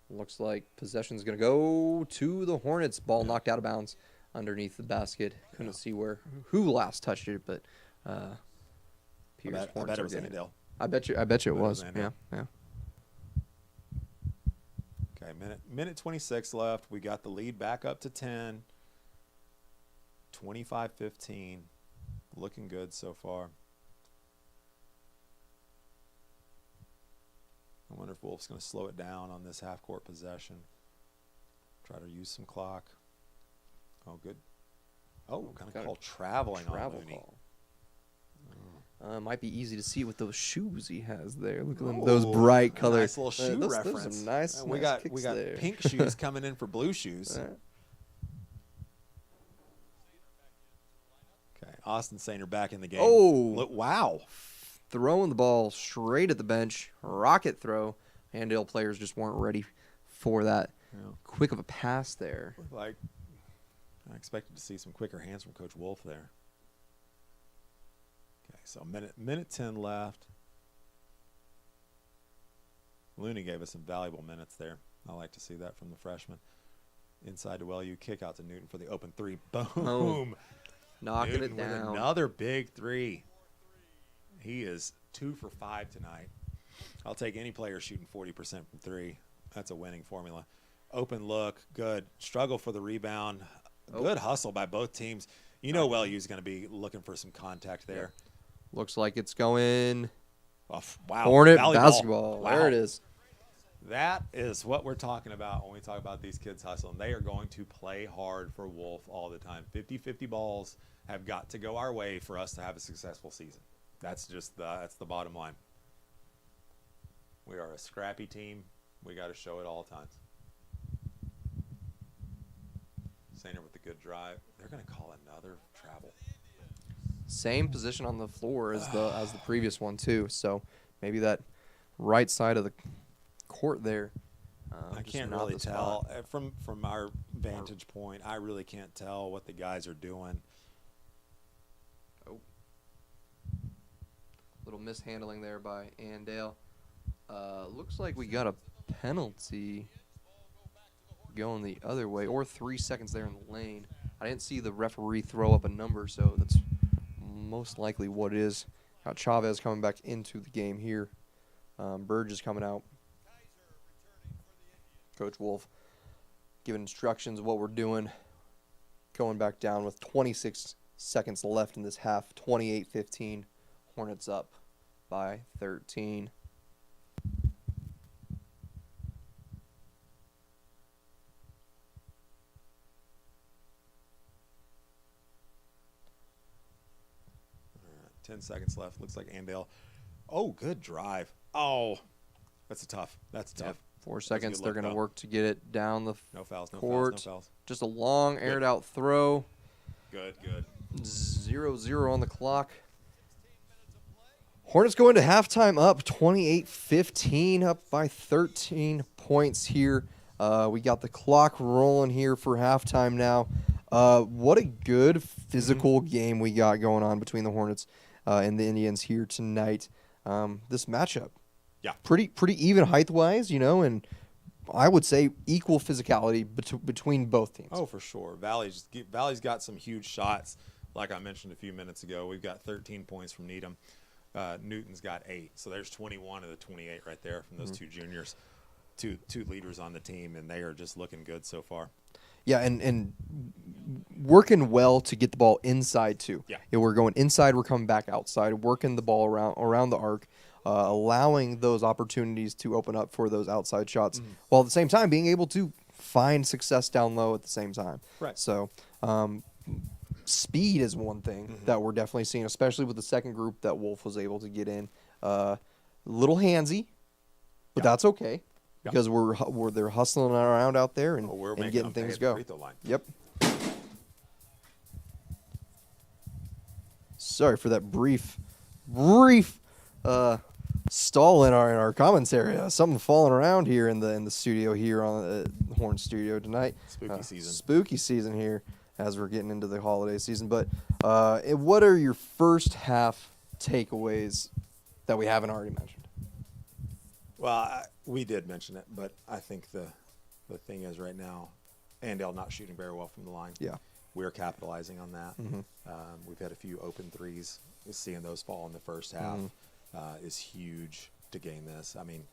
Looks like possession's going to go to the Hornets. Ball knocked out of bounds underneath the basket. Couldn't see who last touched it, but Pierce I Hornets bet it are was getting it. Andale. I bet you it bet it was. was Yeah, Andale. yeah. Okay, minute 26 left. We got the lead back up to 10. 25-15. Looking good so far. I wonder if Wolf's going to slow it down on this half-court possession. Try to use some clock. Oh, good. Oh, going to got a call traveling on Travel Looney. call. Might be easy to see with those shoes he has there. Look at them, those bright colors. Nice little shoe those reference. are some nice, we nice got kicks we got there. pink shoes coming in for blue shoes. Okay, Austin Sainer back in the game. Oh. Look, wow. Throwing the ball straight at the bench. Rocket throw. Andale players just weren't ready for that quick of a pass there. Like I expected to see some quicker hands from Coach Wolf there. Okay, so minute 10 left. Looney gave us some valuable minutes there. I like to see that from the freshman. Inside to Wellew, kick out to Newton for the open three. Boom. Knocking Newton it with down. another big three. He is 2 for 5 tonight. I'll take any player shooting 40% from three. That's a winning formula. Open look, good. Struggle for the rebound. Good hustle by both teams. You know Wellew's going to be looking for some contact there. Looks like it's going Oh, wow. Hornet Valley ball. basketball. Wow. There it is. That is what we're talking about when we talk about these kids hustling. They are going to play hard for Wolf all the time. 50-50 balls have got to go our way for us to have a successful season. That's just that's the bottom line. We are a scrappy team. We got to show it all times. Sainer with the good drive. They're going to call another travel. Same position on the floor as the previous one too. So maybe that right side of the court there. I just can't not really the spot. tell from our vantage point. I really can't tell what the guys are doing. Little mishandling there by Andale. Looks like we got a penalty going the other way, or 3 seconds there in the lane. I didn't see the referee throw up a number, so that's most likely what it is. Got Chavez coming back into the game here. Burgess coming out. Coach Wolf giving instructions of what we're doing. Going back down with 26 seconds left in this half. 28-15. Hornets up by 13. All right, 10 seconds left. Looks like Andale. Oh, good drive. Oh, that's tough. That's tough. 4 a seconds. good They're look, going to though. work to get it down the No fouls, no court. fouls, no fouls. Just a long, aired out throw. Good, good. 0-0 on the clock. Hornets go into halftime up 28-15, up by 13 points here. We got the clock rolling here for halftime now. What a good physical game we got going on between the Hornets and the Indians here tonight. This matchup, Yeah. pretty even height-wise, and I would say equal physicality between both teams. Oh, for sure. Valley's got some huge shots. Like I mentioned a few minutes ago, we've got 13 points from Needham. Newton's got 8. So there's 21 of the 28 right there from those two juniors, two leaders on the team, and they are just looking good so far. Yeah, and working well to get the ball inside too. Yeah. We're going inside, we're coming back outside, working the ball around the arc, allowing those opportunities to open up for those outside shots, while at the same time being able to find success down low at the same time. Right. So speed is one thing that we're definitely seeing, especially with the second group that Wolf was able to get in. A little handsy, but that's okay. Yeah. Because they're hustling around out there and, We're and making getting them pay things at the go. free throw line. Yep. Sorry for that brief stall in our commentary. Something falling around here in the studio here on the Horn Studio tonight. Spooky season. Spooky season here as we're getting into the holiday season. But what are your first half takeaways that we haven't already mentioned? Well, we did mention it, but I think the thing is right now, Andale not shooting very well from the line. Yeah. We're capitalizing on that. We've had a few open threes. Seeing those fall in the first half is huge to gain this. I mean,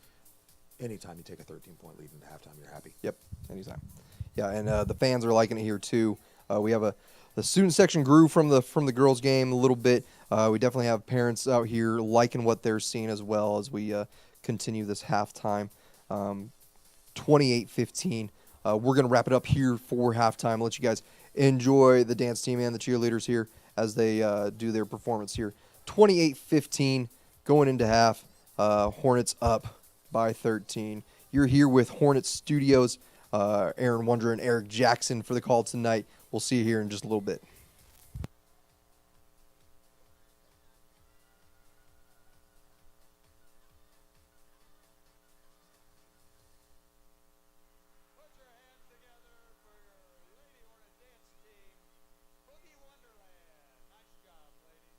anytime you take a 13-point lead into halftime, you're happy. Yep, anytime. Yeah, and the fans are liking it here too. We have the student section grew from the girls' game a little bit. We definitely have parents out here liking what they're seeing as well as we continue this halftime. 28-15. We're going to wrap it up here for halftime. Let you guys enjoy the dance team and the cheerleaders here as they do their performance here. 28-15 going into half. Hornets up by 13. You're here with Hornets Studios. Aaron Wonder and Eric Jackson for the call tonight. We'll see you here in just a little bit. Put your hands together for your Lady Hornet dance team, Boogie Wonderland. Nice job, ladies.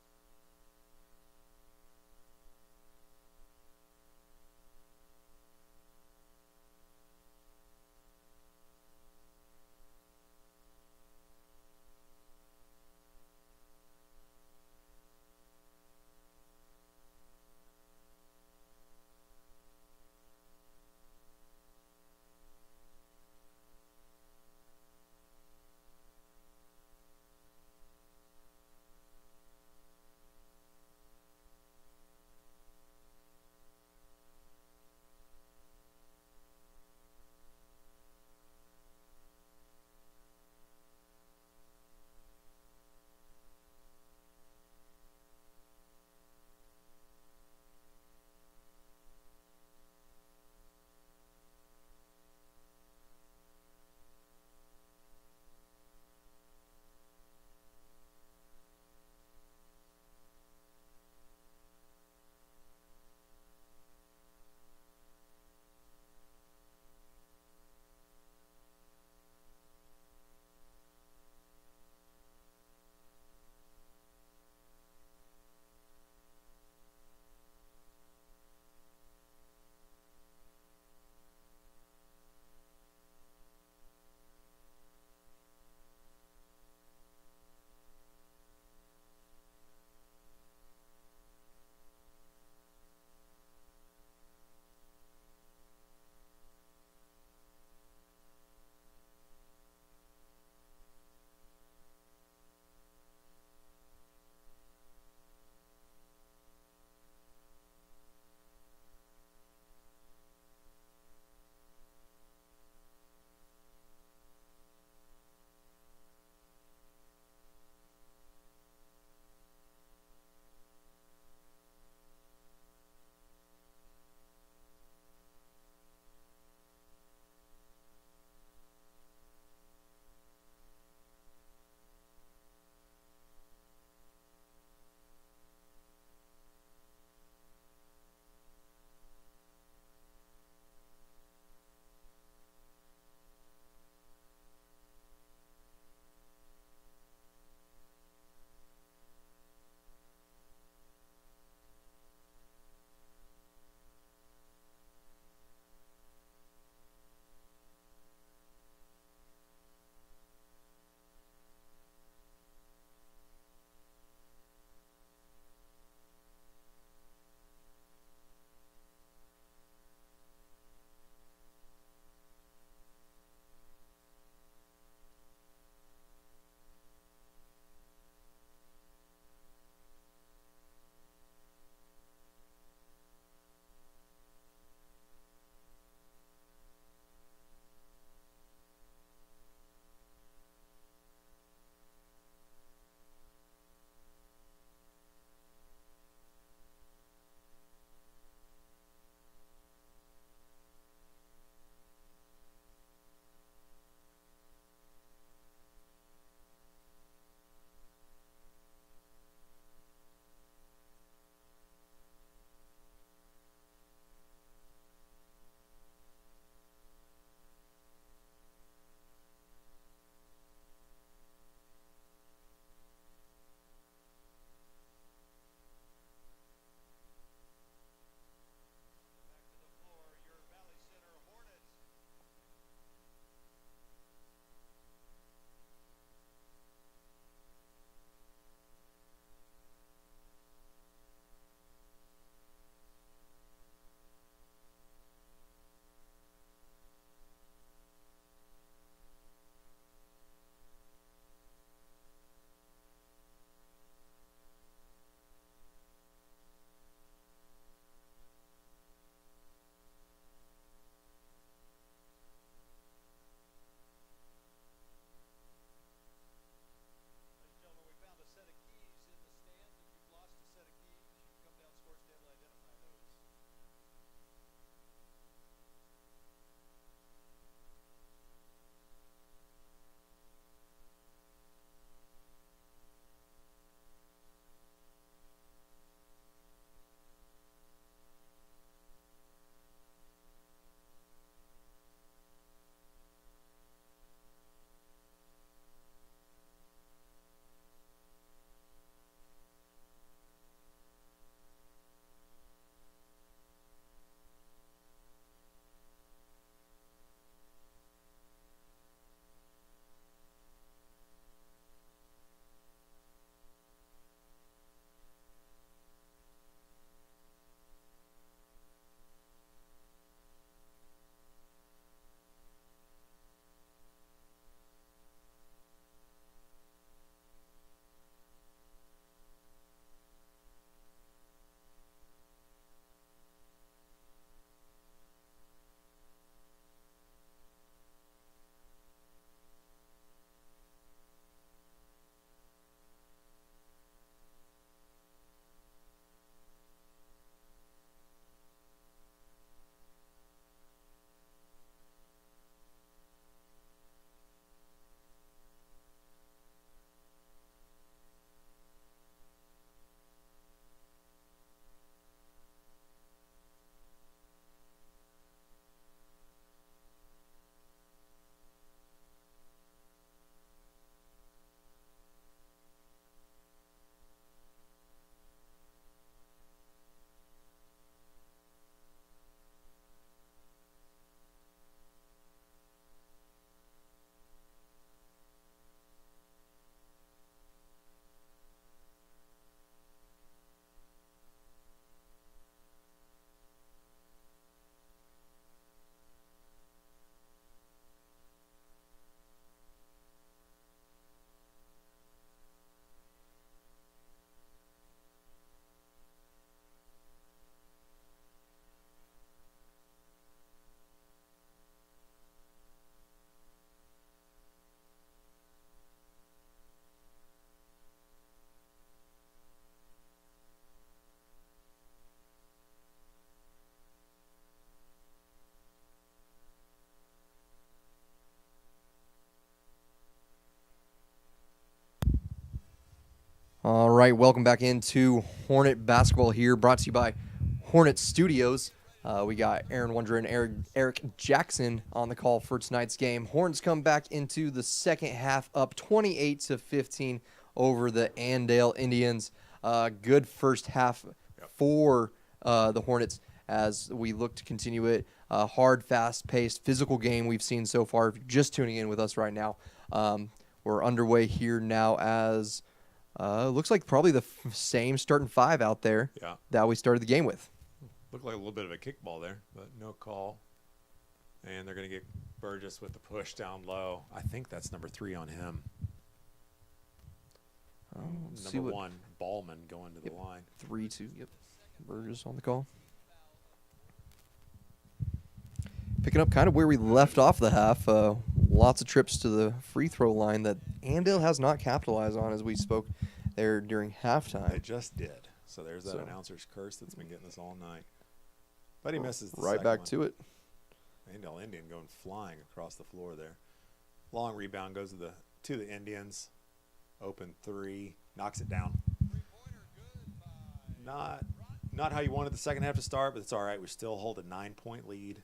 right, welcome back into Hornet basketball here, brought to you by Hornet Studios. We got Aaron Wonder and Eric Jackson on the call for tonight's game. Hornets come back into the second half up 28-15 over the Andale Indians. Good first half for the Hornets as we look to continue it. Hard, fast-paced, physical game we've seen so far. If you're just tuning in with us right now, we're underway here now as looks like probably the same starting five out there that we started the game with. Looked like a little bit of a kickball there, but no call. And they're going to get Burgess with the push down low. I think that's number 3 on him. Number 1, Ballman going to the line. 3-2, yep. Burgess on the call. Picking up kind of where we left off the half. Lots of trips to the free throw line that Andale has not capitalized on as we spoke there during halftime. They just did. So there's that announcer's curse that's been getting us all night. But he misses the right back to it. Andale Indian going flying across the floor there. Long rebound goes to the Indians. Open 3, knocks it down. Not how you wanted the second half to start, but it's all right. We still hold a 9-point lead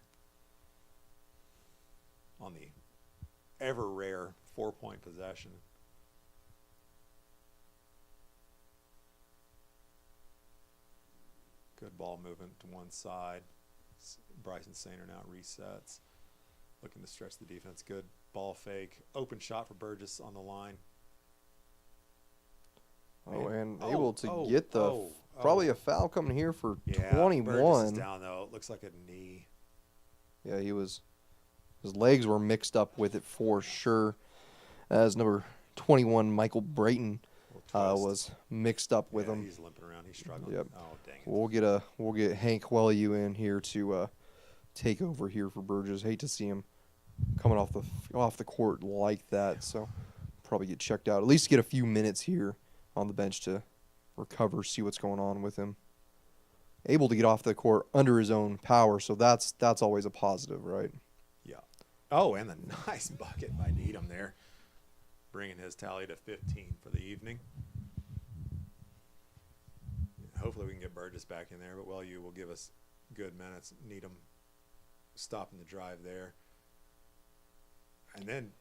on the ever rare 4-point possession. Good ball movement to one side. Bryson Sainer now resets. Looking to stretch the defense. Good ball fake. Open shot for Burgess on the line. Able to get the probably a foul coming here for 21. Burgess is down though. It looks like a knee. Yeah, his legs were mixed up with it for sure. As number 21 Michael Brayton was mixed up with him. He's limping around. He's struggling. Yep. Oh, dang it. We'll get Hank Wellew in here to take over here for Burgess. Hate to see him coming off the court like that. So probably get checked out. At least get a few minutes here on the bench to recover, see what's going on with him. Able to get off the court under his own power, so that's always a positive, right? Yeah. Oh, and the nice bucket by Needham there, bringing his tally to 15 for the evening. Hopefully we can get Burgess back in there, but Wellew will give us good minutes. Needham stopping the drive there. And then,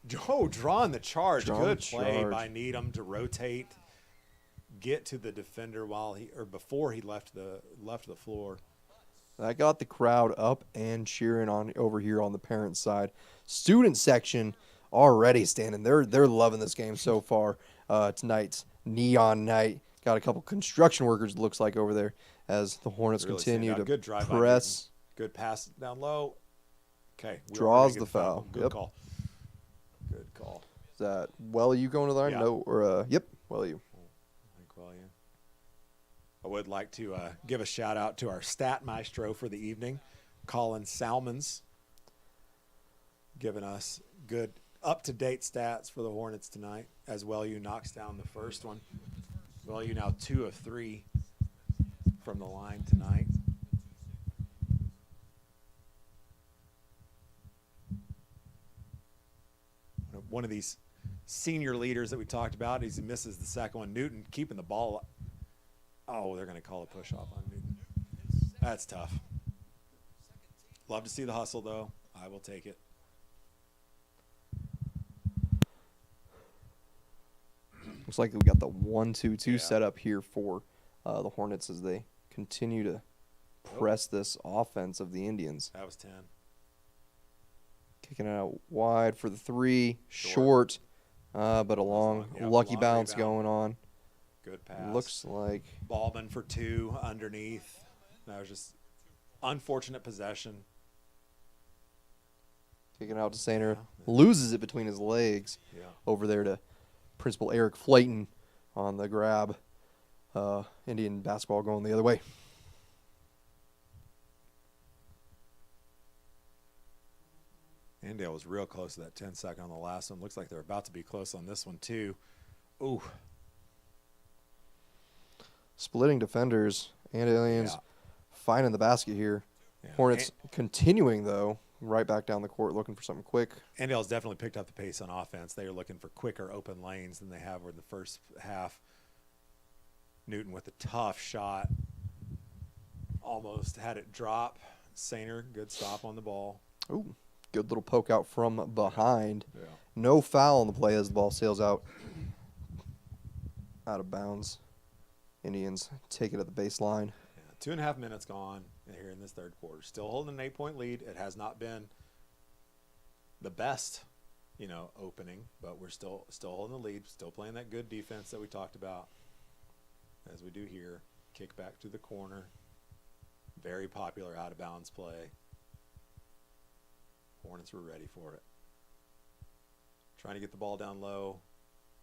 drawing the charge. Good play by Needham to rotate, get to the defender before he left the floor. That got the crowd up and cheering on over here on the parent side. Student section already standing. They're loving this game so far. Tonight's neon night. Got a couple construction workers, it looks like, over there as the Hornets continue to good drive press. Good pass down low. Okay. Draws the foul. Good call. Good call. Is that Wellew going to the line? Yeah. No, or yep, Wellew. I would like to give a shout out to our stat maestro for the evening, Colin Salmons, giving us good up-to-date stats for the Hornets tonight as Wellew knocks down the first one. Wellew now 2 of 3 from the line tonight. One of these senior leaders that we talked about, he misses the second one. Newton keeping the ball. Oh, they're going to call a push-off on Newton. That's tough. Love to see the hustle, though. I will take it. Looks like we got the 1-2-2 set up here for the Hornets as they continue to press this offense of the Indians. That was 10. Kicking it out wide for the 3, short, but a lucky bounce going on. Good pass. Looks like Ballman for 2 underneath. That was just unfortunate possession. Kicking out to Sainer. Loses it between his legs. Over there to Principal Eric Flayton on the grab. Indian basketball going the other way. Andale was real close to that 10-second on the last one. Looks like they're about to be close on this one, too. Ooh. Splitting defenders. Andalians finding the basket here. Hornets continuing, though, right back down the court looking for something quick. Andale's definitely picked up the pace on offense. They are looking for quicker open lanes than they have in the first half. Newton with a tough shot. Almost had it drop. Sainer, good stop on the ball. Ooh, good little poke out from behind. Yeah. No foul on the play as the ball sails out of bounds. Indians take it at the baseline. Yeah, 2.5 minutes gone here in this third quarter. Still holding an 8-point lead. It has not been the best, opening, but we're still holding the lead, still playing that good defense that we talked about, as we do here. Kick back to the corner. Very popular out-of-bounds play. Hornets were ready for it. Trying to get the ball down low.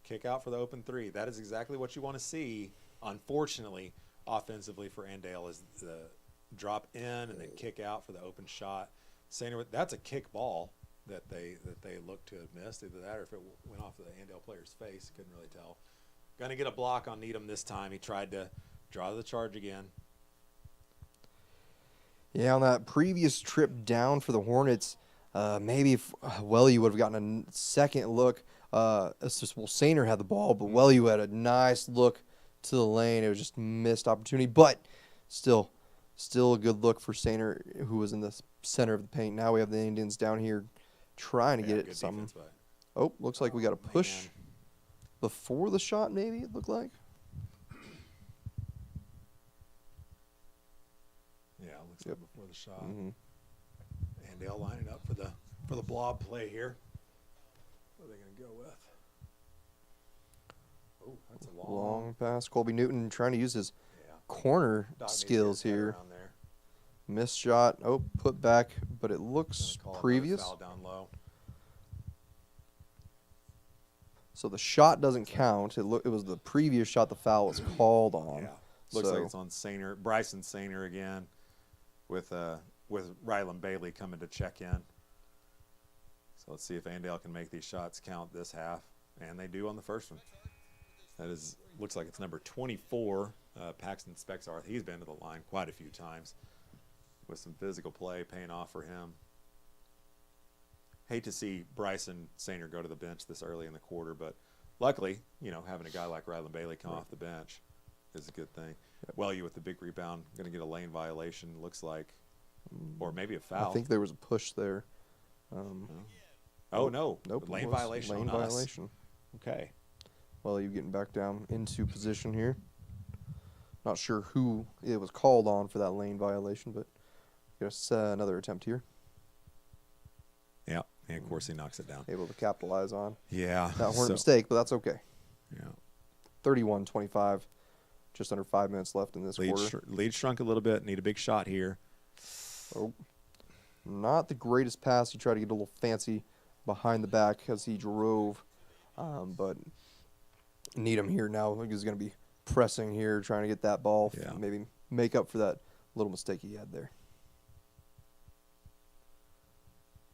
Kick out for the open three. That is exactly what you want to see, unfortunately, offensively for Andale, is the drop in and then kick out for the open shot. Sainer, that's a kick ball that they looked to have missed. Either that or if it went off the Andale player's face, couldn't really tell. Going to get a block on Needham this time. He tried to draw the charge again. Yeah, on that previous trip down for the Hornets, maybe if Welly would have gotten a second look. Sainer had the ball, but Welly had a nice look to the lane. It was just missed opportunity, but still a good look for Sainer, who was in the center of the paint. Now we have the Indians down here trying to get it something. Oh, looks like we got a push before the shot, maybe it looked like. Yeah, it looks like before the shot. Andale lining up for the blob play here. What are they going to go with? Oh, that's a Long pass. Colby Newton trying to use his corner skills here. Missed shot. Oh, put back, but it looks previous. Foul down low. So the shot doesn't count. It was the previous shot the foul was called on. Yeah, looks like it's on Sainer, Bryson Sainer again, with Rylan Bailey coming to check in. So let's see if Andale can make these shots count this half, and they do on the first one. That looks like it's number 24, Paxton Spexarth. He's been to the line quite a few times with some physical play paying off for him. Hate to see Bryson Sainer go to the bench this early in the quarter, but luckily, having a guy like Rylan Bailey come off the bench is a good thing. Welly with the big rebound, going to get a lane violation, looks like, or maybe a foul. I think there was a push there. Oh, no. Nope. Lane violation Lane on violation. us. Okay. Well, you getting back down into position here. Not sure who it was called on for that lane violation, but just another attempt here. Yeah, and of course he knocks it down. Able to capitalize on. Yeah. That Hornet mistake, but that's okay. Yeah. 31-25. Just under 5 minutes left in this quarter. Lead shrunk a little bit. Need a big shot here. Oh, not the greatest pass. He tried to get a little fancy behind the back as he drove. But Needham here now is going to be pressing here, trying to get that ball, maybe make up for that little mistake he had there.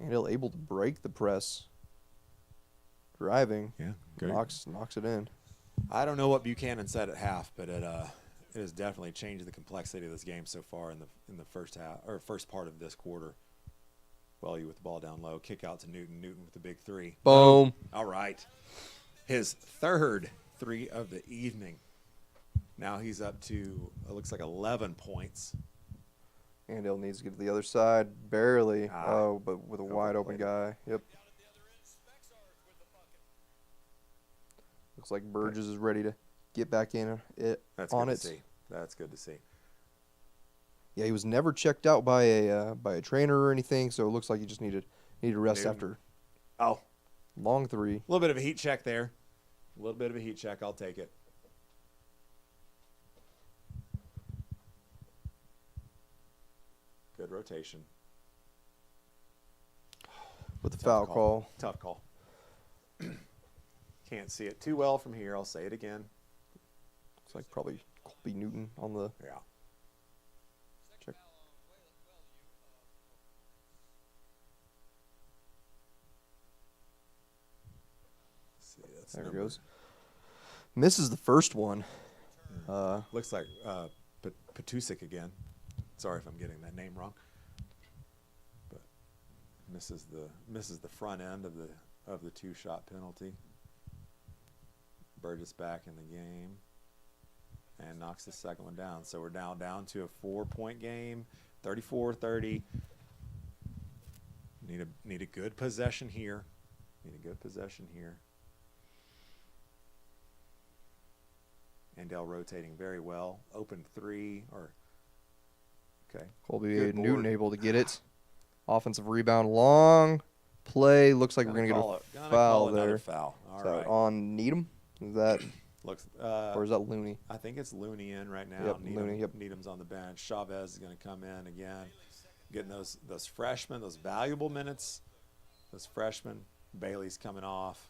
Andale able to break the press. Driving. Yeah, good. Knocks it in. I don't know what Buchanan said at half, but it has definitely changed the complexity of this game so far in the first half or first part of this quarter. Welly with the ball down low, kick out to Newton. Newton with the big three. Boom. All right. His third three of the evening. Now he's up to, it looks like 11 points. Andale needs to get to the other side, barely. But with a wide open guy. Yep. Looks like Burgess is ready to get back in That's on good it. to see. That's good to see. Yeah, he was never checked out by a trainer or anything, so it looks like he just needed rest after. Oh, long three. a little bit of a heat check there. A little bit of a heat check. I'll take it. Good rotation. With the foul call. Tough call. Can't see it too well from here. I'll say it again. Looks like probably Colby Newton on the Yeah. check. See, that's There it number- goes. Misses the first one. Looks like Petusik again. Sorry if I'm getting that name wrong. But misses the front end of the two-shot penalty. Burgess back in the game. and knocks the second one down. So we're now down to a 4-point game, 34-30. Need a good possession here. Andale rotating very well. Open three okay. Colby Good Newton board. able to get it. Offensive rebound, long play. Looks like we're going to get a foul there. Foul. All Is that right. on Needham? Is that, Looks. or is that Looney? I think it's Looney in right now. Yep, Looney, yep. Needham's on the bench. Chavez is going to come in again, getting those freshmen, those valuable minutes. Those freshmen. Bailey's coming off.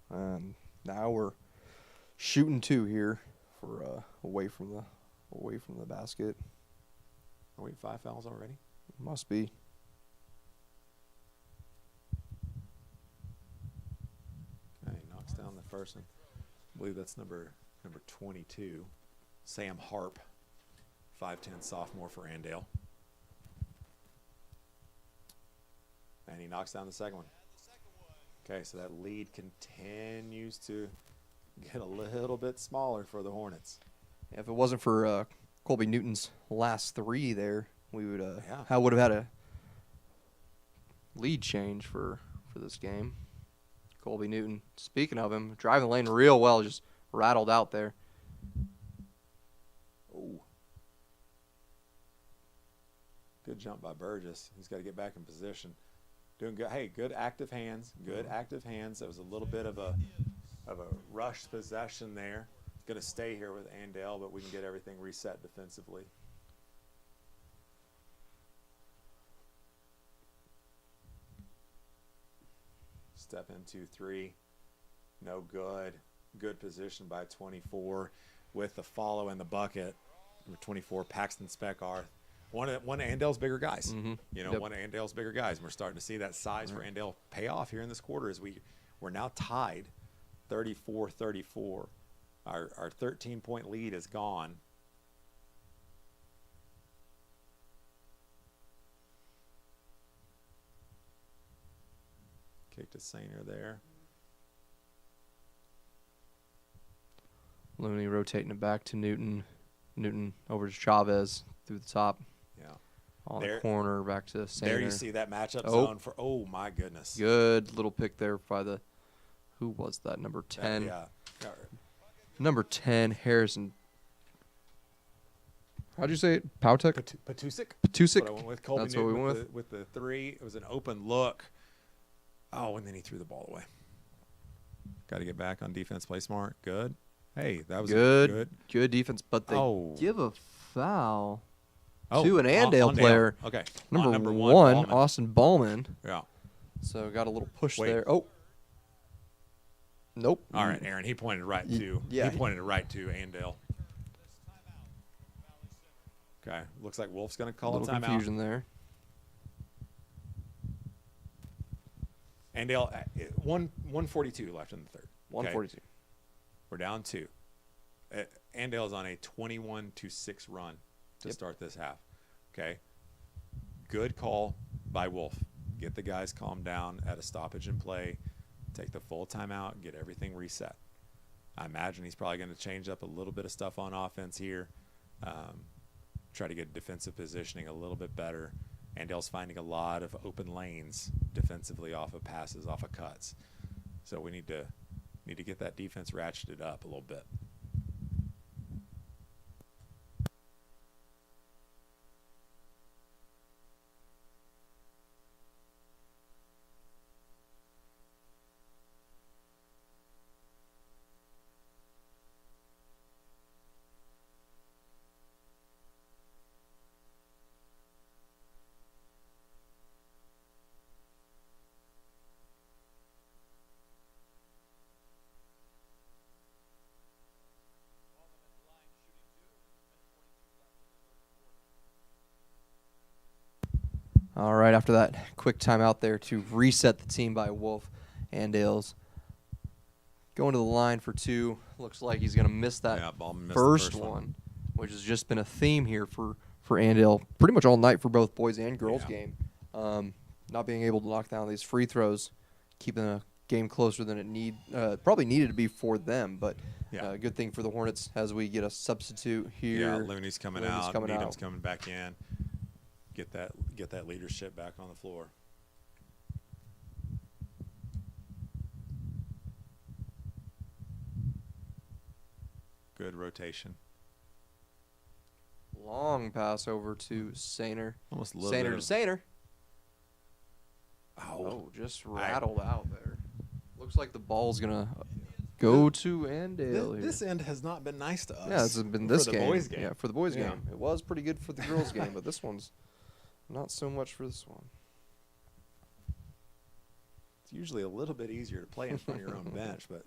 And now we're shooting 2 here for away from the basket. Are we at 5 fouls already? Must be. Okay, knocks down the first one. I believe that's number 22, Sam Harp, 5'10" sophomore for Andale. And he knocks down the second one. Okay, so that lead continues to get a little bit smaller for the Hornets. If it wasn't for Colby Newton's last 3 there, we would Yeah. would have had a lead change for this game. Colby Newton, speaking of him, driving the lane real well, just rattled out there. Oh. Good jump by Burgess. He's got to get back in position. Doing good. Hey, good active hands. Good active hands. That was a little bit of a rushed possession there. Going to stay here with Andale, but we can get everything reset defensively. Step into 3. No good. Good position by 24 with the follow in the bucket. Number 24, Paxton Speckarth. One of Andale's bigger guys. Mhm. You know, Yep. one of Andale's bigger guys. And we're starting to see that size for Andale pay off here in this quarter as we're now tied 34-34. Our 13-point lead is gone. Kick to Sainer there. Looney rotating it back to Newton. Newton over to Chavez through the top. Yeah. On There- the corner, back to Sainer. There you see that matchup Oh. zone for, oh my goodness. Good little pick there by the, who was that? Number 10. Yeah. Number 10, Harrison. How'd you say it? Pautek? Patusik? Patusik? What I went with. Colby That's what we Newton went with the 3. It was an open look. Oh, and then he threw the ball away. Got to get back on defense. Play smart. Good. Hey, that was Good defense, but they Oh. give a foul Oh, to an Andale on player. Okay. Number, Number one, Ballman. Austin Ballman. Yeah. So got a little push Wait. there. Oh. Nope. All right, Aaron. He pointed right to. yeah. He pointed it right to Andale. Okay. Looks like Wolf's going to A call a little timeout. confusion there. Andale, 1:42 left in the third. Okay. 142. We're down 2. Andale's on a 21-6 run to Yep. start this half. Okay. Good call by Wolf. Get the guys calmed down at a stoppage and play. Take the full timeout. Get everything reset. I imagine he's probably going to change up a little bit of stuff on offense here. Try to get defensive positioning a little bit better. Andale's finding a lot of open lanes defensively off of passes, off of cuts. So we need to get that defense ratcheted up a little bit. All right, after that quick timeout there to reset the team by Wolf. Andale's going to the line for 2. Looks like he's going to miss that Yeah, Ballman missed the first first one, which has just been a theme here for Andale pretty much all night for both boys and girls Yeah. game. Not being able to knock down these free throws keeping the game closer than it probably needed to be for them. But Yeah. good thing for the Hornets as we get a substitute here. Yeah, Looney's coming Looney's out. coming Needham's out. coming back in. Get that leadership back on the floor. Good rotation. Long pass over to Sainer. Almost a little bit Sainer to of- Sainer. Oh, Oh, just rattled out there. Looks like the ball's gonna go to Andale here. this end has not been nice to us. Yeah, it's been this for the game. boys' game. Yeah, for the boys' Yeah. game. It was pretty good for the girls' game, but this one's not so much for this one. It's usually a little bit easier to play in front of your own bench, but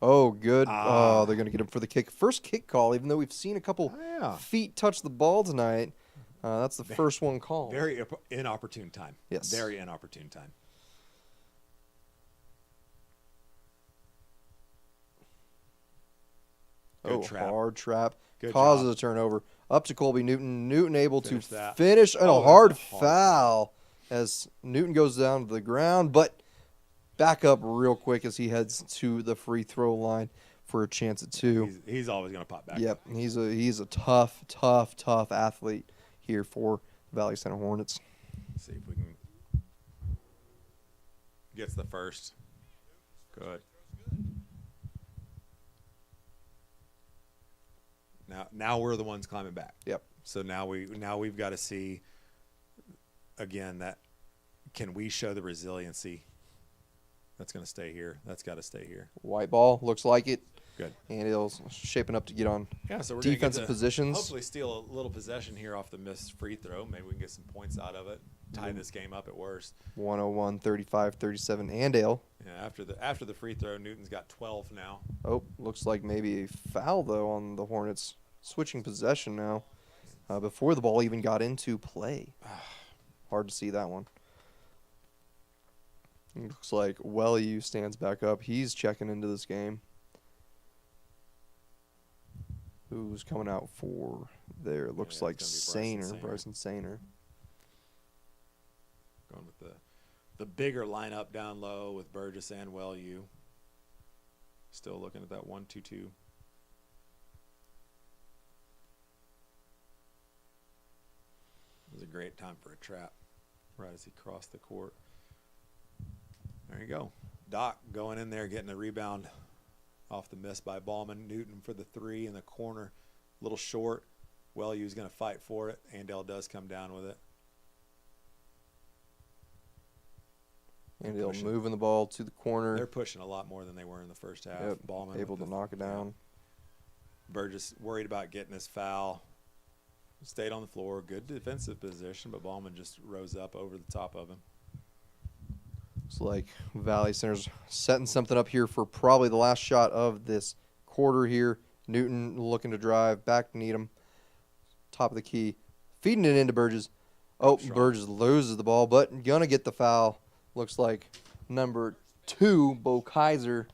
Oh, good. Ah. Oh, they're going to get him for the kick. First kick call, even though we've seen a couple yeah, feet touch the ball tonight. That's the first one called. very inopportune time. Yes. Very inopportune time. Good Oh, trap. hard trap. Good Causes job. a turnover. Up to Colby Newton. Newton able Finish to that. finish and Oh, a that's hard a hard foul as Newton goes down to the ground, but back up real quick as he heads to the free throw line for a chance at two. He's always going to pop back. Yep, he's a tough athlete here for the Valley Center Hornets. Let's see if we can. Gets the first. Good. Now we're the ones climbing back. Yep. So now we've got to see again that can we show the resiliency that's going to stay here. That's got to stay here. White ball looks like it, Good. and it's shaping up to get on Yeah, so we're gonna get defensive to positions. Hopefully steal a little possession here off the missed free throw. Maybe we can get some points out of it. Tie this game up at worst. 101, 35, 37. Andale. Yeah, after the free throw, Newton's got 12 now. Oh, looks like maybe a foul though on the Hornets. Switching possession now, before the ball even got into play. Hard to see that one. Looks like Wellew stands back up. He's checking into this game. Who's coming out for there? It looks Yeah, like it's gonna be Sainer, Bryson Sainer. Going with the bigger lineup down low with Burgess and Wellew. Still looking at that 1-2-2. It was a great time for a trap right as he crossed the court. There you go. Doc going in there, getting a rebound off the miss by Ballman. Newton for the three in the corner. A little short. Wellew's going to fight for it. Andale does come down with it. Andale pushing. moving the ball to the corner. They're pushing a lot more than they were in the first half. Yep, Ballman able with to the- knock it yeah. down. Burgess worried about getting his foul. Stayed on the floor. Good defensive position, but Ballman just rose up over the top of him. Looks like Valley Center's setting something up here for probably the last shot of this quarter here. Newton looking to drive back to Needham. Top of the key. Feeding it into Burgess. Oh, Strong. Burgess loses the ball, but gonna get the foul. Looks like number 2, Bo Kaiser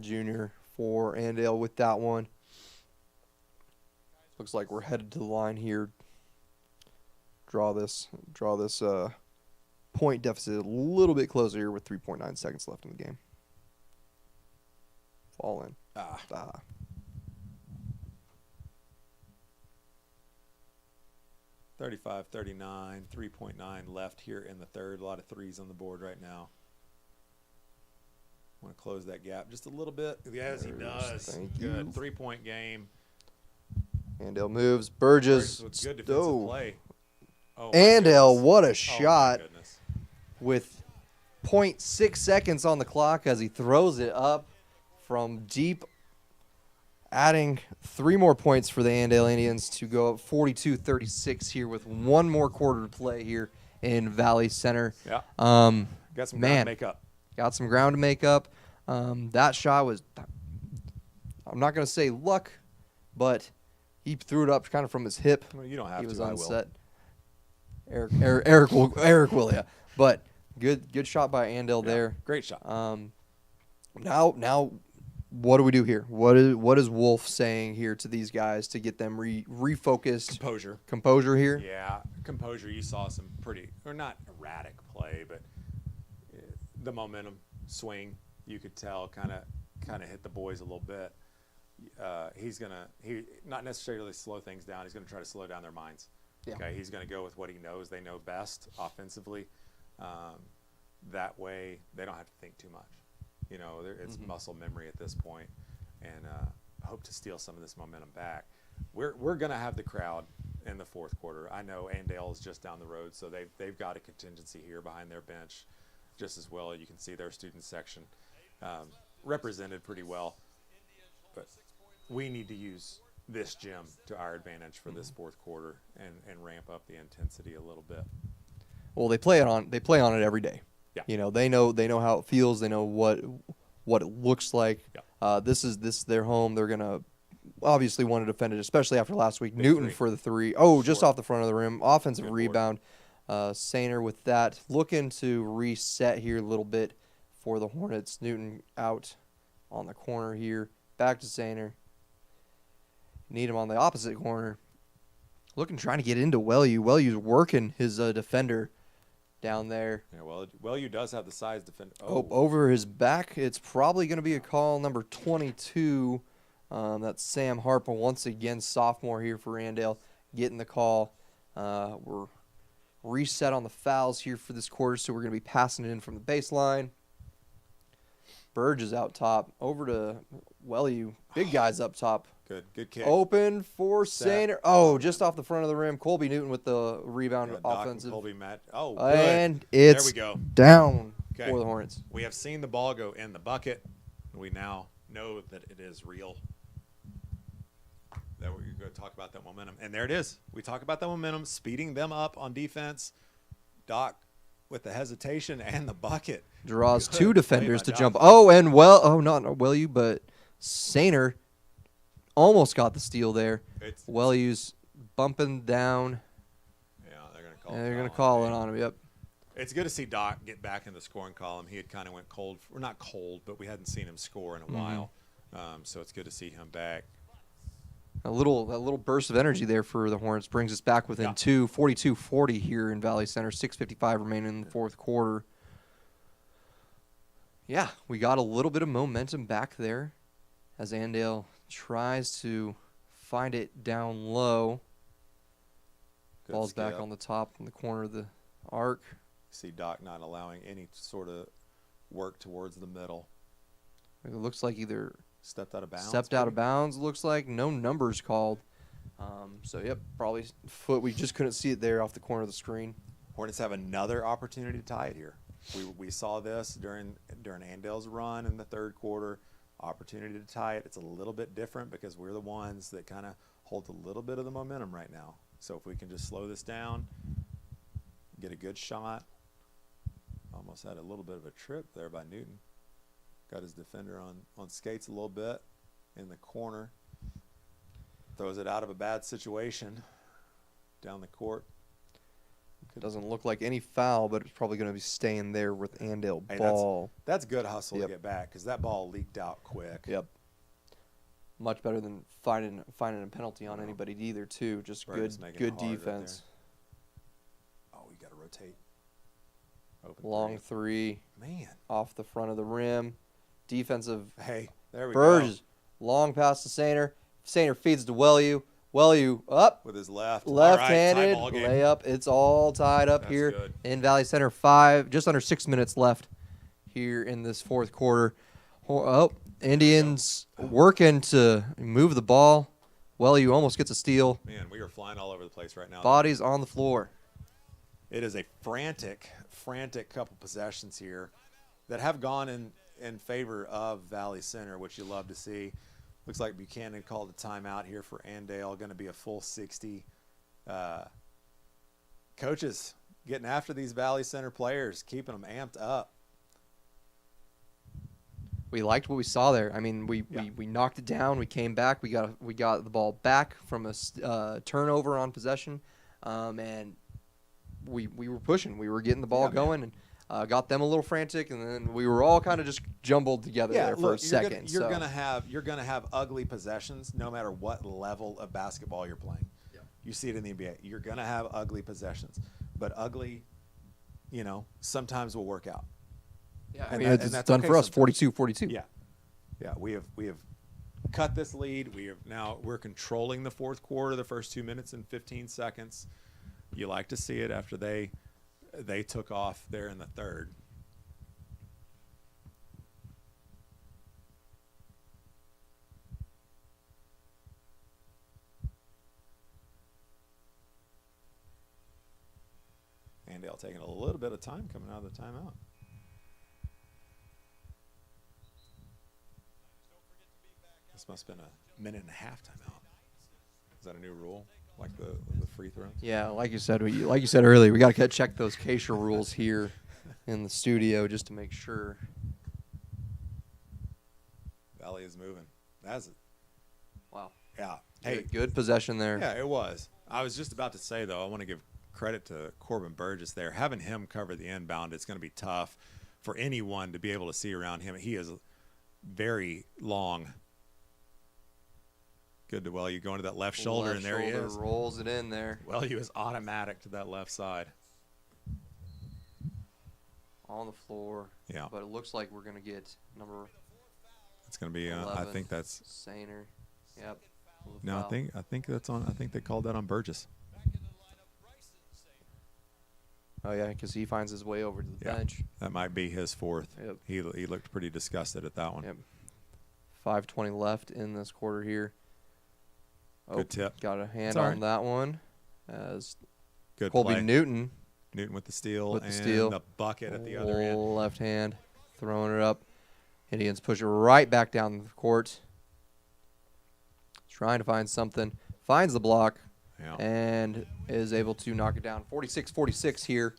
Jr. for Andale with that one. Looks like we're headed to the line here. Draw this point deficit a little bit closer here with 3.9 seconds left in the game. Fall in. Ah, 35-39, 3.9 left here in the third. A lot of threes on the board right now. Want to close that gap just a little bit. Yes, he does. Thank Good you. 3-point game. Andale moves. Burgess. With good defensive Oh. play. Oh, my Andale, goodness. what a Oh, my shot goodness. with 0.6 seconds on the clock as he throws it up from deep, adding 3 more points for the Andale Indians to go up 42-36 here with 1 more quarter to play here in Valley Center. Yeah. Got some Man. ground to make up. Got some ground to make up. That shot was, I'm not going to say luck, but he threw it up kind of from his hip. Well, you don't have He to. was I unset. Eric will, yeah. But good shot by Andale will. Yeah, there. great shot. Now, what do we do here? What is Wolf saying here to these guys to get them refocused? Composure here. Yeah, composure. You saw some pretty, or not erratic play, but the momentum swing, you could tell kind of hit the boys a little bit. He's not necessarily slow things down. He's gonna try to slow down their minds. Yeah. Okay, he's gonna go with what he knows. They know best offensively. That way, they don't have to think too much. You know, it's muscle memory at this point, and hope to steal some of this momentum back. We're gonna have the crowd in the fourth quarter. I know Andale is just down the road, so they've got a contingency here behind their bench, just as well. You can see their student section represented pretty well. But we need to use this gym to our advantage for this fourth quarter and ramp up the intensity a little bit. Well, they play on it every day. Yeah. You know, they know how it feels. They know what it looks like. Yeah. This is their home. They're gonna obviously want to defend it, especially after last week. Big Newton three. for the three. Oh, just Short. off the front of the rim. Offensive Good board. rebound. Sainer with that. Looking to reset here a little bit for the Hornets. Newton out on the corner here. Back to Sainer. Need him on the opposite corner. Trying to get into Wellew. Wellew's working his defender down there. Yeah, well, you does have the size to defend. Over his back. It's probably going to be a call number 22. That's Sam Harper, once again, sophomore here for Andale, getting the call. We're reset on the fouls here for this quarter, so we're going to be passing it in from the baseline. Burge is out top. Over to Wellew. Big guys up top. Good kick. Open for Set. Sainer. Oh, just off the front of the rim. Colby Newton with the rebound Yeah, Doc and offensive. Colby Matt. Oh, good. And it's there we go. down Okay. for the Hornets. We have seen the ball go in the bucket. We now know that it is real. That we're going to talk about that momentum. And there it is. We talk about that momentum, speeding them up on defense. Doc with the hesitation and the bucket. Draws Good two play defenders by to Doc. jump. Not Wellew, but Sainer almost got the steal there. Wellew's bumping down. Yeah, they're going to call And it. they're going to foul call on it me. on him. Yep. It's good to see Doc get back in the scoring column. He had kind of went cold. Or not cold, but we hadn't seen him score in a while. So it's good to see him back. A little burst of energy there for the Hornets brings us back within Yeah. 42-40 here in Valley Center. 6:55 remaining in the fourth quarter. Yeah, we got a little bit of momentum back there as Andale tries to find it down low. Good Ball's back skip. on the top in the corner of the arc. See Doc not allowing any sort of work towards the middle. It looks like either Stepped out of bounds. stepped out of maybe? bounds. Looks like no numbers called. Yep, probably foot. We just couldn't see it there off the corner of the screen. Hornets have another opportunity to tie it here. We saw this during Andale's run in the third quarter. Opportunity to tie it. It's a little bit different because we're the ones that kind of hold a little bit of the momentum right now. So if we can just slow this down, get a good shot. Almost had a little bit of a trip there by Newton. Got his defender on skates a little bit in the corner. Throws it out of a bad situation down the court. It doesn't look like any foul, but it's probably going to be staying there with Andale Hey, ball. That's good hustle Yep. to get back because that ball leaked out quick. Yep. Much better than finding a penalty on anybody either, too. Just Burton's making it good hard right defense. Oh, you got to rotate. Open Long three Man. off the front of the rim. Defensive. Hey, there we Burge. go. Long pass to Sainer. Sainer feeds to Wellew. Wellew up. With his left. Left-handed All right, tie ball game. layup. It's all tied up That's here good. in Valley Center. Just under 6 minutes left here in this fourth quarter. Indians working to move the ball. Wellew almost gets a steal. Man, we are flying all over the place right now. Bodies on the floor. It is a frantic couple possessions here that have gone in favor of Valley Center, which you love to see. Looks like Buchanan called a timeout here for Andale. Going to be a full 60. Coaches getting after these Valley Center players, keeping them amped up. We liked what we saw there. I mean, we knocked it down. We came back. We got the ball back from a turnover on possession, and we were pushing. We were getting the ball going, and got them a little frantic, and then we were all kind of just jumbled together there for a second. You're gonna have ugly possessions no matter what level of basketball you're playing. Yeah. You see it in the NBA. You're gonna have ugly possessions, but ugly, sometimes will work out. Yeah, I And mean, that- and it's that's done okay for us, sometimes. 42-42. Yeah, yeah. We have cut this lead. We're controlling the fourth quarter, the first 2 minutes and 15 seconds. You like to see it after they took off there in the third. Andale taking a little bit of time coming out of the timeout. This must have been a minute and a half timeout. Is that a new rule, like the free throws? Yeah, like you said earlier, we got to check those Keisha rules here in the studio just to make sure. Valley is moving. That's it. Wow. Yeah. Hey, Good possession there. yeah, it was. I was just about to say, though, I want to give credit to Corbin Burgess there. Having him cover the inbound, it's going to be tough for anyone to be able to see around him. He is very long. Good to you going to that left shoulder, and there he is. Rolls it in there. He was automatic to that left side. On the floor. Yeah. But it looks like we're going to get number It's going to be. I 11, think that's. Sainer. Yep. No, Foul. I think that's on. I think they called that on Burgess. Oh, yeah, because he finds his way over to the Yeah. bench. That might be his fourth. Yep. He looked pretty disgusted at that one. Yep. 5:20 left in this quarter here. Good tip. Got a hand It's all on right. that one as Good Colby play. Newton Newton with the steal with the and steal. the bucket at the other end. Left hand, throwing it up. Indians push it right back down the court. Trying to find something. Finds the block Yeah. and is able to knock it down. 46-46 here.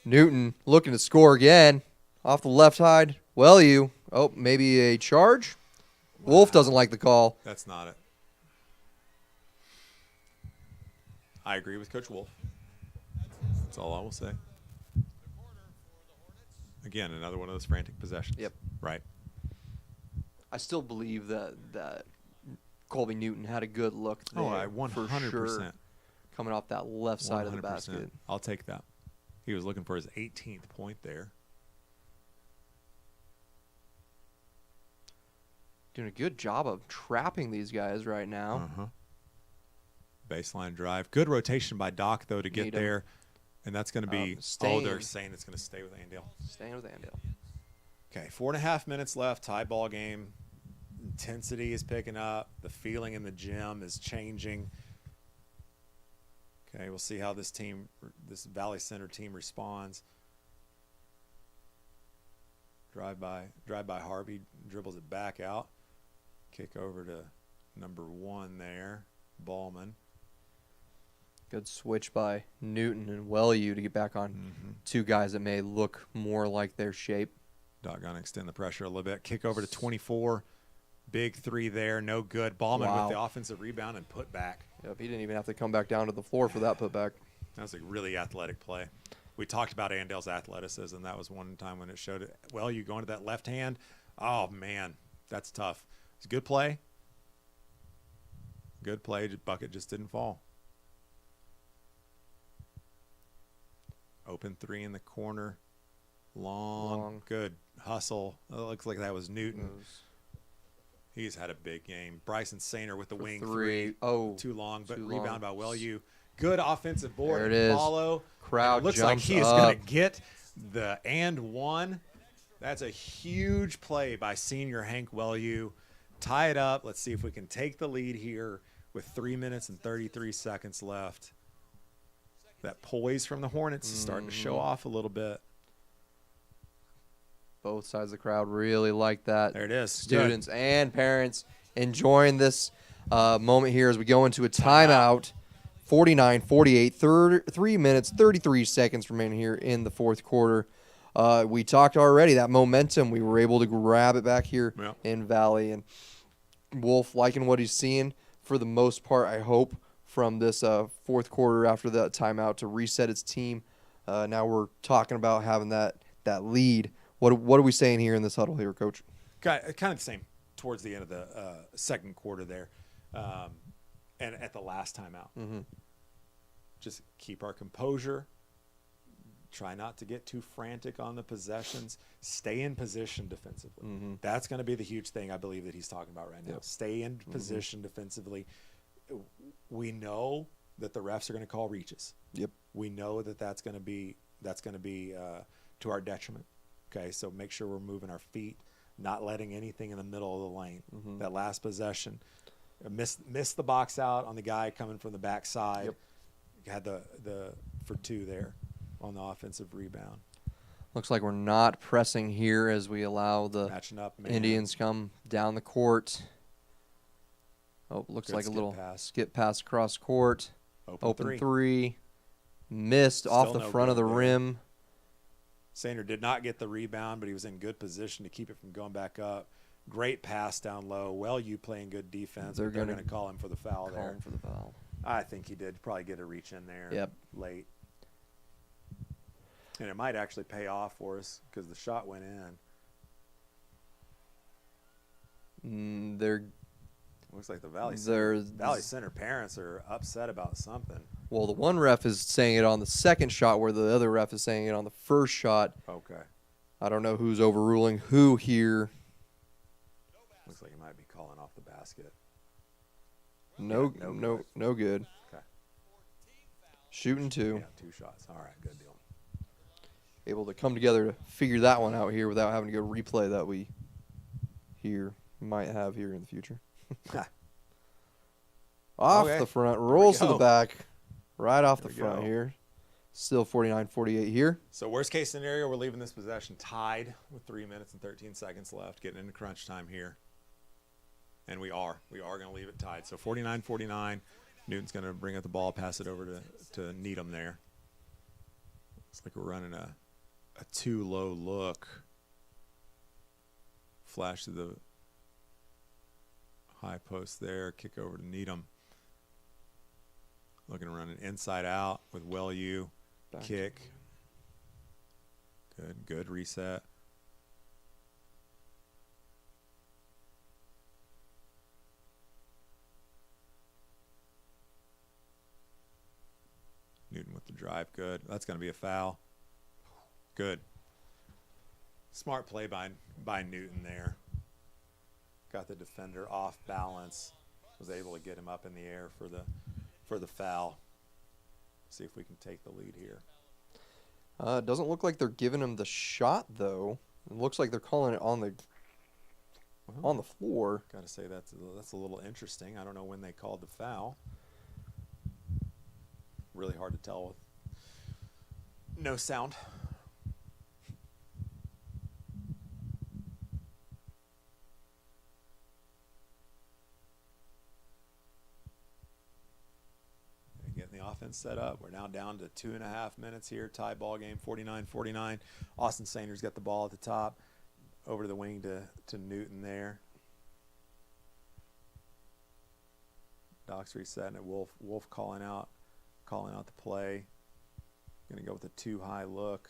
Newton looking to score again. Off the left side. Oh, maybe a charge? Wolf doesn't like the call. That's not it. I agree with Coach Wolf. That's all I will say. Again, another one of those frantic possessions. Yep. Right. I still believe that Colby Newton had a good look there. Oh, I for 100%. sure, coming off that left side of the 100%. basket. I'll take that. He was looking for his 18th point there. Doing a good job of trapping these guys right now. Uh-huh. Baseline drive. Good rotation by Doc, though, to get Need 'em. there. And that's going to be Stain. they're saying it's going to stay with Andale. Staying with Andale. Okay, 4.5 minutes left. Tie ball game. Intensity is picking up. The feeling in the gym is changing. Okay, we'll see how this Valley Center team responds. Drive by Harvey, dribbles it back out. Kick over to number 1 there, Ballman. Good switch by Newton and Wellew to get back on two guys that may look more like their shape. Doc gonna extend the pressure a little bit. Kick over to 24. Big three there, no good. Ballman Wow. with the offensive rebound and put back. Yep, he didn't even have to come back down to the floor for that putback. That was a really athletic play. We talked about Andale's athleticism. That was one time when it showed it. Well, you going to that left hand. Oh, man, that's tough. It's a good play. Good play. Bucket just didn't fall. Open three in the corner. Long. Good hustle. It looks like that was Newton. He's had a big game. Bryson Sainer with the wing three. Oh, too long, but too rebound long. by Wellew. Good offensive board. There it is. Follow. Crowd And it looks like jumps he is going up. to get the and one. That's a huge play by senior Hank Wellew. Tie it up. Let's see if we can take the lead here with 3 minutes and 33 seconds left. That poise from the Hornets is starting to show off a little bit. Both sides of the crowd really like that. There it is. Students and parents enjoying this moment here as we go into a timeout. 49-48, 3 minutes, 33 seconds remaining here in the fourth quarter. We talked already, that momentum, we were able to grab it back here Yeah. in Valley. And Wolf liking what he's seeing for the most part, I hope, from this fourth quarter after that timeout to reset his team. Now we're talking about having that lead. What are we saying here in this huddle here, Coach? Kind of the same towards the end of the second quarter there, and at the last timeout. Just keep our composure. Try not to get too frantic on the possessions. Stay in position defensively. Mm-hmm. That's going to be the huge thing I believe that he's talking about right now. Yep. Stay in position defensively. We know that the refs are going to call reaches. Yep. We know that that's going to be to our detriment. Okay, so make sure we're moving our feet, not letting anything in the middle of the lane. Mm-hmm. That last possession, missed the box out on the guy coming from the backside. Yep. Had the for 2 there on the offensive rebound. Looks like we're not pressing here as we allow the Matching up, man. Indians come down the court. Oh, looks Good like a skip little pass. skip pass across court. Open three. Three. Missed off Still the no front of good the there. rim. Sander did not get the rebound, but he was in good position to keep it from going back up. Great pass down low. Well, you playing good defense. They're They're gonna going to call him for the foul Call there. him for the foul. I think he did probably get a reach in there Yep. late. And it might actually pay off for us because the shot went in. They're Looks like the Valley There's- Center parents are upset about something. well, the one ref is saying it on the second shot, where the other ref is saying it on the first shot. Okay. I don't know who's overruling who here. Looks like he might be calling off the basket. No, Yeah, no no, good. no good. Okay. Shooting 2. Yeah, 2 shots. All right, good deal. Able to come together to figure that one out here without having to go replay that we might have here in the future. Off Okay. the front, rolls to the go. back, right off There the we front go. here. Still 49-48 here. So worst case scenario, we're leaving this possession tied with 3 minutes and 13 seconds left, getting into crunch time here. And we are going to leave it tied. So 49-49, Newton's going to bring up the ball, pass it over to Needham there. Looks like we're running a too low look. Flash to the high post there, kick over to Needham. Looking to run an inside out with Well-U. Back. Kick. Good reset. Newton with the drive. Good. That's going to be a foul. Good. Smart play by Newton there. Got the defender off balance. Was able to get him up in the air for the foul. See if we can take the lead here. It doesn't look like they're giving him the shot though. It looks like they're calling it on the floor. Got to say that's a little interesting. I don't know when they called the foul. Really hard to tell with no sound. Getting the offense set up. We're now down to 2.5 minutes here. Tie ball game, 49-49. Austin Sanders got the ball at the top. Over to the wing to Newton there. Doc's resetting it. Wolf calling out the play. Gonna go with a too high look.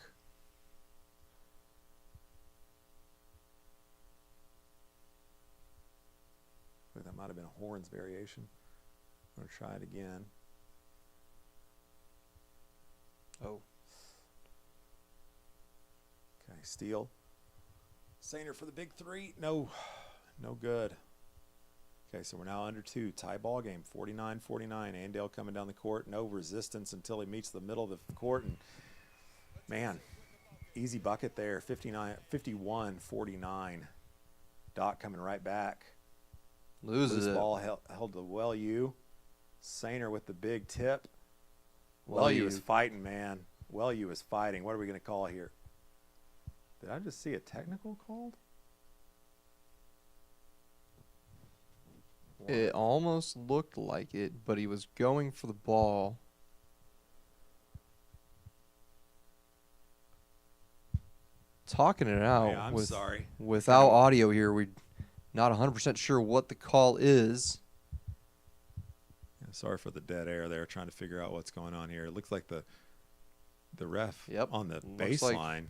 I think that might have been a horns variation. I'm gonna try it again. Oh. Okay, steal. Sainer for the big three. No good. Okay, so we're now under 2. Tie ball game, 49-49. Andale coming down the court. No resistance until he meets the middle of the court. And, man, easy bucket there, 51-49. Doc coming right back. Loses Loose it. ball held to Well-U. Sainer with the big tip. Well-U. Well-U is fighting, man. Well-U is fighting. What are we going to call here? Did I just see a technical called? It almost looked like it, but he was going for the ball. Talking it out Yeah, I'm sorry. without audio here. We're not 100% sure what the call is. Yeah, sorry for the dead air there, trying to figure out what's going on here. It looks like the ref Yep, on the looks like baseline.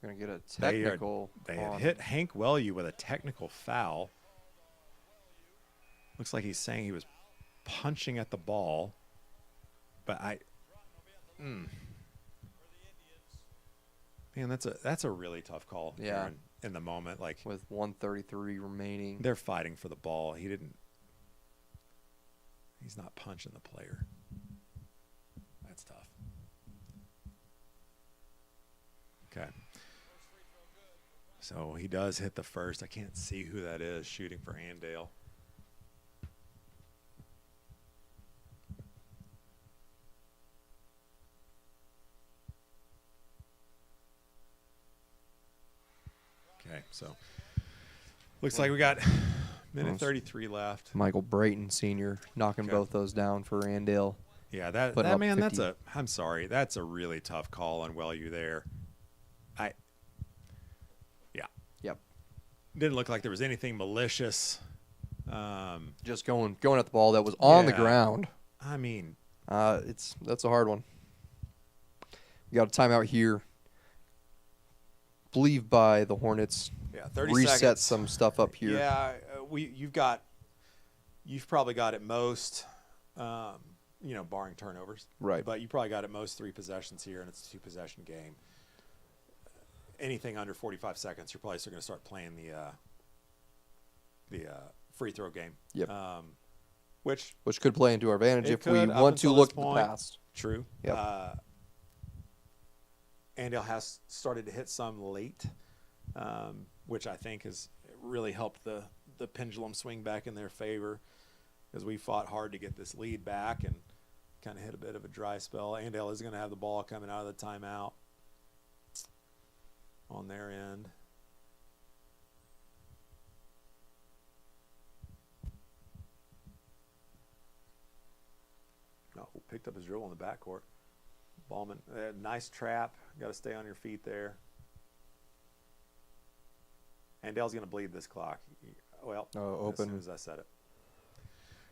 We're going to get a They technical. They had on hit Hank Well-U with a technical foul. Looks like he's saying he was punching at the ball. But Man, that's a really tough call. Yeah. Aaron, in the moment, like with 1:33 remaining. they're fighting for the ball. He's not punching the player. That's tough. Okay. So he does hit the first. I can't see who that is shooting for Andale. Okay, so looks like we got minute 33 left. Michael Brayton Sr. knocking Okay. both those down for Andale. Yeah, that Putting up man, 50. I'm sorry, that's a really tough call on you there. Yep. Didn't look like there was anything malicious. Just going at the ball that was on the Yeah. ground. I mean, That's a hard one. We got a timeout here. Believe by the Hornets. yeah, 30 Reset seconds. some stuff up here. Yeah, you've probably got at most, barring turnovers. Right. But you probably got at most 3 possessions here, and it's a 2-possession game. Anything under 45 seconds, you're probably still going to start playing the free throw game. Yep. Which Could play into our advantage It if we could, up want to until look this at the point. past. true. Yep. Andale has started to hit some late, which I think has really helped the pendulum swing back in their favor, because we fought hard to get this lead back and kind of hit a bit of a dry spell. Andale is going to have the ball coming out of the timeout on their end. Oh, picked up his dribble in the backcourt. Ballman, nice trap. Got to stay on your feet there. Andale's going to bleed this clock. Well, open. as soon as I said it.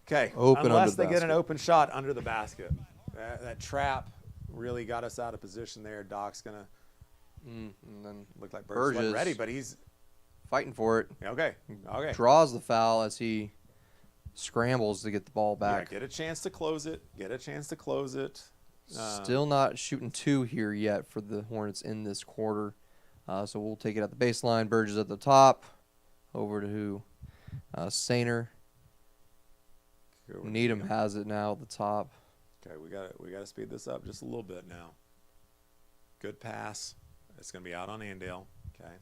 Okay, Open unless under the they get an basket. open shot under the basket. That trap really got us out of position there. Doc's going to And then look like Burgess wasn't Burgess. ready, but he's fighting for it. okay. Draws the foul as he scrambles to get the ball Yeah, back. get a chance to close it. Still not shooting 2 here yet for the Hornets in this quarter. So we'll take it at the baseline. Burgess at the top. Over to who? Sainer. Needham has it now at the top. Okay, we got to speed this up just a little bit now. Good pass. It's going to be out on Andale. Okay.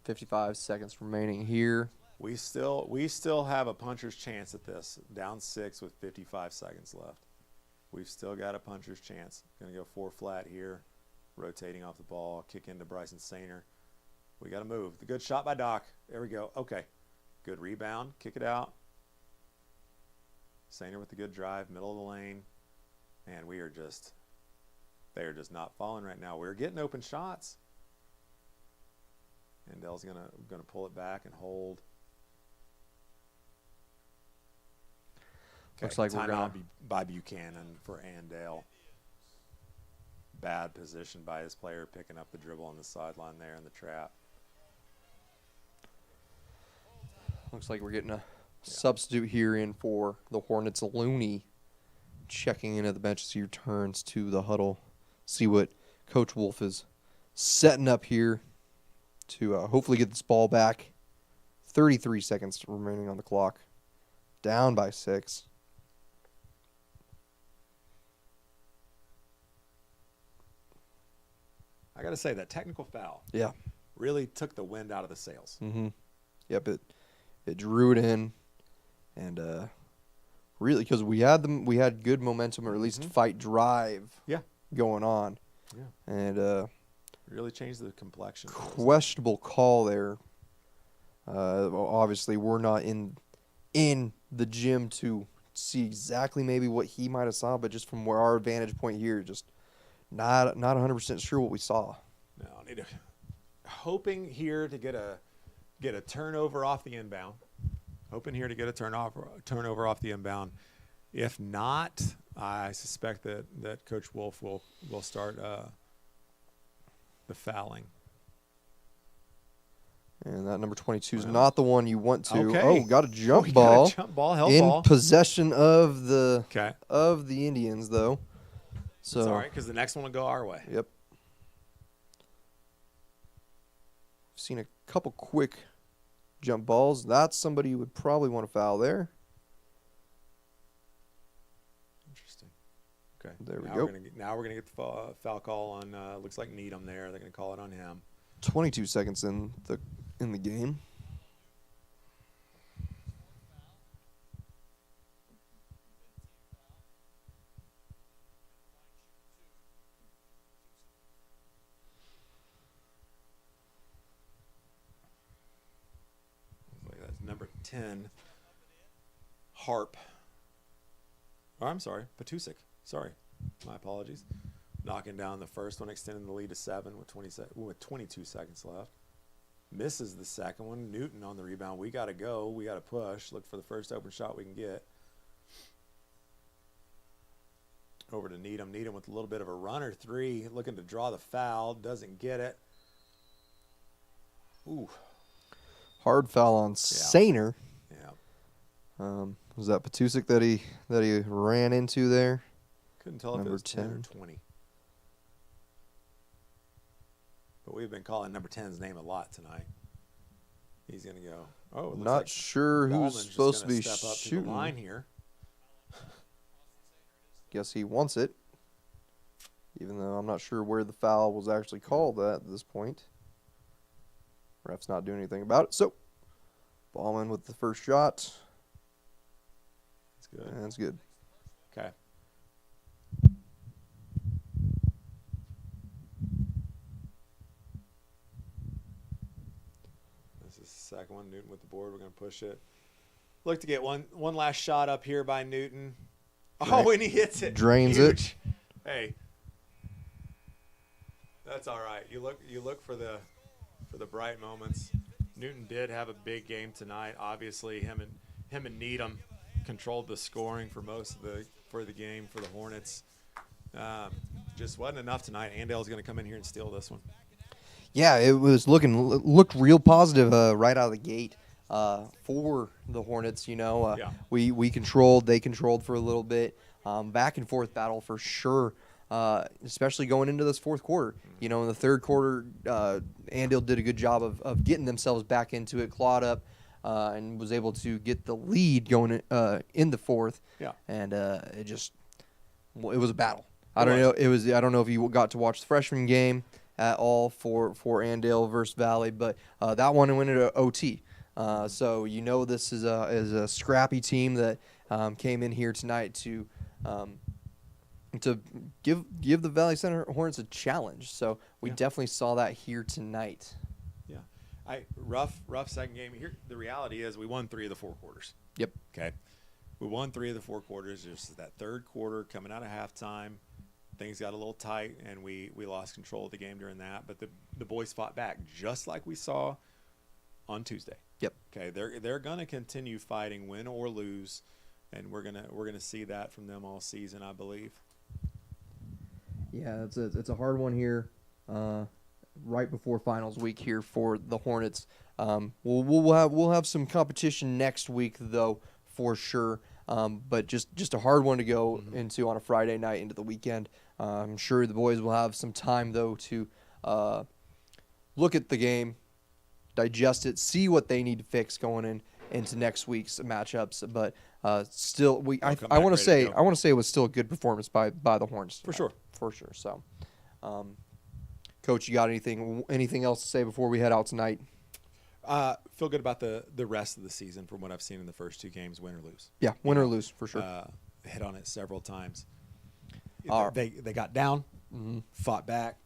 55 seconds remaining here. We still have a puncher's chance at this. Down 6 with 55 seconds left. We've still got a puncher's chance. Going to go 4 flat here. Rotating off the ball. Kick into Bryson Sainer. We got to move. The good shot by Doc. There we go. Okay. Good rebound. Kick it out. Sainer with the good drive. Middle of the lane. Man, they are just not falling right now. We're getting open shots. Andale's gonna pull it back and hold. Looks like we're timeout gonna by Buchanan for Andale. Bad position by his player, picking up the dribble on the sideline there in the trap. Looks like we're getting a substitute here in for the Hornets. Looney checking in at the bench as he returns to the huddle. See what Coach Wolf is setting up here to hopefully get this ball back. 33 seconds remaining on the clock. Down by 6. I got to say, that technical foul Yeah. really took the wind out of the sails. Mm-hmm. Yep, it drew it in, and really because we had good momentum, or at least fight drive. Yeah. Going on. Yeah. And Really changed the complexion. questionable call there. Obviously, we're not in the gym to see exactly maybe what he might have saw, but just from where our vantage point here, just not 100% sure what we saw. No, hoping here to get a turnover off the inbound. Turnover off the inbound. If not, I suspect that Coach Wolf will start the fouling. And that number 22 is Well, not the one you want to. okay. Oh, got a jump We ball. got a jump ball, hell in ball. possession of the Okay. Indians, though. So It's all right, because the next one will go our way. Yep. seen a couple quick jump balls. That's somebody you would probably want to foul there. Interesting. Okay. There we now go. We're gonna get the foul call on. Looks like Needham there. They're gonna call it on him. 22 seconds in the game. Looks like that's number 10. Harp. Oh, I'm sorry, Patusik. Sorry, my apologies. Knocking down the first one, extending the lead to 7 with 22 seconds left. Misses the second one. Newton on the rebound. We got to go. We got to push. Look for the first open shot we can get. Over to Needham. Needham with a little bit of a runner 3, looking to draw the foul. Doesn't get it. Ooh. Hard foul on Sainer. Yeah. Was that Patusik that he ran into there? Couldn't tell if Number it was 10 or 10. 20. But we've been calling number 10's name a lot tonight. He's going to go. Oh, it looks Not like sure Ballman's who's just supposed to gonna be step up to the shooting. line here. Guess he wants it. Even though I'm not sure where the foul was actually called at this point. Ref's not doing anything about it. So, Ballman with the first shot. That's good. That's good. Okay. This is the second one. Newton with the board. We're going to push it. Look to get one last shot up here by Newton. Oh, and he hits it. Drains Huge. it. Hey. That's all right. You look for the bright moments. Newton did have a big game tonight. Obviously, him and Needham controlled the scoring for most of the game for the Hornets. Just wasn't enough tonight. Andale's going to come in here and steal this one. Yeah, it was looked real positive right out of the gate for the Hornets. Yeah. We controlled, they controlled for a little bit. Back and forth battle for sure, especially going into this fourth quarter. In the third quarter, Andale did a good job of getting themselves back into it, clawed up, and was able to get the lead going in the fourth. Yeah. And it was a battle. I don't know if you got to watch the freshman game at all for Andale versus Valley, but that one went into OT. So this is a scrappy team that came in here tonight to give the Valley Center Hornets a challenge. So we definitely saw that here tonight. Yeah, rough second game. Here, the reality is we won 3 of the 4 quarters. Yep. Okay, we won 3 of the 4 quarters. Just that third quarter coming out of halftime, things got a little tight, and we lost control of the game during that. But the boys fought back just like we saw on Tuesday. Yep. Okay, they're gonna continue fighting, win or lose, and we're gonna see that from them all season, I believe. Yeah, it's a hard one here, right before finals week here for the Hornets. We'll have some competition next week though, for sure. But just a hard one to go into on a Friday night into the weekend. I'm sure the boys will have some time though to look at the game, digest it, see what they need to fix going into next week's matchups. But still, I want to say it was still a good performance by the Horns For sure. For sure. So, Coach, you got anything else to say before we head out tonight? Feel good about the rest of the season from what I've seen in the first 2 games, win or lose. Yeah, win or lose for sure. Hit on it several times. They got down, fought back,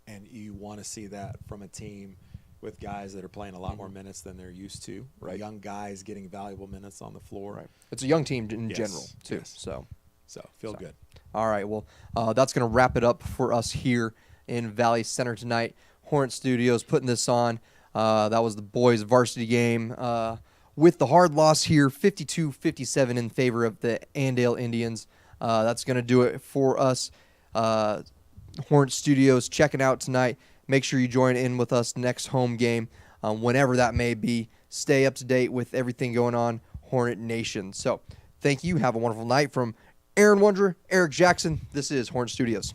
and you want to see that from a team with guys that are playing a lot more minutes than they're used to. Right. Young guys getting valuable minutes on the floor. Right. It's a young team in Yes, general too. yes. So Feel good. all right. Well, that's going to wrap it up for us here in Valley Center tonight. Hornet Studios putting this on. That was the boys' varsity game with the hard loss here, 52-57 in favor of the Andale Indians. That's going to do it for us. Hornet Studios checking out tonight. Make sure you join in with us next home game, whenever that may be. Stay up to date with everything going on Hornet Nation. So thank you. Have a wonderful night. From Aaron Wondra, Eric Jackson, this is Hornet Studios.